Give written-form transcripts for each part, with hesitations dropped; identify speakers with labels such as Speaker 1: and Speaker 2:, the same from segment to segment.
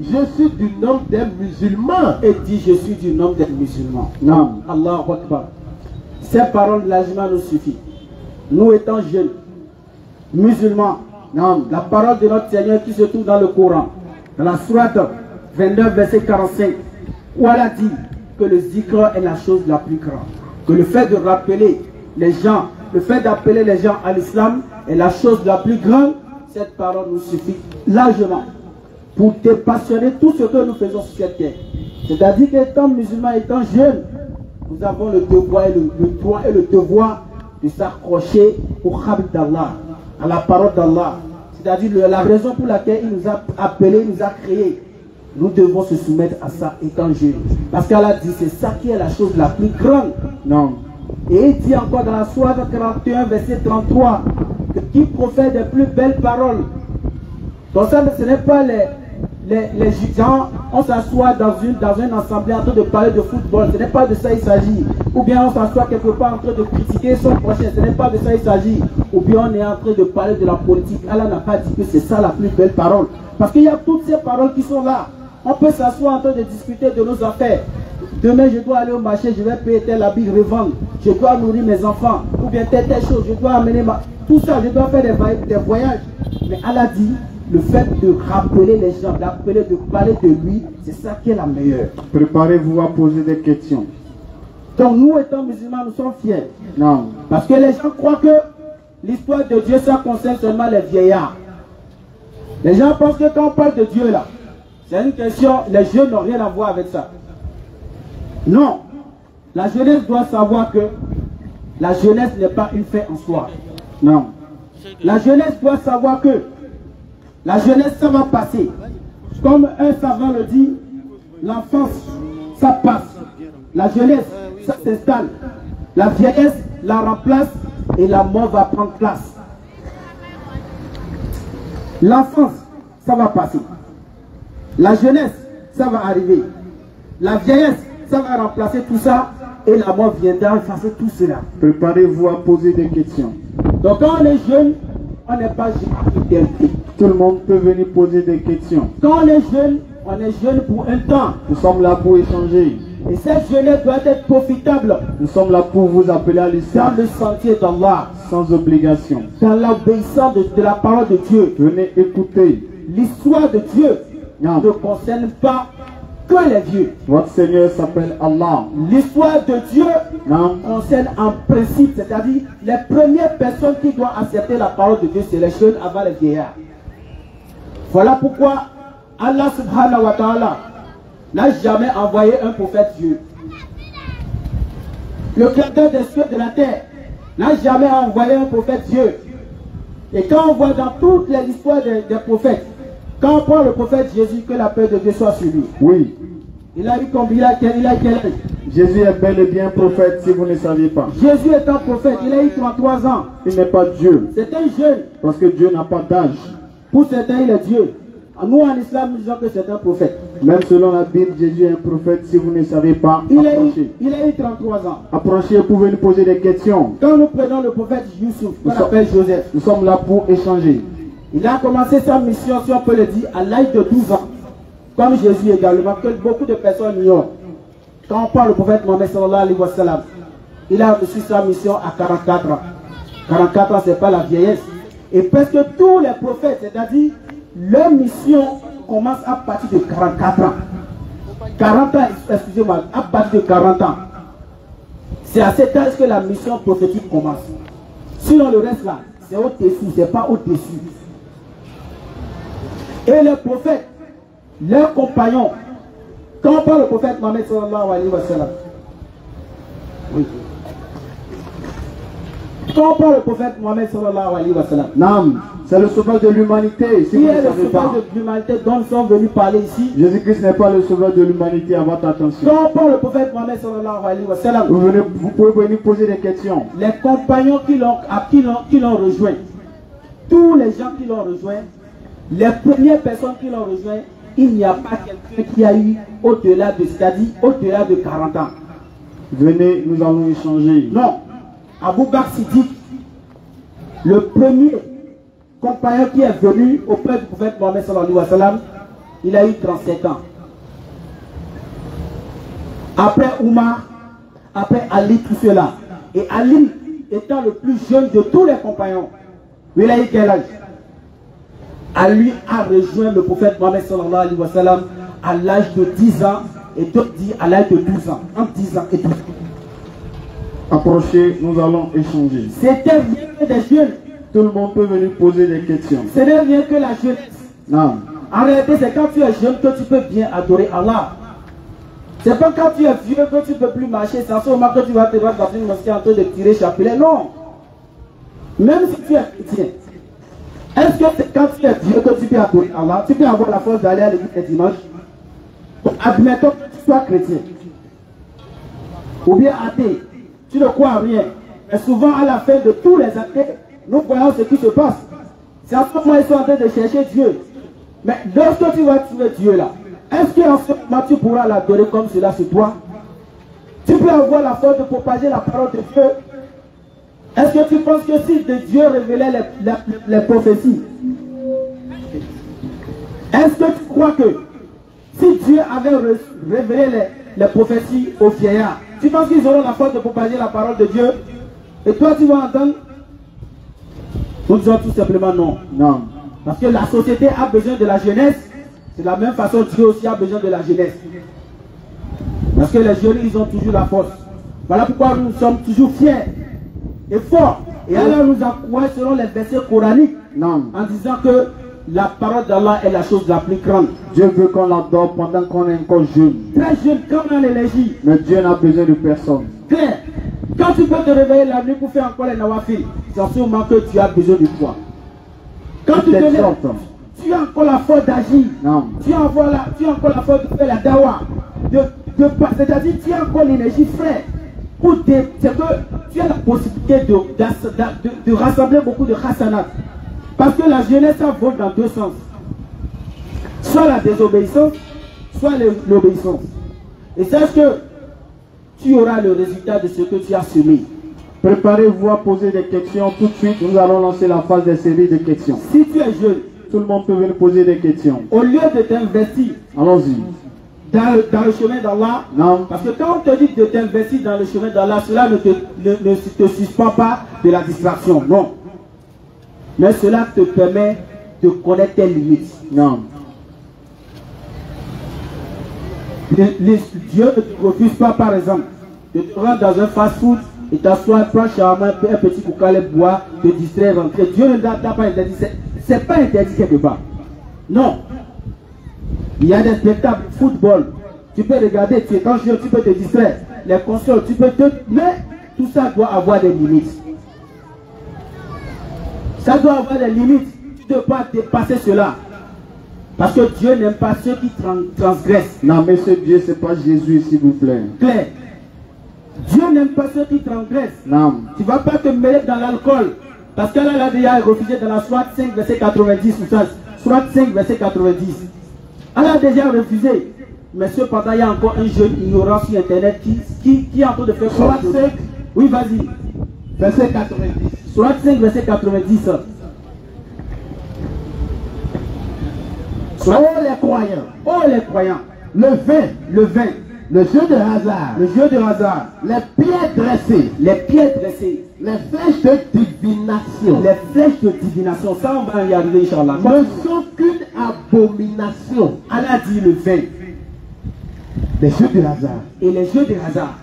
Speaker 1: je suis du nombre des musulmans.
Speaker 2: Et dit, je suis du nombre des musulmans.
Speaker 1: Non.
Speaker 2: Allahu Akbar. Ces paroles largement nous suffisent. Nous étant jeunes, musulmans, non, la parole de notre Seigneur qui se trouve dans le Coran, dans la sourate 29, verset 45, où elle a dit que le zikr est la chose la plus grande. Que le fait de rappeler les gens, le fait d'appeler les gens à l'islam est la chose la plus grande. Cette parole nous suffit largement pour dépassionner tout ce que nous faisons sur cette terre. C'est-à-dire qu'étant musulmans, étant jeunes, nous avons le devoir et le droit et le devoir de s'accrocher au Habib d'Allah, à la parole d'Allah. C'est-à-dire la raison pour laquelle il nous a appelés, il nous a créés. Nous devons se soumettre à ça étant jeunes. Parce qu'elle a dit, c'est ça qui est la chose la plus grande. Non. Et il dit encore dans la sourate 41, verset 33, que qui profère des plus belles paroles. Donc ça, ce n'est pas les gens, on s'assoit dans une assemblée en train de parler de football. Ce n'est pas de ça il s'agit. Ou bien on s'assoit quelque part en train de critiquer son prochain. Ce n'est pas de ça il s'agit. Ou bien on est en train de parler de la politique. Allah n'a pas dit que c'est ça la plus belle parole. Parce qu'il y a toutes ces paroles qui sont là. On peut s'asseoir en train de discuter de nos affaires. Demain, je dois aller au marché, je vais payer tel habit, revendre. Je dois nourrir mes enfants. Ou bien telle chose, je dois amener ma... Tout ça, je dois faire des voyages. Mais Allah dit, le fait de rappeler les gens, d'appeler, de parler de lui, c'est ça qui est la meilleure.
Speaker 3: Préparez-vous à poser des questions.
Speaker 2: Donc nous, étant musulmans, nous sommes fiers.
Speaker 3: Non.
Speaker 2: Parce que les gens croient que l'histoire de Dieu, ça concerne seulement les vieillards. Les gens pensent que quand on parle de Dieu là, c'est une question, les jeunes n'ont rien à voir avec ça. Non. La jeunesse doit savoir que la jeunesse n'est pas une fin en soi. Non. La jeunesse doit savoir que la jeunesse, ça va passer. Comme un savant le dit, l'enfance, ça passe. La jeunesse, ça s'installe. La vieillesse la remplace et la mort va prendre place. L'enfance, ça va passer. La jeunesse, ça va arriver. La vieillesse, ça va remplacer tout ça et la mort viendra effacer tout cela.
Speaker 3: Préparez-vous à poser des questions.
Speaker 2: Donc quand on est jeune, on n'est pas jeune.
Speaker 3: Tout le monde peut venir poser des questions.
Speaker 2: Quand on est jeune pour un temps.
Speaker 3: Nous sommes là pour échanger.
Speaker 2: Et cette jeunesse doit être profitable.
Speaker 3: Nous sommes là pour vous appeler à l'islam.
Speaker 2: Dans le sentier d'Allah.
Speaker 3: Sans obligation.
Speaker 2: Dans l'obéissance de la parole de Dieu.
Speaker 3: Venez écouter.
Speaker 2: L'histoire de Dieu ne concerne pas que les vieux.
Speaker 3: Votre Seigneur s'appelle Allah.
Speaker 2: L'histoire de Dieu concerne en principe, c'est-à-dire les premières personnes qui doivent accepter la parole de Dieu, c'est les jeunes avant les vieillards. Voilà pourquoi Allah subhanahu wa ta'ala n'a jamais envoyé un prophète vieux. Le créateur des cieux et de la terre n'a jamais envoyé un prophète vieux. Et quand on voit dans toutes les histoires des prophètes, quand on prend le prophète Jésus, que la paix de Dieu soit sur lui.
Speaker 3: Oui.
Speaker 2: Il a eu combien? Il a quel âge?
Speaker 3: Jésus est bel et bien prophète si vous ne saviez pas.
Speaker 2: Jésus est un prophète, il a eu 33 ans.
Speaker 3: Il n'est pas Dieu.
Speaker 2: C'est un jeune.
Speaker 3: Parce que Dieu n'a pas d'âge.
Speaker 2: Pour certains, il est Dieu. Nous, en islam, nous disons que c'est un prophète.
Speaker 3: Même selon la Bible, Jésus est un prophète. Si vous ne savez pas, approchez.
Speaker 2: Il a eu 33 ans.
Speaker 3: Approchez, vous pouvez nous poser des questions.
Speaker 2: Quand nous prenons le prophète Youssouf, qu'on appelle Joseph,
Speaker 3: nous sommes là pour échanger.
Speaker 2: Il a commencé sa mission, si on peut le dire, à l'âge de 12 ans. Comme Jésus également, que beaucoup de personnes ignorent. Quand on parle du prophète Mohammed sallallahu alayhi wa sallam, il a reçu sa mission à 44 ans. 44 ans, ce n'est pas la vieillesse. Et presque tous les prophètes, c'est-à-dire, leur mission commence à partir de 44 ans. 40 ans, excusez-moi, à partir de 40 ans. C'est à cet âge que la mission prophétique commence. Sinon, le reste là, c'est au-dessus, c'est pas au-dessus. Et les prophètes, leurs compagnons, quand on parle du prophète Mohammed sallallahu alayhi wa sallam, oui. Quand on parle du prophète Mohammed sallallahu alayhi wa sallam,
Speaker 3: Nam, c'est le sauveur de l'humanité.
Speaker 2: Si qui est le sauveur de l'humanité dont nous sommes venus parler ici?
Speaker 3: Jésus-Christ n'est pas le sauveur de l'humanité, à votre attention.
Speaker 2: Quand on parle du prophète Mohammed sallallahu alayhi wa sallam,
Speaker 3: vous pouvez venir poser des questions.
Speaker 2: Les compagnons qui l'ont rejoint, tous les gens qui l'ont rejoint, les premières personnes qui l'ont rejoint, il n'y a pas quelqu'un qui a eu au-delà de, c'est-à-dire au-delà de 40 ans.
Speaker 3: Venez, nous allons échanger.
Speaker 2: Non. Abou Bakr Siddiq, le premier compagnon qui est venu auprès du prophète Mohammed sallallahu alayhi wa sallam, il a eu 37 ans. Après Oumar, après Ali, tout cela. Et Ali, étant le plus jeune de tous les compagnons, il a eu quel âge? Ali a rejoint le prophète Mohammed sallallahu alayhi wa sallam à l'âge de 10 ans et d'autres disent à l'âge de 12 ans. Entre 10 ans et 12 ans.
Speaker 3: Approchez, nous allons échanger.
Speaker 2: C'était bien que des jeunes.
Speaker 3: Tout le monde peut venir poser des questions.
Speaker 2: Ce n'est rien que la jeunesse.
Speaker 3: Non.
Speaker 2: En réalité, c'est quand tu es jeune que tu peux bien adorer Allah. C'est pas quand tu es vieux que tu ne peux plus marcher. C'est en ce moment que tu vas te voir dans une mosquée en train de tirer chapelet. Non. Même si tu es chrétien, est-ce que c'est quand tu es vieux que tu peux adorer Allah? Tu peux avoir la force d'aller à l'église les dimanches? Admettons que tu sois chrétien. Ou bien athée. Tu ne crois en rien. Et souvent, à la fin de tous les athées, nous voyons ce qui se passe. C'est en ce moment qu'ils sont en train de chercher Dieu. Mais lorsque tu vas trouver Dieu là, est-ce qu'en ce moment tu pourras l'adorer comme cela sur toi? Tu peux avoir la force de propager la parole de Dieu. Est-ce que tu penses que si Dieu révélait les prophéties, est-ce que tu crois que si Dieu avait révélé les prophéties aux vieillards, tu penses qu'ils auront la force de propager la parole de Dieu? Et toi tu vas entendre? Nous disons tout simplement non.
Speaker 3: Non.
Speaker 2: Parce que la société a besoin de la jeunesse. C'est de la même façon Dieu aussi a besoin de la jeunesse. Parce que les jeunes, ils ont toujours la force. Voilà pourquoi nous sommes toujours fiers et forts. Et alors nous encourageons selon les versets coraniques.
Speaker 3: Non.
Speaker 2: En disant que la parole d'Allah est la chose la plus grande.
Speaker 3: Dieu veut qu'on l'adore pendant qu'on est encore jeune.
Speaker 2: Très jeune, comme on a l'énergie.
Speaker 3: Mais Dieu n'a besoin de personne.
Speaker 2: Claire. Quand tu peux te réveiller la nuit pour faire encore les nawafil, c'est en ce moment que tu as besoin de toi. Quand tu te lèves, tu as encore la force d'agir. Tu as encore la force de faire la dawa. C'est-à-dire tu as encore l'énergie fraîche. C'est que tu as la possibilité de rassembler beaucoup de khasanat. Parce que la jeunesse, ça vole dans deux sens. Soit la désobéissance, soit l'obéissance. Et sache que tu auras le résultat de ce que tu as semé.
Speaker 3: Préparez-vous à poser des questions tout de suite. Nous allons lancer la phase des séries de questions.
Speaker 2: Si tu es jeune,
Speaker 3: tout le monde peut venir poser des questions.
Speaker 2: Au lieu de t'investir,
Speaker 3: allons-y,
Speaker 2: dans le chemin d'Allah, parce que quand on te dit de t'investir dans le chemin d'Allah, cela ne te suspend pas de la distraction, non. Mais cela te permet de connaître tes limites.
Speaker 3: Non.
Speaker 2: Dieu ne te refuse pas, par exemple, de te rendre dans un fast-food et t'asseoir, prendre charmant, un petit boucalet boire, te distraire, rentrer. Dieu ne t'a pas interdit. C'est pas interdit quelque part. Non. Il y a des spectacles, football. Tu peux regarder, tu es quand tu peux te distraire. Les consoles, tu peux te... Mais tout ça doit avoir des limites. Ça doit avoir des limites. Tu ne peux pas dépasser cela. Parce que Dieu n'aime pas ceux qui transgressent.
Speaker 3: Non, mais ce Dieu, ce n'est pas Jésus, s'il vous plaît.
Speaker 2: Claire. Dieu n'aime pas ceux qui transgressent.
Speaker 3: Non.
Speaker 2: Tu ne vas pas te mêler dans l'alcool. Parce qu'Allah l'a déjà refusé dans la Sourate 5, verset 90. Sourate 5, verset 90. Allah a déjà refusé. Mais cependant, il y a encore un jeune ignorant sur Internet qui est en train de faire
Speaker 1: Sourate 5.
Speaker 2: Oui, vas-y.
Speaker 1: Verset 90.
Speaker 2: Sourate 5, verset 90.
Speaker 1: Oh les croyants.
Speaker 2: Oh les croyants.
Speaker 1: Le vin. Le jeu de hasard.
Speaker 2: Le jeu de hasard.
Speaker 1: Les pierres dressées.
Speaker 2: Les pierres dressées.
Speaker 1: Les flèches de divination.
Speaker 2: Les flèches de divination. Ça, on va y arriver, Inch'Allah.
Speaker 1: Ne sont qu'une abomination.
Speaker 2: Allah dit le vin.
Speaker 1: Les jeux de hasard.
Speaker 2: Et les jeux de hasard.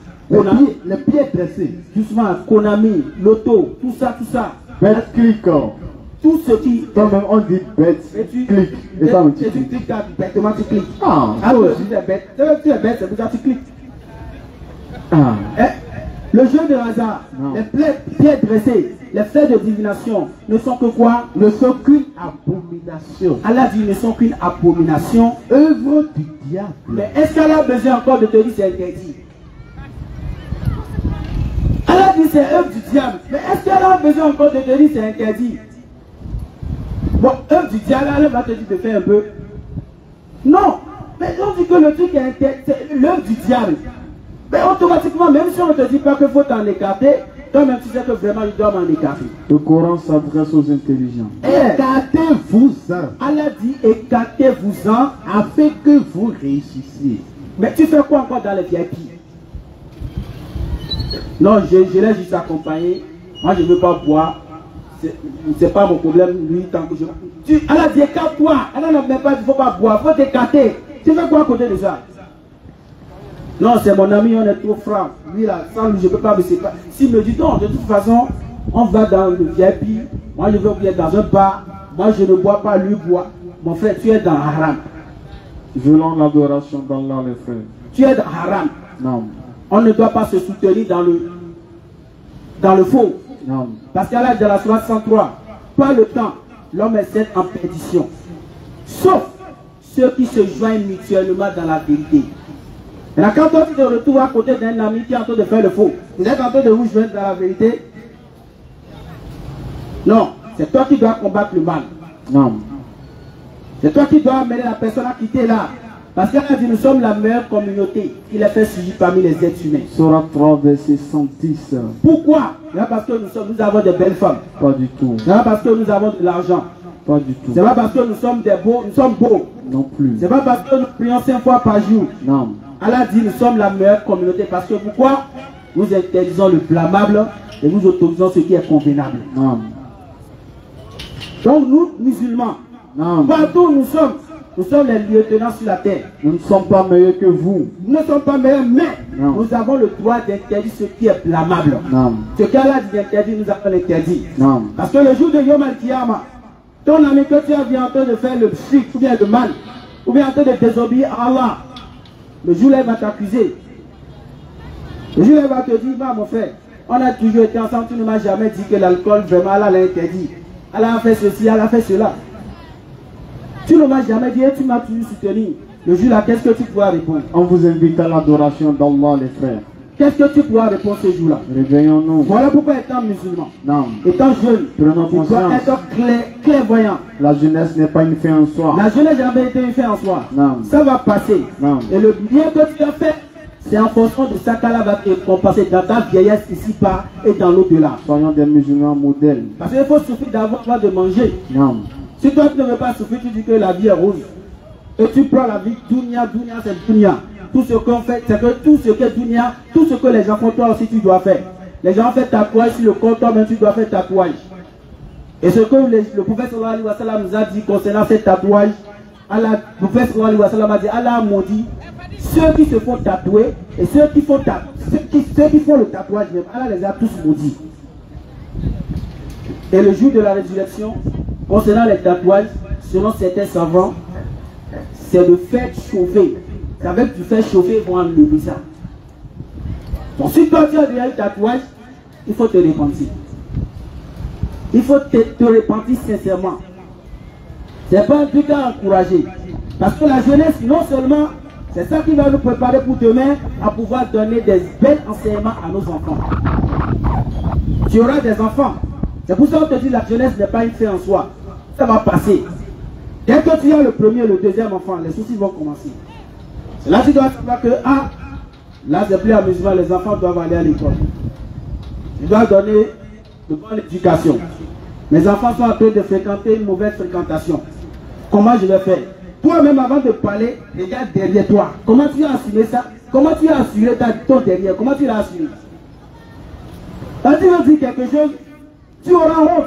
Speaker 1: Les pierres dressées.
Speaker 2: Justement, Konami, Loto, tout ça.
Speaker 3: Bête clic.
Speaker 2: Tout ce qui...
Speaker 3: Toi-même, on dit bête, clic. Et toi, tu
Speaker 2: cliques, bêtement tu cliques.
Speaker 3: Ah,
Speaker 2: alors, tu es bête, c'est pour ça que tu cliques.
Speaker 3: Ah.
Speaker 2: Le jeu de hasard,
Speaker 3: non.
Speaker 2: Les pierres dressées, les flèches de divination ne sont que quoi?
Speaker 1: Ne sont qu'une abomination.
Speaker 2: Allah dit ne sont qu'une abomination.
Speaker 1: Œuvre du diable.
Speaker 2: Mais est-ce qu'Allah a besoin encore de te dire c'est interdit? Allah dit c'est œuvre du diable. Mais est-ce qu'Allah a besoin encore de te dire c'est interdit? Bon, œuvre du diable, Allah va te dire de faire un peu. Non. Mais on dit que le truc est interdit, c'est l'œuvre du diable. Mais automatiquement, même si on ne te dit pas qu'il faut t'en écarter, Toi-même, tu sais que vraiment, je dois m'en écarter.
Speaker 3: Le Coran s'adresse aux intelligents.
Speaker 1: Écartez-vous-en
Speaker 2: Allah dit, écartez-vous-en.
Speaker 1: afin que vous réussissiez.
Speaker 2: Mais tu fais quoi encore dans les VIP? Non, je l'ai juste accompagné. Moi, je ne veux pas boire. C'est pas mon problème, lui, tant que je... Allah dit, écarte-toi. Allah ne met pas, il ne faut pas boire, il faut t'écarter. Tu fais quoi à côté de ça? Non, c'est mon ami, on est trop franc. Lui, là, sans lui, je ne peux pas me séparer. S'il me dit, non, de toute façon, on va dans le VIP. Moi, je veux bien dans un bar. Moi, je ne bois pas, lui boit. Mon frère, tu es dans haram.
Speaker 3: Violons l'adoration d'Allah, les frères.
Speaker 2: Tu es dans haram.
Speaker 3: Non.
Speaker 2: On ne doit pas se soutenir dans le faux.
Speaker 3: Non.
Speaker 2: Parce qu'à l'âge de la 63, pas le temps, l'homme est seul en perdition. Sauf ceux qui se joignent mutuellement dans la vérité. Et là, quand toi tu te retrouves à côté d'un ami qui est en train de faire le faux, vous êtes en train de vous joindre dans la vérité? Non, c'est toi qui dois combattre le mal.
Speaker 3: Non.
Speaker 2: C'est toi qui dois amener la personne à quitter là. Parce qu'elle a dit, nous sommes la meilleure communauté qu'il a fait surgir parmi les êtres humains.
Speaker 3: Sourate 3, verset 110.
Speaker 2: Pourquoi? C'est pas parce que nous avons de belles femmes.
Speaker 3: Pas du tout.
Speaker 2: C'est pas parce que nous avons de l'argent.
Speaker 3: Pas du tout.
Speaker 2: C'est pas parce que nous sommes beaux.
Speaker 3: Non plus.
Speaker 2: C'est pas parce que nous prions 5 fois par jour.
Speaker 3: Non.
Speaker 2: Allah dit, nous sommes la meilleure communauté. Parce que pourquoi? Nous interdisons le blâmable et nous autorisons ce qui est convenable.
Speaker 3: Non.
Speaker 2: Donc nous, musulmans,
Speaker 3: Non.
Speaker 2: partout où nous sommes les lieutenants sur la terre.
Speaker 3: Nous ne sommes pas meilleurs que vous.
Speaker 2: Nous ne sommes pas meilleurs, mais
Speaker 3: Non.
Speaker 2: nous avons le droit d'interdire ce qui est blâmable.
Speaker 3: Non.
Speaker 2: Ce qu'Allah dit d'interdire, nous avons l'interdit.
Speaker 3: Non.
Speaker 2: Parce que le jour de Yom Al-Kiyama, ton ami que tu as vu en train de faire le shirk ou bien le mal, ou bien en train de désobéir à Allah, le jour-là il va t'accuser. Le jour-là il va te dire, bah, mon frère, on a toujours été ensemble, tu ne m'as jamais dit que l'alcool, vraiment, Allah l'a interdit. Allah a fait ceci, Allah a fait cela. Tu ne m'as jamais dit et tu m'as toujours soutenu. Le jour-là, qu'est-ce que tu pourras répondre?
Speaker 3: On vous invite à l'adoration d'Allah, les frères.
Speaker 2: Qu'est-ce que tu pourras répondre ce jour-là?
Speaker 3: Réveillons-nous.
Speaker 2: Voilà pourquoi étant musulman,
Speaker 3: Non.
Speaker 2: étant jeune,
Speaker 3: Prenons
Speaker 2: tu dois
Speaker 3: conscience.
Speaker 2: être clairvoyant.
Speaker 3: La jeunesse n'est pas une fin en soi.
Speaker 2: La jeunesse n'a jamais été une fin en soi.
Speaker 3: Non.
Speaker 2: Ça va passer.
Speaker 3: Non.
Speaker 2: Et le bien que tu as fait, c'est en fonction de ça qu'Allah va te compenser dans ta vieillesse ici-bas et dans l'au-delà.
Speaker 3: Soyons des musulmans modèles.
Speaker 2: Parce qu'il faut souffrir d'avoir de manger.
Speaker 3: Non.
Speaker 2: Si toi tu ne veux pas souffrir, tu dis que la vie est rose. Et tu prends la vie, dunya, c'est dunya. Tout ce qu'on fait, c'est que tout ce que dunya, tout ce que les gens font, toi aussi tu dois faire. Les gens font tatouage sur le corps, toi-même tu dois faire tatouage. Et ce que le prophète sallallahu alayhi wa sallam nous a dit concernant ces tatouages, le prophète sallallahu alayhi wa sallam a dit, Allah a maudit ceux qui se font tatouer et ceux qui font le tatouage même, Allah les a tous maudits. Et le jour de la résurrection, concernant les tatouages, selon certains savants, c'est de faire chauffer. C'est avec du faire chauffer, ils vont enlever ça. Donc si toi tu as déjà un tatouage, il faut te repentir. Il faut te repentir sincèrement. Ce n'est pas un truc à encourager. Parce que la jeunesse, non seulement, c'est ça qui va nous préparer pour demain à pouvoir donner des bels enseignements à nos enfants. Tu auras des enfants. C'est pour ça qu'on te dit que la jeunesse n'est pas une fin en soi. Ça va passer. Dès que tu as le premier, le deuxième enfant, les soucis vont commencer. C'est là que tu dois savoir que, là c'est plus amusement, les enfants doivent aller à l'école. Tu dois donner de bonne éducation. Mes enfants sont en train de fréquenter une mauvaise fréquentation. Comment je vais faire? Toi-même, avant de parler, regarde derrière toi. Comment tu as assuré ça? Comment tu as assuré ton derrière? Comment tu l'as assuré? Quand tu veux dire quelque chose, tu auras honte.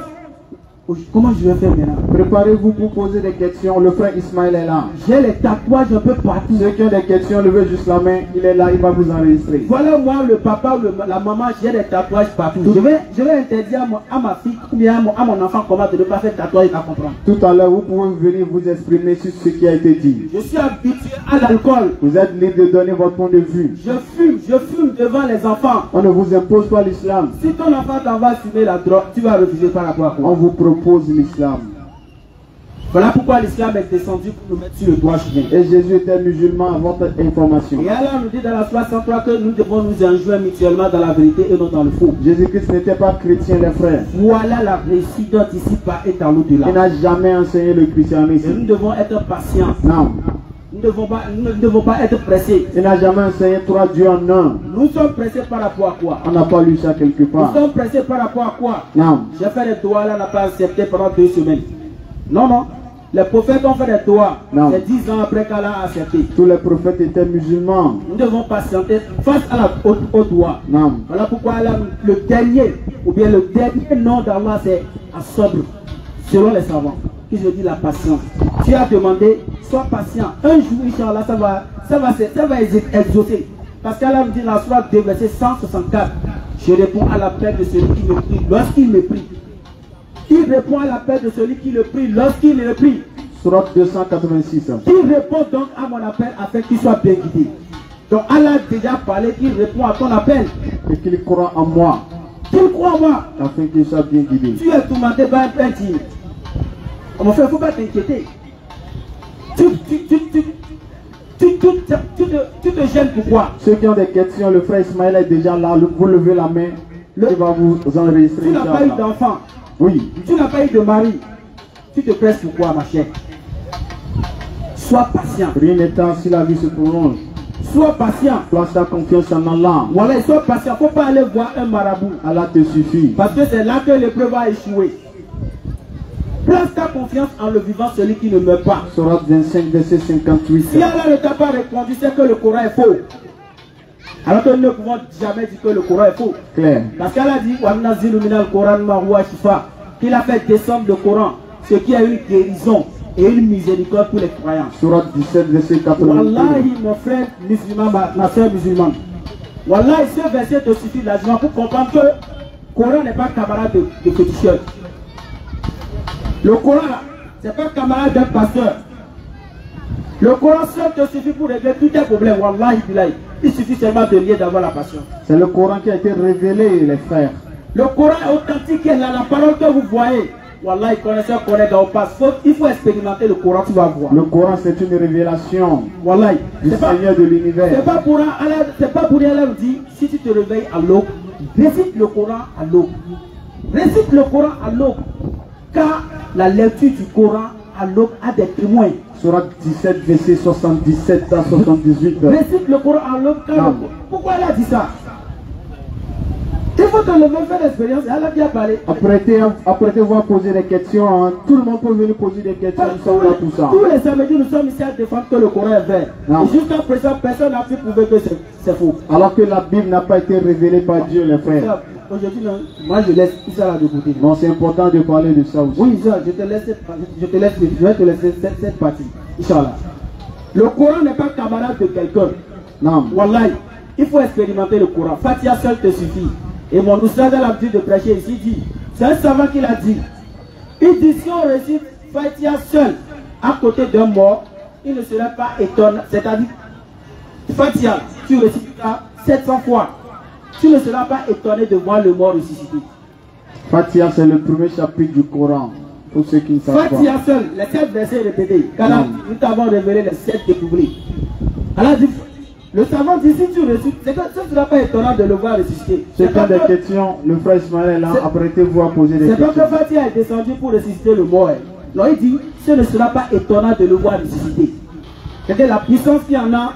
Speaker 2: Comment je vais faire maintenant?
Speaker 3: Préparez-vous pour poser des questions. Le frère Ismaël est là.
Speaker 2: J'ai les tatouages un peu partout.
Speaker 3: Ceux qui ont des questions, levez juste la main. Il est là, il va vous enregistrer.
Speaker 2: Voilà moi, le papa ou la maman, j'ai des tatouages partout. Je vais interdire à ma fille ou bien à mon enfant comment de ne pas faire tatouage, il va comprendre.
Speaker 3: Tout à l'heure, vous pouvez venir vous exprimer sur ce qui a été dit.
Speaker 2: Je suis habitué à l'alcool.
Speaker 3: Vous êtes libre de donner votre point de vue.
Speaker 2: Je fume devant les enfants.
Speaker 3: On ne vous impose pas l'islam.
Speaker 2: Si ton enfant t'en va fumer la drogue, tu vas refuser par rapport à quoi?
Speaker 3: On vous propose l'islam.
Speaker 2: Voilà pourquoi l'islam est descendu pour nous mettre sur le droit chemin.
Speaker 3: Et Jésus était musulman à votre information.
Speaker 2: Et Allah nous dit dans la 63 que nous devons nous enjoindre mutuellement dans la vérité et non dans le faux.
Speaker 3: Jésus-Christ n'était pas chrétien, les frères.
Speaker 2: Voilà la réussite d'ici-bas et dans l'au-delà.
Speaker 3: Il n'a jamais enseigné le
Speaker 2: Et
Speaker 3: christianisme.
Speaker 2: nous devons être patients.
Speaker 3: Non.
Speaker 2: nous ne devons pas être pressés.
Speaker 3: Il n'a jamais enseigné 3 dieux en un.
Speaker 2: Nous sommes pressés par rapport à quoi?
Speaker 3: On n'a pas lu ça quelque part.
Speaker 2: Nous sommes pressés par rapport à quoi?
Speaker 3: Non.
Speaker 2: J'ai fait des doigts là, n'a pas accepté pendant 2 semaines. Non, non. Les prophètes ont fait des doigts. C'est 10 ans après qu'Allah a accepté.
Speaker 3: Tous les prophètes étaient musulmans.
Speaker 2: Nous devons patienter face au doigt.
Speaker 3: Non.
Speaker 2: Voilà pourquoi Allah, le dernier, ou bien le dernier nom d'Allah, c'est As-Sabr, selon les savants. Qui je dis la patience. Tu as demandé, sois patient. Un jour, Inch'Allah, ça va exaucer. Parce qu'Allah me dit dans la sourate 2, verset 164, je réponds à l'appel de celui qui me prie lorsqu'il me prie. Il répond à l'appel de celui qui le prie lorsqu'il le prie.
Speaker 3: Sourate 286.
Speaker 2: Il répond donc à mon appel afin qu'il soit bien guidé. Donc Allah a déjà parlé qu'il répond à ton appel.
Speaker 3: Et qu'il croit en moi.
Speaker 2: Qu'il croit en moi.
Speaker 3: Afin qu'il soit bien guidé.
Speaker 2: Tu es tourmenté par un petit. Mon frère, il ne faut pas t'inquiéter. Tu te gênes pourquoi?
Speaker 3: Ceux qui ont des questions, le frère Ismaël est déjà là. Vous levez la main. Il va vous enregistrer.
Speaker 2: Tu n'as pas eu d'enfant.
Speaker 3: Oui.
Speaker 2: Tu n'as pas eu de mari. Tu te presses pourquoi, ma chère? Sois patient.
Speaker 3: Rien n'étant si la vie se prolonge.
Speaker 2: Sois patient.
Speaker 3: Place ta confiance en Allah.
Speaker 2: Voilà, sois patient. Il ne faut pas aller voir un marabout.
Speaker 3: Allah te suffit.
Speaker 2: Parce que c'est là que l'épreuve va échouer. Place ta confiance en le vivant, celui qui ne meurt pas.
Speaker 3: Sourate 25, verset 58.
Speaker 2: Si Allah ne t'a pas répondu, c'est que le Coran est faux. Alors que nous ne pouvons jamais dire que le Coran est faux.
Speaker 3: Clair.
Speaker 2: Parce qu'Allah dit qu'il a fait descendre le Coran, ce qui a une guérison et une miséricorde pour les croyants.
Speaker 3: Sourate 17, verset 80.
Speaker 2: Wallahi, mon frère musulman, ma soeur musulmane. Wallahi, ce verset te suffit largement pour comprendre que le Coran n'est pas camarade de féticheur. Le Coran, ce n'est pas camarade d'un pasteur. Le Coran seul te suffit pour régler tous tes problèmes. Wallahi, il suffit seulement de lier d'avoir la passion.
Speaker 3: C'est le Coran qui a été révélé, les frères.
Speaker 2: Le Coran est authentique, la parole que vous voyez. Wallahi, connaisseur connaît au passe. Il faut expérimenter le Coran, tu vas voir.
Speaker 3: Le Coran, c'est une révélation.
Speaker 2: Wallahi,
Speaker 3: du Seigneur de l'univers.
Speaker 2: C'est pas pour rien, Allah nous dit, si tu te réveilles à l'aube, récite le Coran à l'aube. Récite le Coran à l'aube. Car la lecture du Coran à l'aube a des témoins.
Speaker 3: Sourate 17, verset 77 à 78.
Speaker 2: Récite le Coran à l'aube. Pourquoi elle a dit ça? Il faut te lever, faire l'expérience. Elle a bien parlé.
Speaker 3: Après avoir posé des questions, hein, tout le monde peut venir poser des questions. Tout ça.
Speaker 2: Tous les samedis, nous sommes ici à défendre que le Coran est vrai. Et jusqu'à présent, personne n'a pu prouver que c'est faux.
Speaker 3: Alors que la Bible n'a pas été révélée par Dieu, les frères.
Speaker 2: Aujourd'hui, moi je laisse ça là de côté.
Speaker 3: Non, c'est important de parler de ça aussi.
Speaker 2: Oui, je vais te laisser cette partie. Inch'Allah. Le Coran n'est pas camarade de quelqu'un.
Speaker 3: Non.
Speaker 2: Wallahi, il faut expérimenter le Coran. Fatiha seul te suffit. Et mon oustaz a l'habitude de prêcher ici, dit, c'est un savant qui l'a dit. Il dit, si on récite Fatiha seul à côté d'un mort, il ne serait pas étonné. C'est-à-dire, Fatiha, tu récites ça 700 fois. Tu ne seras pas étonné de voir le mort ressuscité.
Speaker 3: Fatiha, c'est le premier chapitre du Coran. Pour ceux qui ne savent pas.
Speaker 2: Fatiha seul, les 7 versets répétés. Car là, nous t'avons révélé les 7 découvertes. Alors, le savant dit, si tu récites, c'est que ce ne sera pas étonnant de le voir ressusciter.
Speaker 3: C'est pas des questions, le frère Ismaël est là, apprêtez-vous à poser des questions.
Speaker 2: C'est pas que Fatiha est descendu pour ressusciter le mort. Non, il dit, ce ne sera pas étonnant de le voir ressusciter. C'est-à-dire la puissance qu'il y en a,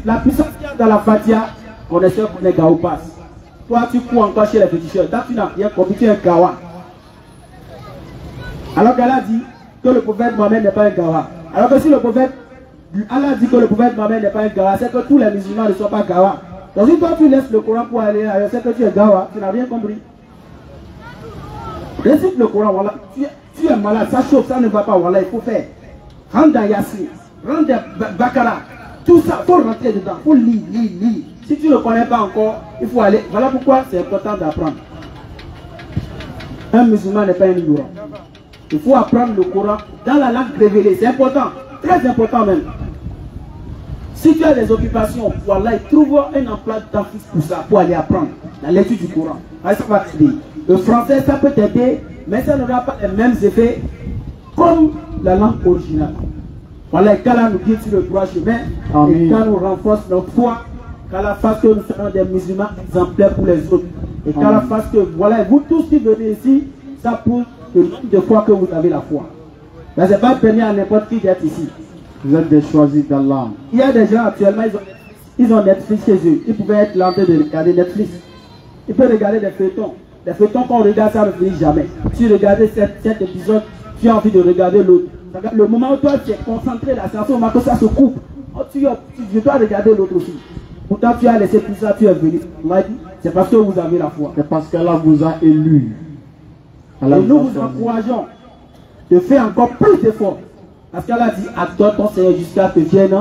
Speaker 2: la puissance qu'il y a dans la Fatiha, connaisseur connaît Gao passe. Toi, tu cours encore chez les féticheurs. Tant que tu n'as rien compris, tu es un Gawa. Alors qu'Allah dit que le prophète Mohamed n'est pas un Gawa. Alors que si le prophète, Allah dit que le prophète Mohamed n'est pas un Gawa, c'est que tous les musulmans ne sont pas Gawa. Donc si toi tu laisses le Coran pour aller ailleurs, c'est que tu es Gawa, tu n'as rien compris. Récite le Coran, voilà. Tu es malade, ça chauffe, ça ne va pas, voilà, il faut faire. Rentre dans Yassine, rentre dans Bakara, tout ça, il faut rentrer dedans, il faut lire. Si tu ne connais pas encore, il faut aller. Voilà pourquoi c'est important d'apprendre. Un musulman n'est pas un ignorant. Il faut apprendre le Coran dans la langue révélée. C'est important, très important même. Si tu as des occupations, voilà, trouve un emploi de temps fixe pour ça, pour aller apprendre la lecture du Coran. Ça va t'aider. Le français, ça peut t'aider, mais ça n'aura pas les mêmes effets comme la langue originale. Voilà, qu'Allah nous guide sur le droit chemin, et qu'Allah nous renforce notre foi, qu'Allah fasse que nous serons des musulmans exemplaires pour les autres. Et qu'Allah fasse que, voilà, vous tous qui venez ici, ça prouve le nombre de fois que vous avez la foi. Mais ce n'est pas permis à n'importe qui d'être ici.
Speaker 3: Vous êtes des choisis d'Allah.
Speaker 2: Il y a des gens actuellement, ils ont Netflix chez eux. Ils pouvaient être là en train de regarder Netflix. Ils peuvent regarder des feuilletons. Des feuilletons qu'on regarde, ça ne finit jamais. Si tu regardes cet épisode, tu as envie de regarder l'autre. Le moment où toi tu es concentré là, c'est à ce moment que ça se coupe. Je dois regarder l'autre aussi. Pourtant tu as laissé tout ça, tu es venu. C'est parce que vous avez la foi.
Speaker 3: C'est parce qu'Allah vous a élu.
Speaker 2: Et nous vous encourageons de faire encore plus d'efforts. Parce qu'Allah dit, adore ton Seigneur jusqu'à ce que vienne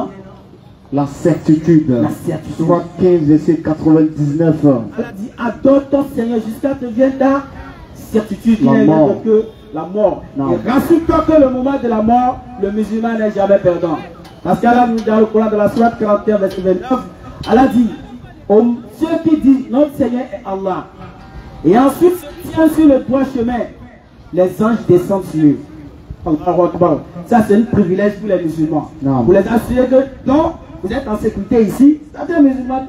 Speaker 3: la certitude.
Speaker 2: La certitude.
Speaker 3: Sourate 15, verset 99.
Speaker 2: Allah dit, adore ton Seigneur jusqu'à ce que vienne ta certitude. Il n'est rien que la mort.
Speaker 3: Non.
Speaker 2: Et rassure-toi que le moment de la mort, le musulman n'est jamais perdant. Parce qu'Allah nous dit dans le Coran de la Sourate 41, verset 29, Allah dit, ceux qui disent notre Seigneur est Allah, et ensuite tient sur le droit chemin, les anges descendent sur eux. Ça c'est un privilège pour les musulmans.
Speaker 3: Non.
Speaker 2: Vous les assurez que non, vous êtes en sécurité ici. C'est un musulman.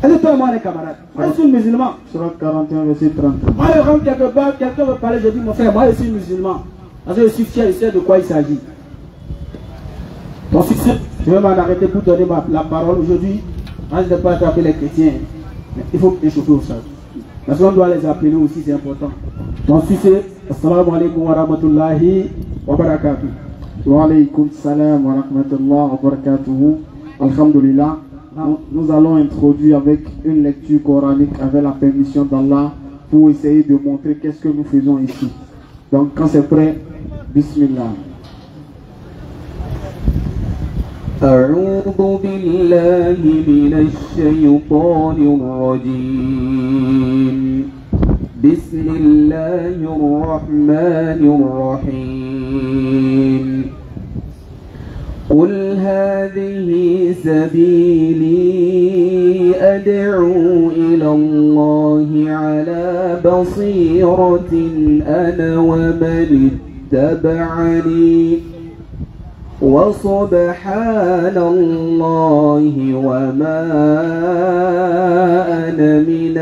Speaker 2: Est-ce que toi et moi on est camarades? Moi je suis musulman.
Speaker 3: Sourate 41, verset 33.
Speaker 2: Moi je rentre quelque part, quelqu'un veut parler, je dis mon frère, moi je suis musulman. Parce que je suis fier, je sais de quoi il s'agit. Donc je vais m'en arrêter pour donner la parole aujourd'hui. Moi je ne vais pas attraper les chrétiens. Mais il faut échauffer au sol. Parce qu'on doit les appeler aussi, c'est important. Donc si c'est Assalamu alaikum wa rahmatullahi wa barakatuh.
Speaker 3: Wa alaykum salam wa rahmatullahi wa barakatuh. Alhamdulillah. Nous allons introduire avec une lecture coranique avec la permission d'Allah pour essayer de montrer qu'est-ce que nous faisons ici. Donc quand c'est prêt, Bismillah.
Speaker 4: أعوذ بالله من الشيطان الرجيم بسم الله الرحمن الرحيم قل هذه سبيلي أدعو إلى الله على بصيرة أنا ومن اتبعني وسبحان الله وما أنا من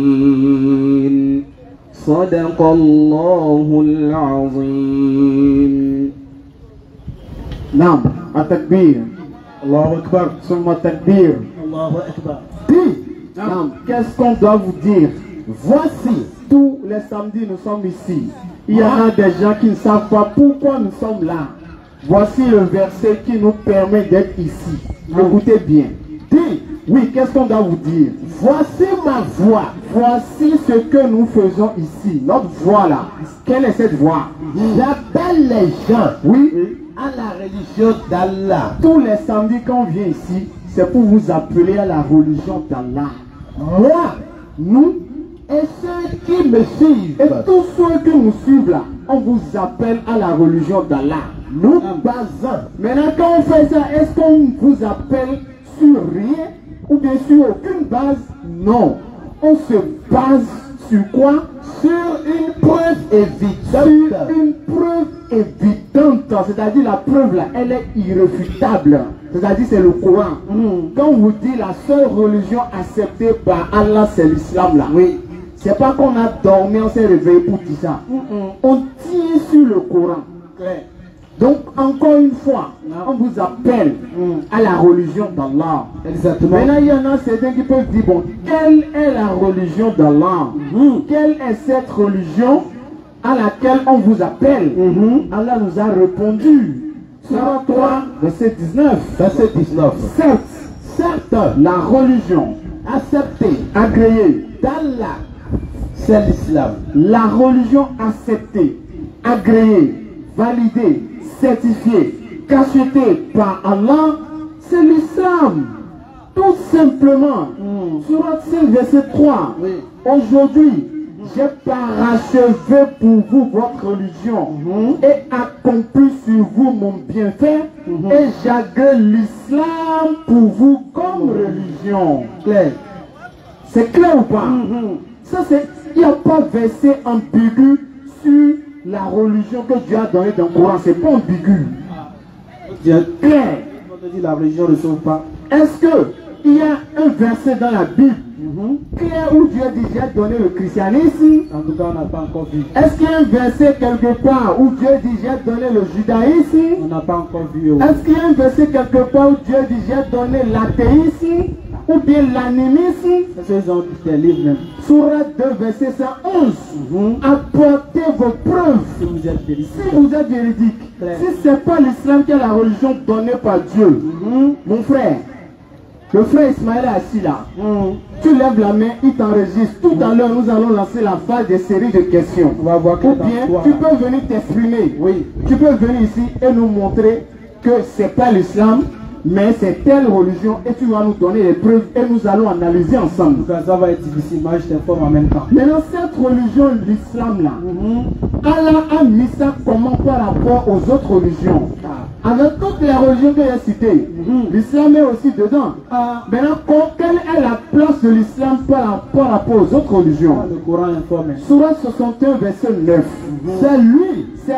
Speaker 4: المشركين صدق الله العظيم.
Speaker 3: Naam, at-takbir.
Speaker 2: Allahu Akbar.
Speaker 3: Summa takbir.
Speaker 2: Allahu Akbar.
Speaker 3: Naam, qu'est-ce qu'on doit vous dire? Voici, tous les samedis nous sommes ici. Il y en a des gens qui ne savent pas pourquoi nous sommes là. Voici le verset qui nous permet d'être ici. Écoutez bien. Dis, oui, qu'est-ce qu'on doit vous dire? Voici ma voix. Voici ce que nous faisons ici. Notre voix là. Quelle est cette voix?
Speaker 1: J'appelle les gens,
Speaker 3: Oui.
Speaker 1: à la religion d'Allah.
Speaker 3: Tous les samedis quand on vient ici, c'est pour vous appeler à la religion d'Allah.
Speaker 1: Moi,
Speaker 3: Nous,
Speaker 1: et ceux qui me suivent,
Speaker 3: et tous ceux que nous suivent là, on vous appelle à la religion d'Allah.
Speaker 1: nous basons
Speaker 3: Maintenant, quand on fait ça, est-ce qu'on vous appelle sur rien ou bien sur aucune base? Non. On se base sur quoi?
Speaker 1: sur une preuve
Speaker 3: Sur
Speaker 1: évidente.
Speaker 3: une preuve évidente. C'est-à-dire la preuve là, elle est irréfutable. C'est-à-dire c'est le Coran. Quand on vous dit la seule religion acceptée par Allah, c'est l'islam là.
Speaker 1: Oui.
Speaker 3: C'est pas qu'on a dormi, on s'est réveillé pour dire ça. On tient sur le Coran.
Speaker 2: Claire.
Speaker 3: Donc, encore une fois, on vous appelle à la religion d'Allah.
Speaker 1: Exactement.
Speaker 3: Maintenant, il y en a certains qui peuvent dire, bon, quelle est la religion d'Allah? Quelle est cette religion à laquelle on vous appelle? Allah nous a répondu. Surah 3, verset 19.
Speaker 1: Verset 19.
Speaker 3: Certes, la religion
Speaker 1: Accepté
Speaker 3: agréée
Speaker 1: d'Allah, c'est l'islam.
Speaker 3: la religion acceptée, agréée, validée, certifiée, cachetée par Allah, c'est l'islam. Tout simplement. Surat 5, verset 3.
Speaker 1: Oui.
Speaker 3: Aujourd'hui, j'ai parachevé pour vous votre religion et accompli sur vous mon bienfait et j'agrée l'islam pour vous comme religion.
Speaker 1: Claire.
Speaker 3: C'est clair ou pas? Ça c'est, il n'y a pas verset ambigu sur la religion que Dieu a donnée dans le Coran. C'est pas ambigu.
Speaker 2: Dieu,
Speaker 3: Clair.
Speaker 2: on te dit la religion ne sauve pas.
Speaker 3: Est-ce que il y a un verset dans la Bible clair où Dieu a déjà donné le christianisme.
Speaker 2: En tout cas, on n'a pas encore vu.
Speaker 3: Est-ce qu'il y a un verset quelque part où Dieu a déjà donné le judaïsme?
Speaker 2: On n'a pas encore vu.
Speaker 3: Est-ce qu'il y a un verset quelque part où Dieu a déjà donné l'athéisme ou bien l'animisme?
Speaker 2: Est-ce qu'ils ont des livres même?
Speaker 3: Sourate 2, verset 111. Apportez vos preuves
Speaker 2: Si vous êtes véridique.
Speaker 3: si vous êtes véridique.
Speaker 2: Claire.
Speaker 3: Si ce n'est pas l'islam qui est la religion donnée par Dieu, mon frère, le frère Ismaël est assis là. Tu lèves la main, il t'enregistre. Tout à l'heure, nous allons lancer la phase des séries de questions.
Speaker 2: On va voir que
Speaker 3: Ou bien, tu peux venir t'exprimer.
Speaker 2: Oui.
Speaker 3: Tu peux venir ici et nous montrer que ce n'est pas l'islam, mais c'est telle religion et tu vas nous donner les preuves et nous allons analyser ensemble.
Speaker 2: Ça va être difficile, moi je t'informe en même temps.
Speaker 3: Maintenant, cette religion, l'islam là, Allah a mis ça comment par rapport aux autres religions? Avec toutes les religions que j'ai citées, l'islam est aussi dedans. Maintenant, quelle est la place de l'islam par rapport aux autres religions?
Speaker 2: Le Coran informe.
Speaker 3: Surah 61, verset 9. C'est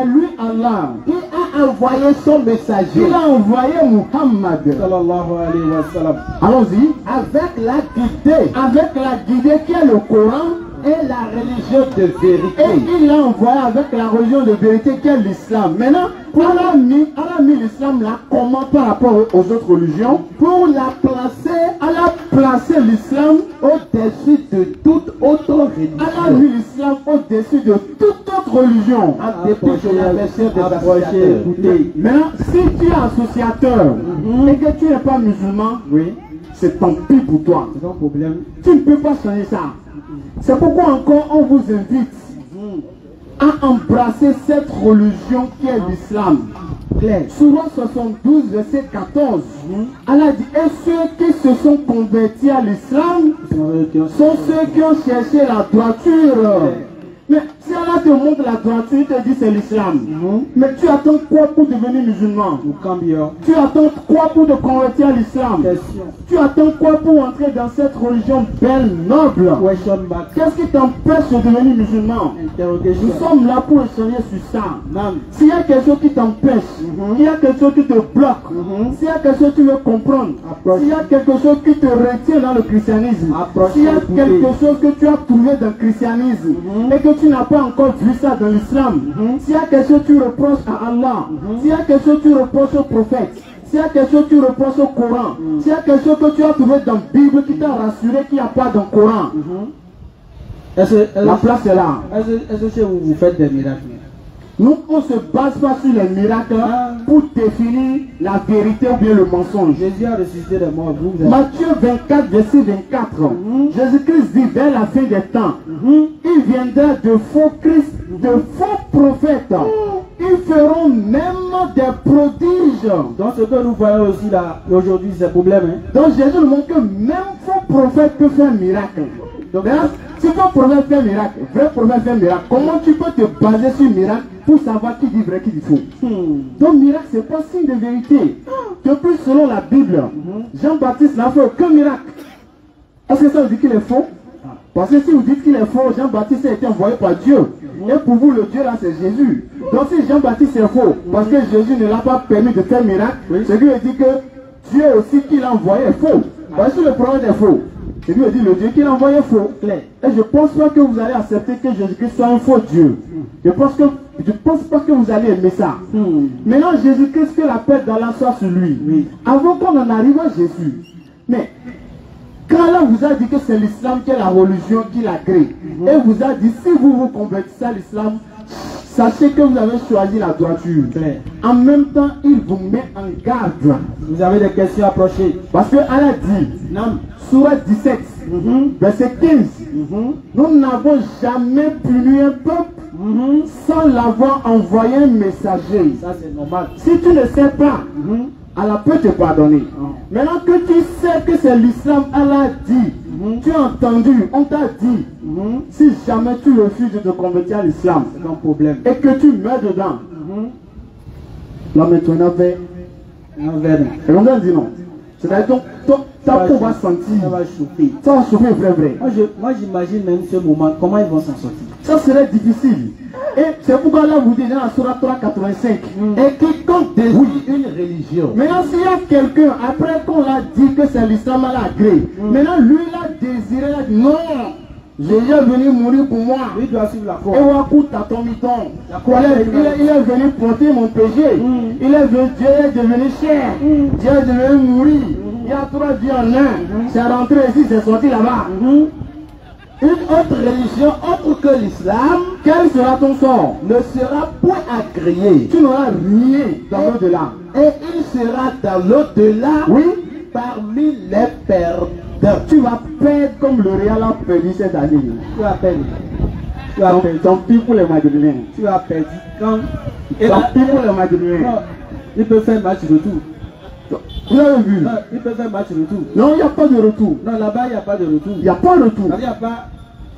Speaker 3: lui Allah qui a envoyé son messager. Il a envoyé Muhammad.
Speaker 2: Sallallahu alayhi wa sallam.
Speaker 3: Allons-y. Avec la guidée qui est le Coran et la religion de vérité. Et il l'a envoyé avec la religion de vérité qui est l'islam. Maintenant, Allah a mis l'islam là comment par rapport aux autres religions? Pour la placer, Allah a placé l'islam au-dessus de toute autre religion. Allah a mis l'islam au-dessus de toute autre religion. En dépit de la version des associateurs. Maintenant, si tu es associateur et que tu n'es pas musulman, c'est tant pis pour toi.
Speaker 2: C'est un problème.
Speaker 3: Tu ne peux pas changer ça. C'est pourquoi encore on vous invite à embrasser cette religion qui est l'islam. Surah 72, verset 14. Allah dit, et ceux qui se sont convertis à l'islam sont ceux qui ont cherché la droiture. Mais si Allah te montre la droiture, il te dit c'est l'islam. Mais tu attends quoi pour devenir musulman? Tu attends quoi pour te convertir à l'islam? Tu attends quoi pour entrer dans cette religion belle, noble? Qu'est-ce qui t'empêche de devenir musulman? Nous sommes là pour échanger sur ça. S'il y a quelque chose qui t'empêche, s'il y a quelque chose qui te bloque, s'il y a quelque chose que tu veux comprendre, s'il y a quelque chose qui te retient dans le christianisme, s'il y a quelque chose que tu as trouvé dans le christianisme et que tu n'as pas encore vu ça dans l'islam, s'il y a quelque chose que tu reproches à Allah, s'il y a quelque chose que tu reproches au prophète, s'il y a quelque chose que tu reproches au Coran, s'il y a quelque chose que tu as trouvé dans la Bible qui t'a rassuré qu'il n'y a pas dans le Coran, la place est là.
Speaker 2: Est-ce que vous faites des miracles?
Speaker 3: Nous, on ne se base pas sur les miracles pour définir la vérité ou bien le mensonge.
Speaker 2: Jésus a ressuscité des morts.
Speaker 3: Matthieu 24, verset 24. Jésus-Christ dit vers la fin des temps, il viendra de faux Christ, de faux prophètes. Ils feront même des prodiges.
Speaker 2: Donc ce que nous voyons aussi là, aujourd'hui, c'est un problème.
Speaker 3: Donc Jésus nous montre que même faux prophète peut faire un miracle. Donc, si faux prophète fait un miracle, vrai prophète fait un miracle, comment tu peux te baser sur un miracle pour savoir qui dit vrai, qui dit faux? Donc miracle, c'est pas signe de vérité. De plus, selon la Bible, Jean-Baptiste n'a fait aucun miracle. Est-ce que ça veut dire qu'il est faux? Parce que si vous dites qu'il est faux, Jean-Baptiste a été envoyé par Dieu. Et pour vous, le Dieu là, c'est Jésus. Donc si Jean-Baptiste est faux, parce que Jésus ne l'a pas permis de faire miracle, ce qui veut dire que Dieu aussi qui l'a envoyé est faux. Parce que le prophète est faux. Ce qui veut dire le Dieu qui l'a envoyé est faux. Et je ne pense pas que vous allez accepter que Jésus-Christ soit un faux Dieu. Je ne pense pas que vous allez aimer ça. Maintenant, Jésus-Christ, que la paix d'Allah soit sur lui. Avant qu'on en arrive à Jésus. Mais quand Allah vous a dit que c'est l'islam qui est la religion qu'il a créée, et vous a dit si vous vous convertissez à l'islam, sachez que vous avez choisi la droiture. En même temps, il vous met en garde.
Speaker 2: Vous avez des questions approchées.
Speaker 3: Parce que Allah dit, Surah 17, verset 15, nous n'avons jamais puni un peuple sans l'avoir envoyé un messager.
Speaker 2: Ça c'est normal.
Speaker 3: Si tu ne sais pas, Allah peut te pardonner. Maintenant que tu sais que c'est l'islam, Allah dit, tu as entendu, on t'a dit, si jamais tu refuses de te convertir à l'islam,
Speaker 2: c'est un problème.
Speaker 3: Et que tu meurs dedans, là maintenant, et on dit non. C'est-à-dire ta peau va sentir.
Speaker 2: Ça va chauffer.
Speaker 3: Ça va chauffer, vrai.
Speaker 2: Moi j'imagine même ce moment, comment ils vont s'en sortir.
Speaker 3: Ça serait difficile. Et c'est pourquoi là vous dites dans la Sourate 385.
Speaker 1: Et quiconque désire une religion.
Speaker 3: Maintenant, s'il y a quelqu'un, après qu'on l'a dit que c'est l'islam à la gré, maintenant lui il a désiré, il a dit non, Jésus est venu mourir pour moi.
Speaker 2: Il doit suivre la croix.
Speaker 3: Et on écoute à ton mi-temps. Il est venu porter mon péché. Il est venu, Dieu est devenu cher. Dieu est devenu mourir. Il y a 3 dieux en un. C'est rentré ici, c'est sorti là-bas.
Speaker 1: Une autre religion autre que l'islam,
Speaker 3: Quel sera ton sort?
Speaker 1: ne sera point agréée.
Speaker 3: Tu n'auras rien dans l'au-delà.
Speaker 1: Et il sera dans l'au-delà,
Speaker 3: Oui,
Speaker 1: parmi les perdants.
Speaker 3: tu vas perdre comme le Réal a perdu cette année.
Speaker 2: Tu as perdu. Tu as perdu.
Speaker 3: Tant pis pour les Magdalènes.
Speaker 2: Tu as perdu. Quand... Et
Speaker 3: Tant
Speaker 2: là,
Speaker 3: pis pour les Magdalènes.
Speaker 2: non, il peut faire match retour.
Speaker 3: Vous avez vu?
Speaker 2: Non, il peut faire match retour.
Speaker 3: Non, il n'y a pas de retour.
Speaker 2: Non, là-bas, il n'y a pas de retour.
Speaker 3: Il n'y a pas de retour.
Speaker 2: Il n'y a pas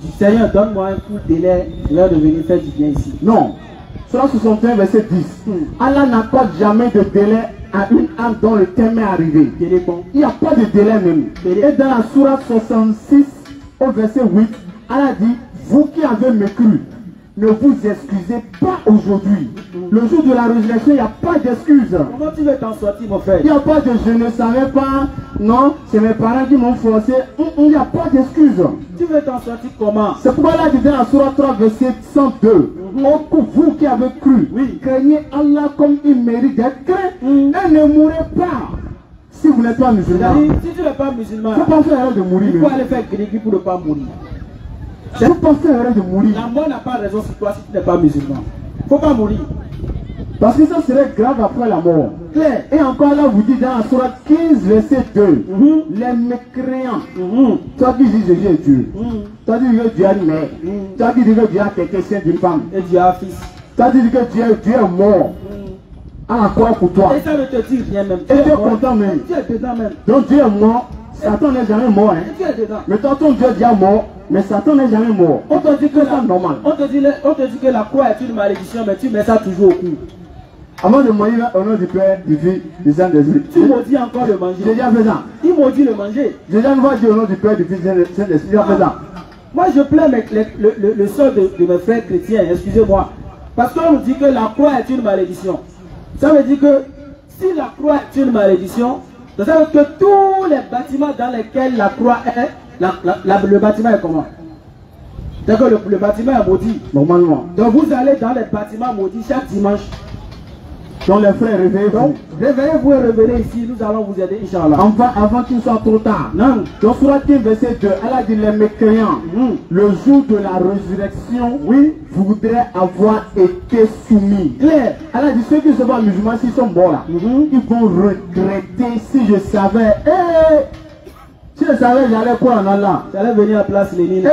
Speaker 2: du Seigneur, donne-moi un coup de délai, je vais revenir faire du bien ici.
Speaker 3: Non. Surah 61, verset 10. Allah n'accorde jamais de délai à une âme dont le terme est arrivé.
Speaker 2: Délai bon.
Speaker 3: Il n'y a pas de délai même. Et dans la Sourate 66, au verset 8, Allah dit, vous qui avez mécru, ne vous excusez pas aujourd'hui. Le jour de la résurrection, il n'y a pas d'excuse.
Speaker 2: Comment tu veux t'en sortir, mon frère?
Speaker 3: Il n'y a pas de je ne savais pas. Non, c'est mes parents qui m'ont forcé. Il n'y a pas d'excuse.
Speaker 2: Tu veux t'en sortir comment?
Speaker 3: C'est pourquoi là, dans la Sourate 3, verset 102, vous qui avez cru, craignez Allah comme il mérite d'être craint et ne mourrez pas. Si vous n'êtes pas musulman,
Speaker 2: C'est-à-dire, si tu n'es pas musulman,
Speaker 3: il ne faut pas faire erreur de mourir.
Speaker 2: il faut
Speaker 3: même.
Speaker 2: aller faire grégui pour ne pas mourir.
Speaker 3: Il ne faut pas faire erreur de mourir.
Speaker 2: La mort n'a pas raison sur toi si tu n'es pas musulman. Il ne faut pas mourir.
Speaker 3: Parce que ça serait grave après la mort.
Speaker 2: Claire.
Speaker 3: Et encore là, vous dites dans la Sourate 15, verset 2, les mécréants, toi qui dis Jésus est Dieu, toi qui dis que Dieu a une mère, toi qui dis que Dieu a quelqu'un saint d'une femme,
Speaker 2: Et Dieu a fils.
Speaker 3: toi qui dis que Dieu est mort, à quoi pour toi?
Speaker 2: Et ça ne te dit rien même.
Speaker 3: Et tu es content même.
Speaker 2: Tu es dedans même.
Speaker 3: Donc Dieu est mort, Satan n'est jamais mort. Hein.
Speaker 2: Et tu es dedans.
Speaker 3: Mais toi, ton Dieu est déjà mort, mais Satan n'est jamais mort.
Speaker 2: On te dit que
Speaker 3: C'est normal.
Speaker 2: on te dit que la croix est une malédiction, mais tu mets ça toujours au cou.
Speaker 3: Avant de mourir au nom du Père, du Fils, du Saint-Esprit.
Speaker 2: Tu maudis encore le manger.
Speaker 3: J'ai déjà fait ça.
Speaker 2: Il maudit le manger.
Speaker 3: J'ai déjà une fois dit au nom du Père, du Fils, du Saint-Esprit. J'ai déjà fait ça.
Speaker 2: Moi, je plains le sort de mes frères chrétiens, excusez-moi. Parce qu'on nous dit que la croix est une malédiction. Ça veut dire que si la croix est une malédiction, ça veut dire que tous les bâtiments dans lesquels la croix est, le bâtiment est comment? C'est-à-dire que le bâtiment est maudit.
Speaker 3: Normalement.
Speaker 2: Donc vous allez dans les bâtiments maudits chaque dimanche.
Speaker 3: Donc les frères, réveillez-vous.
Speaker 2: Donc, réveillez-vous et revenez ici, nous allons vous aider, Inch'Allah.
Speaker 3: Avant qu'il soit trop tard.
Speaker 2: Non.
Speaker 3: Dans Sourate 15, verset 2, Allah dit les mécréants, le jour de la résurrection, voudraient avoir été soumis.
Speaker 2: Claire.
Speaker 3: Allah dit ceux qui se voient musulmans, s'ils sont morts là, ils vont regretter si je savais. Si je savais, j'allais quoi en Allah?
Speaker 2: J'allais venir à place Lénine.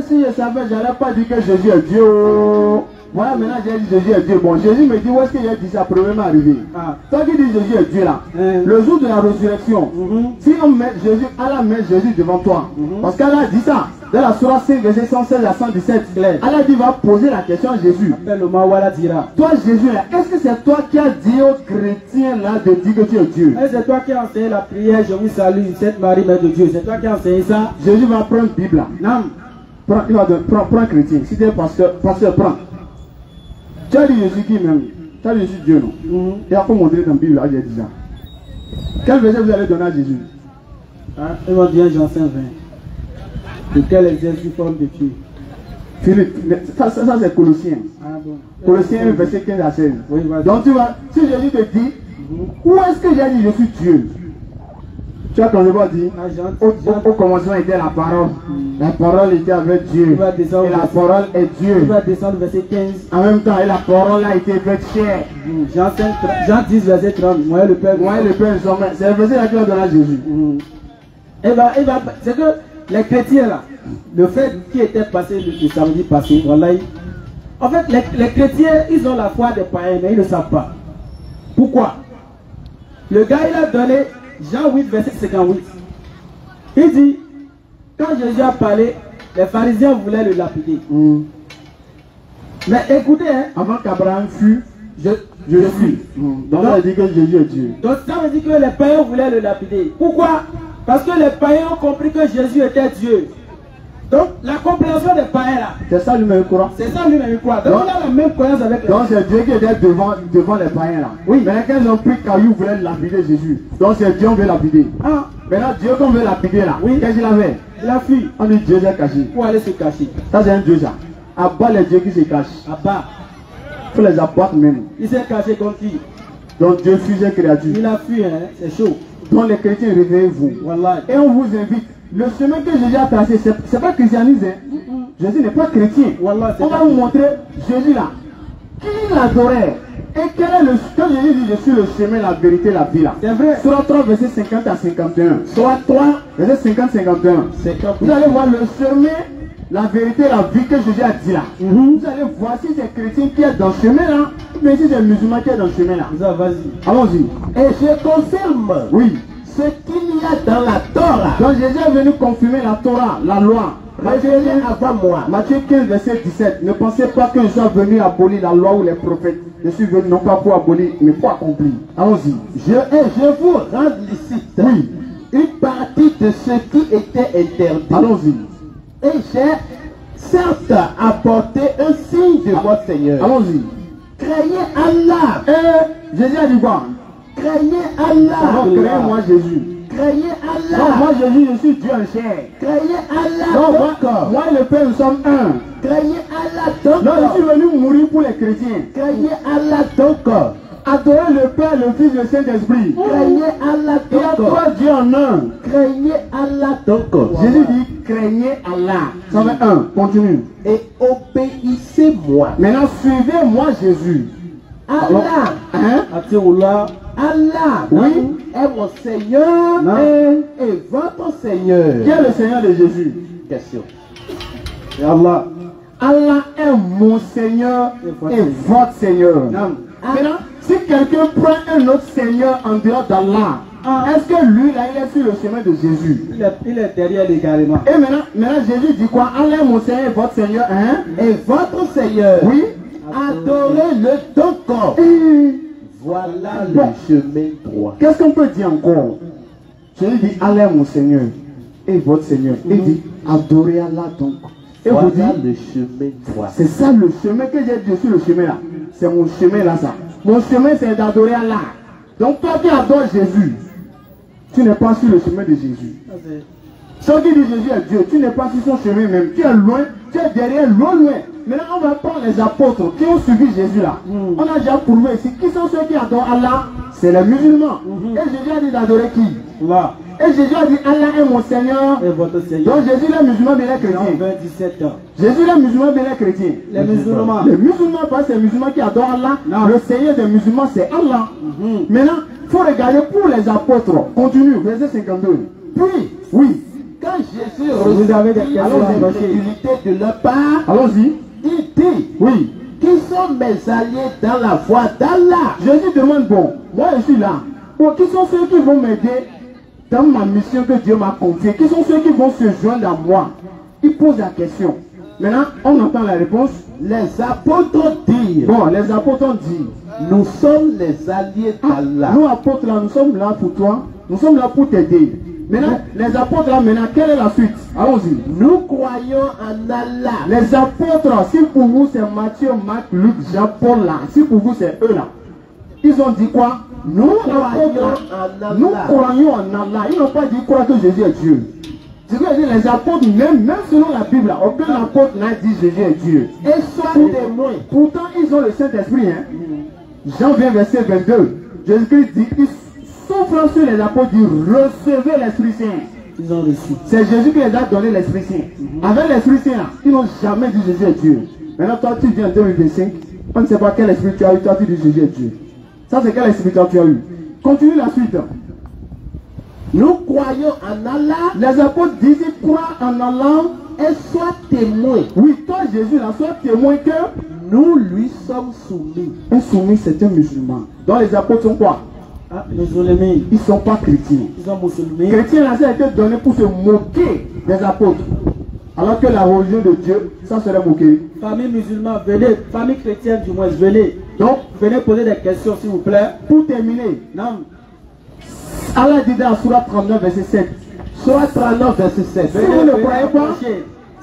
Speaker 3: Si je savais, j'allais pas dire que Jésus est Dieu. Voilà, maintenant j'ai dit Jésus est Dieu. Bon, Jésus me dit où est-ce qu'il a dit ça? Problème arrivé. Toi qui dis Jésus est Dieu là, le jour de la résurrection, si on met Jésus, Allah met Jésus devant toi. Parce qu'Allah dit ça. Dans la Sourate 5, verset 116 à 117, Allah dit va poser la question à Jésus. Toi Jésus là, est-ce que c'est toi qui as dit aux chrétiens là de dire que tu es Dieu?
Speaker 2: C'est toi qui as enseigné la prière, je vous salue, Sainte Marie, Mère de Dieu. C'est toi qui as enseigné ça.
Speaker 3: Jésus va prendre Bible là.
Speaker 2: Non.
Speaker 3: Il va prendre chrétien. Si tu es pasteur, prends. Tu as dit Jésus qui même? Tu as dit Jésus Dieu non? Il a pas montré dans la Bible là, j'ai dit ça. Quel verset vous allez donner à Jésus?
Speaker 2: Il va dire Jean 5, 20. De quel exercice forme de Dieu?
Speaker 3: Philippe, ça c'est Colossiens.
Speaker 2: Bon.
Speaker 3: Colossiens verset 15 à 16.
Speaker 2: Oui,
Speaker 3: donc tu vas, si Jésus te dit, où est-ce que j'ai dit je suis Dieu? Tu as quand je vais dire, au commencement était la parole. La parole était avec Dieu. Et la parole est Dieu.
Speaker 2: Il va descendre verset 15.
Speaker 3: En même temps, et la parole a été faite chair.
Speaker 2: Jean 10, verset 30. Moi le Père.
Speaker 3: C'est le verset là qui va donner à Jésus.
Speaker 2: C'est que les chrétiens là, le fait qui était passé le samedi passé, voilà, en fait les chrétiens ils ont la foi des païens mais ils ne savent pas. Pourquoi? Le gars il a donné Jean 8 verset 58. Il dit, quand Jésus a parlé, les pharisiens voulaient le lapider. Mais écoutez, hein,
Speaker 3: avant qu'Abraham fût, je suis. Donc ça veut dire que Jésus est Dieu.
Speaker 2: Donc ça veut dire que les païens voulaient le lapider. Pourquoi? Parce que les païens ont compris que Jésus était Dieu. Donc, la compréhension des païens là,
Speaker 3: c'est ça lui-même croit.
Speaker 2: c'est ça lui-même il croit. Donc,
Speaker 3: Non.
Speaker 2: il a la même croyance avec les
Speaker 3: Donc c'est Dieu qui était devant les païens là.
Speaker 2: Oui.
Speaker 3: Maintenant quand ils ont pris caillou, ils voulaient lapider Jésus. Donc c'est Dieu, on veut lapider.
Speaker 2: Ah,
Speaker 3: Maintenant Dieu qu'on veut lapider là,
Speaker 2: Oui.
Speaker 3: qu'est-ce qu'il a fait?
Speaker 2: il a fui
Speaker 3: On dit Dieu s'est caché.
Speaker 2: pour aller se cacher.
Speaker 3: Ça c'est un Dieu ça. À bas les dieux qui se cachent.
Speaker 2: À bas,
Speaker 3: Il faut les abattre même.
Speaker 2: il s'est caché contre qui?
Speaker 3: Donc Dieu fuse les créatures.
Speaker 2: Il a fui, hein, c'est chaud.
Speaker 3: Donc les chrétiens, réveillez-vous.
Speaker 2: Voilà.
Speaker 3: Et on vous invite. Le chemin que Jésus a tracé, c'est pas christianisme. Hein. Jésus n'est pas chrétien.
Speaker 2: Wallah, c'est
Speaker 3: On va
Speaker 2: pas-
Speaker 3: vous montrer Jésus là. Qui l'adorait? Et quel est le. Quand Jésus dit je suis le chemin, la vérité, la vie là.
Speaker 2: C'est vrai.
Speaker 3: Surah 3, verset 50 à 51. Surah 3, verset 50-51. Vous allez voir le chemin, la vérité, la vie que Jésus a dit là. Vous allez voir si c'est chrétien qui est dans ce chemin là, mais si c'est musulman qui est dans ce chemin là.
Speaker 2: Ça, vas-y.
Speaker 3: Allons-y.
Speaker 1: Et je confirme
Speaker 3: Oui.
Speaker 1: ce qu'il y a dans la Torah.
Speaker 3: Donc Jésus est venu confirmer la Torah, la loi.
Speaker 1: Révélé avant moi.
Speaker 3: Matthieu 15, verset 17. Ne pensez pas que je sois venu abolir la loi ou les prophètes. Je suis venu non pas pour abolir, mais pour accomplir. Allons-y.
Speaker 1: Je vous rends licite
Speaker 3: Oui.
Speaker 1: une partie de ce qui était interdit.
Speaker 3: Allons-y.
Speaker 1: Et j'ai certes apporté un signe de votre Seigneur.
Speaker 3: Allons-y.
Speaker 1: Craignez Allah.
Speaker 3: Et Jésus a dit quoi?
Speaker 1: Craignez Allah.
Speaker 3: Donc, craignez-moi Jésus.
Speaker 1: Craignez
Speaker 3: Donc,
Speaker 1: Allah.
Speaker 3: moi Jésus, je suis Dieu en chair.
Speaker 1: Craignez Allah.
Speaker 3: Donc,
Speaker 1: Donc,
Speaker 3: moi et le Père, nous sommes un.
Speaker 1: craignez Allah. Donc,
Speaker 3: Donc, je suis venu mourir pour les chrétiens.
Speaker 1: craignez Allah. Donc,
Speaker 3: Adorer le Père, le Fils et le Saint-Esprit.
Speaker 1: craignez Allah.
Speaker 3: Il y a
Speaker 1: Donc,
Speaker 3: trois dieux en un.
Speaker 1: craignez Allah. Donc,
Speaker 3: Jésus dit, craignez Allah. Ça fait un. Continue.
Speaker 1: et obéissez-moi.
Speaker 3: Maintenant, suivez-moi Jésus.
Speaker 1: Allah.
Speaker 3: Hein?
Speaker 2: Atioula,
Speaker 1: Allah
Speaker 3: Oui.
Speaker 1: est mon Seigneur
Speaker 3: Non.
Speaker 1: et votre Seigneur.
Speaker 3: Qui est le Seigneur de Jésus?
Speaker 1: Question.
Speaker 3: Et Allah. Allah est mon Seigneur et votre Seigneur.
Speaker 2: Non.
Speaker 3: Maintenant, si quelqu'un prend un autre Seigneur en dehors d'Allah, est-ce que lui, là, il est sur le chemin de Jésus?
Speaker 2: il est derrière les carrément.
Speaker 3: Et maintenant, Jésus dit quoi? Allah est mon Seigneur et votre Seigneur, hein?
Speaker 1: Et votre Seigneur.
Speaker 3: Oui.
Speaker 1: Adorez-le donc.
Speaker 3: Et
Speaker 1: Voilà
Speaker 3: Bon.
Speaker 1: le chemin droit.
Speaker 3: qu'est-ce qu'on peut dire encore? Jésus dit, Allah est mon Seigneur et votre Seigneur. Il dit, adorez Allah donc. Et vous
Speaker 1: Voilà
Speaker 3: dites,
Speaker 1: le chemin droit.
Speaker 3: c'est ça le chemin que j'ai dit sur le chemin là. C'est mon chemin là, ça. Mon chemin, c'est d'adorer Allah. Donc, toi qui adores Jésus, tu n'es pas sur le chemin de Jésus. Ceux qui disent Jésus est Dieu, tu n'es pas sur son chemin même. Tu es loin, tu es derrière, loin. Maintenant, on va prendre les apôtres qui ont suivi Jésus là. On a déjà prouvé ici. Qui sont ceux qui adorent Allah? C'est les musulmans. Et Jésus a dit d'adorer qui?
Speaker 2: Là,
Speaker 3: Et Jésus a dit Allah est mon Seigneur.
Speaker 2: et votre Seigneur.
Speaker 3: Donc Jésus est musulman, bien les
Speaker 2: Jean
Speaker 3: chrétiens.
Speaker 2: 27 ans.
Speaker 3: Jésus est musulman, bien les chrétiens.
Speaker 2: Les musulmans.
Speaker 3: Les musulmans, parce que c'est les musulmans qui adorent Allah.
Speaker 2: Non.
Speaker 3: Le Seigneur des musulmans, c'est Allah. Maintenant, il faut regarder pour les apôtres. Continue, verset 52.
Speaker 1: Puis,
Speaker 3: Oui,
Speaker 1: quand Jésus
Speaker 2: Vous avez des questions
Speaker 1: alors
Speaker 2: à poser.
Speaker 1: l'incrédulité de leur part,
Speaker 3: allons-y.
Speaker 1: il dit,
Speaker 3: Oui.
Speaker 1: qui sont mes alliés dans la foi d'Allah?
Speaker 3: Jésus demande, bon, moi je suis là. Bon, qui sont ceux qui vont m'aider dans ma mission que Dieu m'a confiée? Qui sont ceux qui vont se joindre à moi? Il pose la question. Maintenant, on entend la réponse.
Speaker 1: Les apôtres disent,
Speaker 3: Bon, les apôtres ont dit,
Speaker 1: nous sommes les alliés d'Allah.
Speaker 3: nous apôtres là, nous sommes là pour toi. Nous sommes là pour t'aider. Maintenant, les apôtres là, maintenant, quelle est la suite? Allons-y.
Speaker 1: Nous croyons en Allah.
Speaker 3: Les apôtres, si pour vous c'est Matthieu, Marc, Luc, Jean, Paul là, si pour vous c'est eux là, ils ont dit quoi? Nous, apôtres,
Speaker 1: en
Speaker 3: nous
Speaker 1: Allah.
Speaker 3: croyons en Allah. Ils n'ont pas dit croire que Jésus est Dieu. C'est ce que je dis, les apôtres, même selon la Bible, là, aucun apôtre n'a dit Jésus est Dieu.
Speaker 1: Et sois témoin.
Speaker 3: Pourtant, ils ont le Saint-Esprit. Hein? Jean 20, verset 22. Jésus-Christ dit, sauf sur les apôtres, dit recevez l'Esprit Saint.
Speaker 2: Ils ont reçu.
Speaker 3: C'est Jésus qui les a donné l'Esprit Saint. Avec l'Esprit Saint, là, ils n'ont jamais dit Jésus est Dieu. Maintenant, toi, tu viens en 2025, on ne sait pas quel esprit tu as eu, toi, tu dis Jésus est Dieu. Ça, c'est quel esprit tu as eu. Continue la suite.
Speaker 1: Nous croyons en Allah
Speaker 3: Les apôtres disent, ils croient en Allah.
Speaker 1: et sois témoin.
Speaker 3: Oui, toi, Jésus, là, sois témoin que
Speaker 1: Nous lui sommes soumis.
Speaker 3: un soumis, c'est un musulman. Donc, les apôtres sont quoi?
Speaker 2: Ah, musulmans.
Speaker 3: Ils ne sont pas chrétiens.
Speaker 2: Ils sont musulmans.
Speaker 3: Les chrétiens, là, ça a été donné pour se moquer des apôtres. Alors que la religion de Dieu, ça serait moqué.
Speaker 2: Famille musulmane, venez. Famille chrétienne, du moins, venez.
Speaker 3: Donc,
Speaker 2: Venez poser des questions, s'il vous plaît.
Speaker 3: pour terminer,
Speaker 2: Non.
Speaker 3: Allah dit dans Surah 39, verset 7.
Speaker 1: Surah 39, verset 7.
Speaker 3: Si vous ne croyez pas,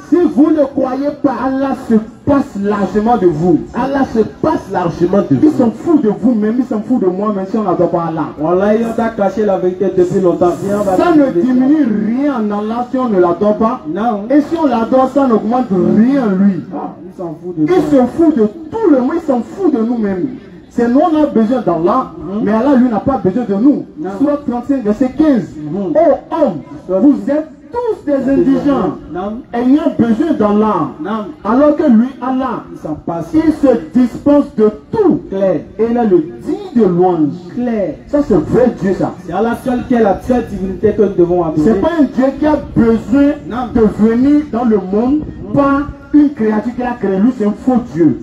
Speaker 3: Si vous ne croyez pas, Allah se passe largement de vous.
Speaker 1: Allah se passe largement de
Speaker 3: Ils
Speaker 1: vous.
Speaker 3: sont fous de vous, même ils sont fous de moi, même si on n'adore pas Allah.
Speaker 2: Wallah, ils ont caché la vérité depuis longtemps. Viens, on va
Speaker 3: Ça
Speaker 2: dire
Speaker 3: ne diminue rien en Allah si on ne l'adore pas.
Speaker 2: Non.
Speaker 3: Et si on l'adore, ça n'augmente rien lui.
Speaker 2: Ils s'en foutent de
Speaker 3: Ils
Speaker 2: toi.
Speaker 3: se foutent de tout le monde, ils s'en foutent de nous-mêmes. C'est nous, on a besoin d'Allah, mais Allah, lui, n'a pas besoin de nous.
Speaker 2: Non.
Speaker 3: Sourate 35, verset 15. Oh homme, vous êtes tous des indigents,
Speaker 2: Non.
Speaker 3: ayant besoin d'Allah.
Speaker 2: Non.
Speaker 3: Alors que lui, Allah,
Speaker 2: Ils s'en passent.
Speaker 3: il se dispense de tout.
Speaker 2: Clair.
Speaker 3: Et il est le digne de louange.
Speaker 2: Clair.
Speaker 3: Ça, c'est vrai Dieu, ça.
Speaker 2: C'est Allah seul qui est la seule divinité que nous devons adorer.
Speaker 3: C'est pas un Dieu qui a besoin
Speaker 2: Non.
Speaker 3: de venir dans le monde par une créature qu'il a créée. Lui, c'est un faux Dieu.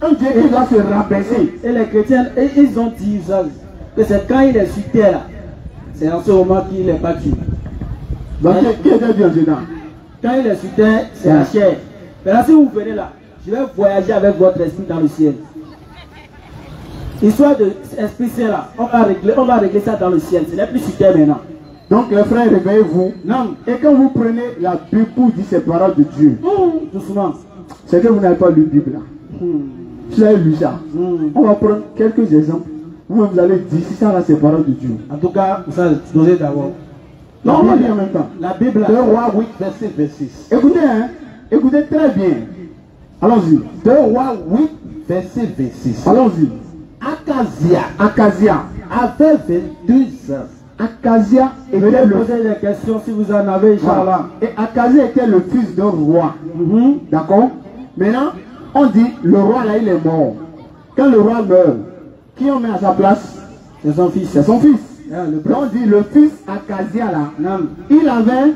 Speaker 3: Un Dieu qui doit se rabaisser.
Speaker 2: Et les chrétiens, ils ont dit ça, que c'est quand il est sur terre, là, c'est en ce moment qu'il est battu.
Speaker 3: Donc, qui était Dieu dedans?
Speaker 2: Quand il est sur terre, c'est la chair. Maintenant, si vous venez là, je vais voyager avec votre esprit dans le ciel. Histoire de esprit saint là, on va régler ça dans le ciel. Ce n'est plus sur terre maintenant.
Speaker 3: Donc, les frères, réveillez-vous.
Speaker 2: Non.
Speaker 3: Et quand vous prenez la Bible pour dire ces paroles de Dieu,
Speaker 2: Doucement.
Speaker 3: c'est que vous n'avez pas lu la Bible là. Si vous avez lu ça, on va prendre quelques exemples. Vous allez dire si ça là, c'est paroles de Dieu.
Speaker 2: En tout cas, vous allez doser d'abord.
Speaker 3: Non, on va lire en même temps.
Speaker 2: La Bible là.
Speaker 1: 2 Rois 8, verset 26.
Speaker 3: Écoutez, hein. Écoutez très bien. Allons-y.
Speaker 1: 2 Rois 8, verset 26.
Speaker 3: Allons-y.
Speaker 1: Acasia avait 22 ans.
Speaker 3: Acasia
Speaker 2: Venez
Speaker 3: était le
Speaker 2: poser des questions si vous en avez, Inch'Allah.
Speaker 3: Et Acasia était le fils d'un roi. D'accord? Maintenant, on dit le roi là, il est mort. Quand le roi meurt, qui on met à sa place?
Speaker 2: C'est son fils.
Speaker 3: C'est son fils.
Speaker 2: Le
Speaker 3: Donc on dit le fils Acasia là,
Speaker 2: Non.
Speaker 3: il avait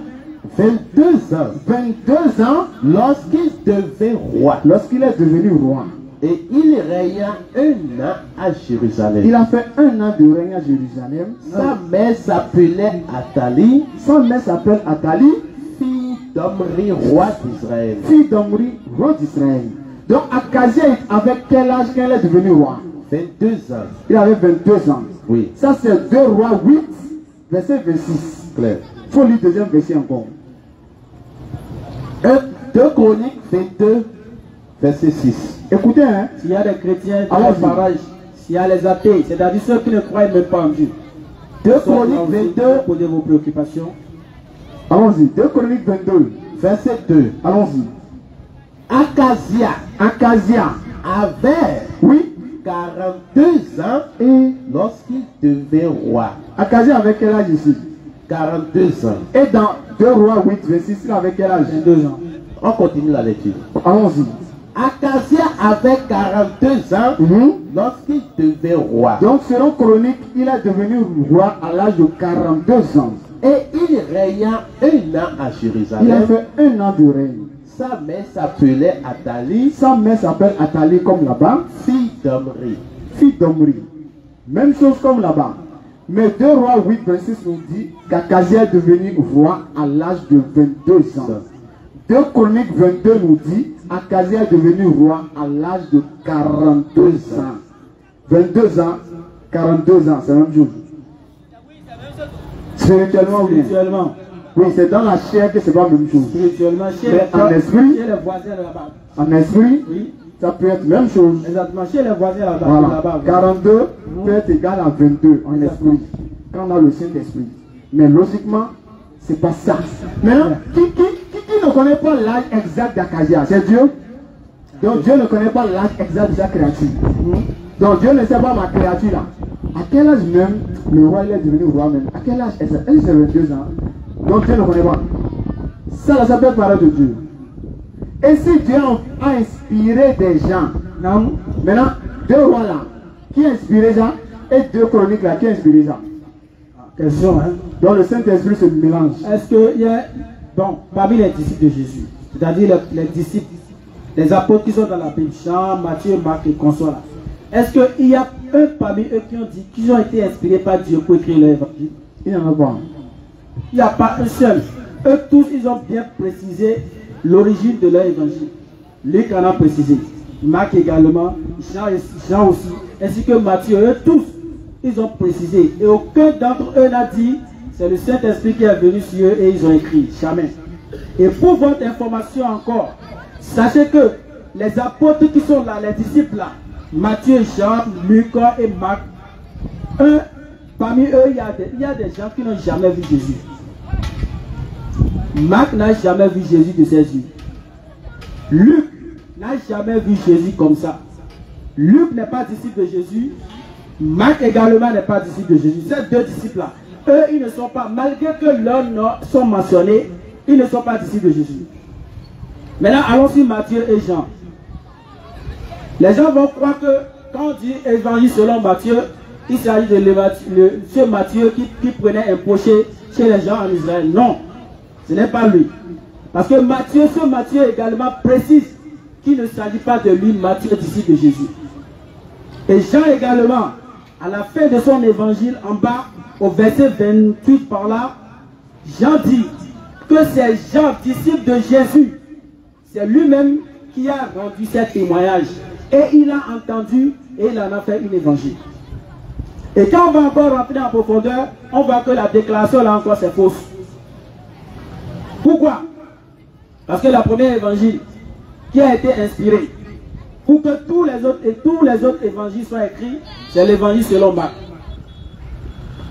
Speaker 1: 22 ans
Speaker 3: 22 ans
Speaker 1: lorsqu'il devint roi.
Speaker 3: lorsqu'il est devenu roi.
Speaker 1: Et il régna 1 an à Jérusalem.
Speaker 3: Il a fait 1 an de règne à Jérusalem.
Speaker 1: Sa mère s'appelait Athalie,
Speaker 3: Sa mère s'appelle Athalie,
Speaker 1: fille d'Omri, roi d'Israël.
Speaker 3: fille d'Omri, roi d'Israël. Donc Acasia avait quel âge quand il est devenu roi?
Speaker 1: 22 ans.
Speaker 3: Il avait 22 ans.
Speaker 1: Oui,
Speaker 3: Ça c'est 2 Rois 8, verset 26.
Speaker 1: clair.
Speaker 3: Il faut lire le deuxième verset encore.
Speaker 1: 2 Chroniques 22, verset 6.
Speaker 3: Écoutez, hein.
Speaker 2: S'il y a des chrétiens dans
Speaker 3: Allons-y.
Speaker 2: les barrages, s'il y a les athées, c'est-à-dire ceux qui ne croient même pas en Dieu.
Speaker 1: 2 Chroniques 22,
Speaker 2: Posez vos préoccupations.
Speaker 3: Allons-y. 2 Chroniques 22.
Speaker 1: verset 2.
Speaker 3: Allons-y.
Speaker 1: Acasia
Speaker 3: Acasia.
Speaker 1: avait
Speaker 3: Oui.
Speaker 1: 42 ans
Speaker 3: Et
Speaker 1: lorsqu'il devint roi.
Speaker 3: Acasia avait quel âge ici?
Speaker 1: 42 ans.
Speaker 3: Et dans 2 Rois 8, 26, il avait quel âge?
Speaker 2: 22 ans.
Speaker 1: On continue la lecture.
Speaker 3: Allons-y.
Speaker 1: Acasia avait 42 ans lorsqu'il devint roi.
Speaker 3: Donc, selon Chronique, il est devenu roi à l'âge de 42 ans.
Speaker 1: Et il régna 1 an à
Speaker 3: Il a
Speaker 1: Jérusalem.
Speaker 3: fait 1 an de règne.
Speaker 1: Sa mère s'appelait Athalie,
Speaker 3: Sa mère s'appelle Athalie comme là-bas,
Speaker 1: fille d'Omri.
Speaker 3: fille d'Omri. Même chose comme là-bas. Mais 2 Rois 8, 26 nous dit qu'Acasia est devenu roi à l'âge de 22 ans. 2 Chroniques 22 nous dit Acasia est devenu roi à l'âge de 42 ans. 22 ans, 42 ans, c'est la même chose. Spirituellement, oui.
Speaker 2: Spirituellement.
Speaker 3: Oui, c'est dans la chair que c'est pas la même chose.
Speaker 2: Spirituellement, chez
Speaker 3: Mais en esprit,
Speaker 2: chez les voisins là-bas.
Speaker 3: en esprit,
Speaker 2: Oui.
Speaker 3: ça peut être la même chose.
Speaker 2: Exactement. Chez les voisins là-bas.
Speaker 3: Voilà.
Speaker 2: Là-bas.
Speaker 3: 42 peut être égal à 22 en esprit. Quand on a le Saint-Esprit. Mais logiquement, c'est pas ça. Maintenant, qui ne connaît pas l'âge exact d'Acasia? C'est Dieu. Donc Dieu ne connaît pas l'âge exact de sa créature. Donc Dieu ne sait pas ma créature là. À quel âge même le roi il est devenu roi même? À quel âge? Elle c'est 22 ans. Donc Dieu ne connaît pas. Ça là, ça peut être parole de Dieu. Et si Dieu a inspiré des gens, non? Maintenant, 2 rois là, qui a inspiré ça? Et 2 chroniques là, qui a inspiré ça?
Speaker 2: Question, hein.
Speaker 3: Donc le Saint-Esprit se mélange.
Speaker 2: Est-ce qu'il y a, bon, parmi les disciples de Jésus, c'est-à-dire les disciples, les apôtres qui sont dans la Bible, Jean, Matthieu, Marc et consorts là, est-ce qu'il y a un parmi eux qui ont été inspirés par Dieu pour écrire leur évangile?
Speaker 3: Il n'y en a pas.
Speaker 2: Il n'y a pas un seul. Eux tous, ils ont bien précisé l'origine de leur évangile. Luc en a précisé. Marc également, Jean aussi, ainsi que Matthieu, eux tous, ils ont précisé. Et aucun d'entre eux n'a dit, c'est le Saint-Esprit qui est venu sur eux et ils ont écrit. Jamais. Et pour votre information encore, sachez que les apôtres qui sont là, les disciples là, Matthieu, Jean, Luc et Marc, parmi eux, il y a des gens qui n'ont jamais vu Jésus. Marc n'a jamais vu Jésus de ses yeux. Luc n'a jamais vu Jésus comme ça. Luc n'est pas disciple de Jésus. Marc également n'est pas disciple de Jésus. Ces deux disciples-là, eux, ils ne sont pas, malgré que leurs noms sont mentionnés, ils ne sont pas disciples de Jésus. Maintenant, allons sur Matthieu et Jean. Les gens vont croire que quand on dit évangile selon Matthieu, il s'agit de ce Matthieu qui prenait un pocher chez les gens en Israël. Non, ce n'est pas lui. Parce que ce Matthieu également précise qu'il ne s'agit pas de lui, Matthieu, disciple de Jésus. Et Jean également, à la fin de son évangile, en bas, au verset 28 par là, Jean dit que c'est Jean, disciple de Jésus, c'est lui-même qui a rendu ce témoignage. Et il a entendu et il en a fait une évangile. Et quand on va encore rentrer en profondeur, on voit que la déclaration là encore c'est fausse. Pourquoi? Parce que la première évangile qui a été inspirée pour que tous les autres évangiles soient écrits, c'est l'évangile selon Marc.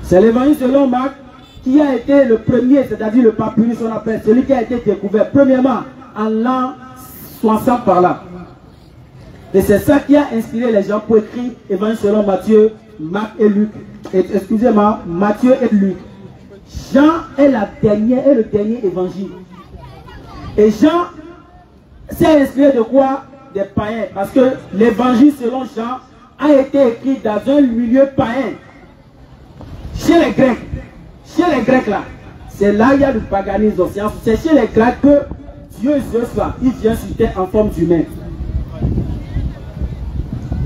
Speaker 2: C'est l'évangile selon Marc qui a été le premier, c'est-à-dire le papyrus, on appelle, celui qui a été découvert premièrement en l'an 60 par là. Et c'est ça qui a inspiré les gens pour écrire évangile selon Matthieu, Marc et Luc. Excusez-moi, Matthieu et Luc. Jean est le dernier évangile. Et Jean s'est inspiré de quoi? Des païens. Parce que l'évangile selon Jean a été écrit dans un milieu païen. Chez les Grecs. Chez les Grecs là. C'est là qu'il y a le paganisme. C'est chez les Grecs que Dieu Zeus là, il vient sur terre en forme d'humain.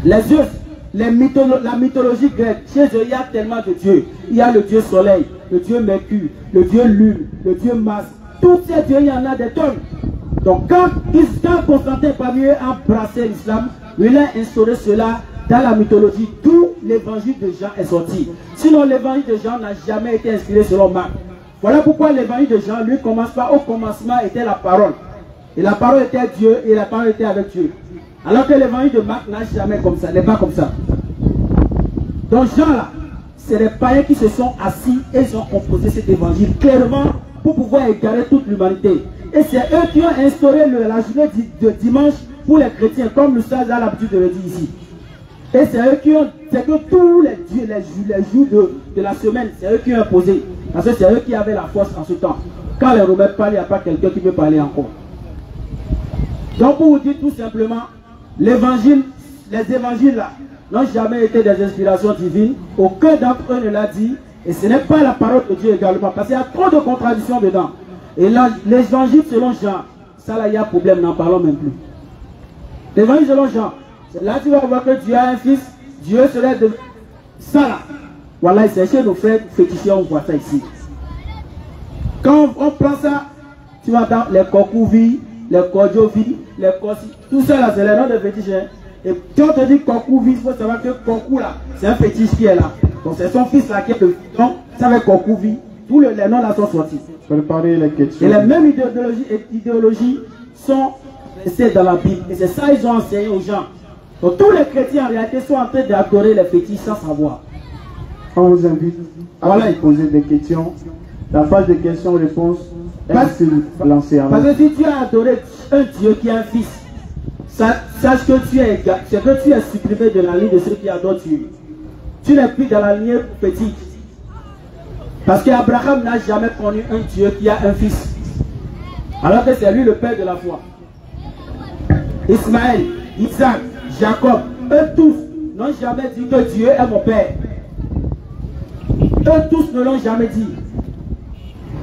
Speaker 2: Les Zeus, la mythologie grecque, chez eux il y a tellement de dieux. Il y a le dieu soleil, le dieu Mercure, le dieu lune, le dieu Mars. Tous ces dieux, il y en a des tonnes. Donc quand Constantin parmi eux a brassé l'islam, il a instauré cela dans la mythologie. Tout l'évangile de Jean est sorti. Sinon l'évangile de Jean n'a jamais été inspiré selon Marc. Voilà pourquoi l'évangile de Jean, lui, commence pas. Au commencement était la parole. Et la parole était Dieu et la parole était avec Dieu. Alors que l'évangile de Marc n'a jamais comme ça, n'est pas comme ça. Donc Jean là, c'est les païens qui se sont assis et ils ont composé cet évangile clairement pour pouvoir égarer toute l'humanité. Et c'est eux qui ont instauré la journée de dimanche pour les chrétiens, comme le sage a l'habitude de le dire ici. Et c'est eux qui ont, c'est que tous les jours de la semaine, c'est eux qui ont imposé. Parce que c'est eux qui avaient la force en ce temps. Quand les Romains parlent, il n'y a pas quelqu'un qui peut parler encore. Donc pour vous dire tout simplement, l'évangile, les évangiles là, n'ont jamais été des inspirations divines. Aucun d'entre eux ne l'a dit. Et ce n'est pas la parole de Dieu également. Parce qu'il y a trop de contradictions dedans. Et là, l'évangile selon Jean, ça là, il y a problème, n'en parlons même plus. L'évangile selon Jean, là tu vas voir que Dieu a un fils, Dieu serait de... Ça là, voilà, c'est chez nos frères féticheurs, on voit ça ici. Quand on prend ça, tu vas dans les Kokouvi, les Kodjovi, les Kosi, tout ça là, c'est les noms de fétiches. Et quand on te dit Kokouvi, il faut savoir que Kokou là, c'est un fétiche qui est là. Donc c'est son fils là qui est le... Donc, ça va Kokouvi, tous les noms là sont sortis.
Speaker 3: Préparez les questions.
Speaker 2: Et les mêmes idéologies sont restées dans la Bible. Et c'est ça qu'ils ont enseigné aux gens. Donc tous les chrétiens en réalité sont en train d'adorer les fétiches sans savoir.
Speaker 3: On vous invite à poser des questions. La phase de questions-réponses est lancée avant.
Speaker 2: Parce que si tu as adoré un Dieu qui a un fils, sache que c'est que tu es supprimé de la ligne de ceux qui adorent Dieu. Tu n'es plus dans la ligne petite. Parce qu'Abraham n'a jamais connu un Dieu qui a un fils. Alors que c'est lui le père de la foi. Ismaël, Isaac, Jacob, eux tous n'ont jamais dit que Dieu est mon père. Eux tous ne l'ont jamais dit.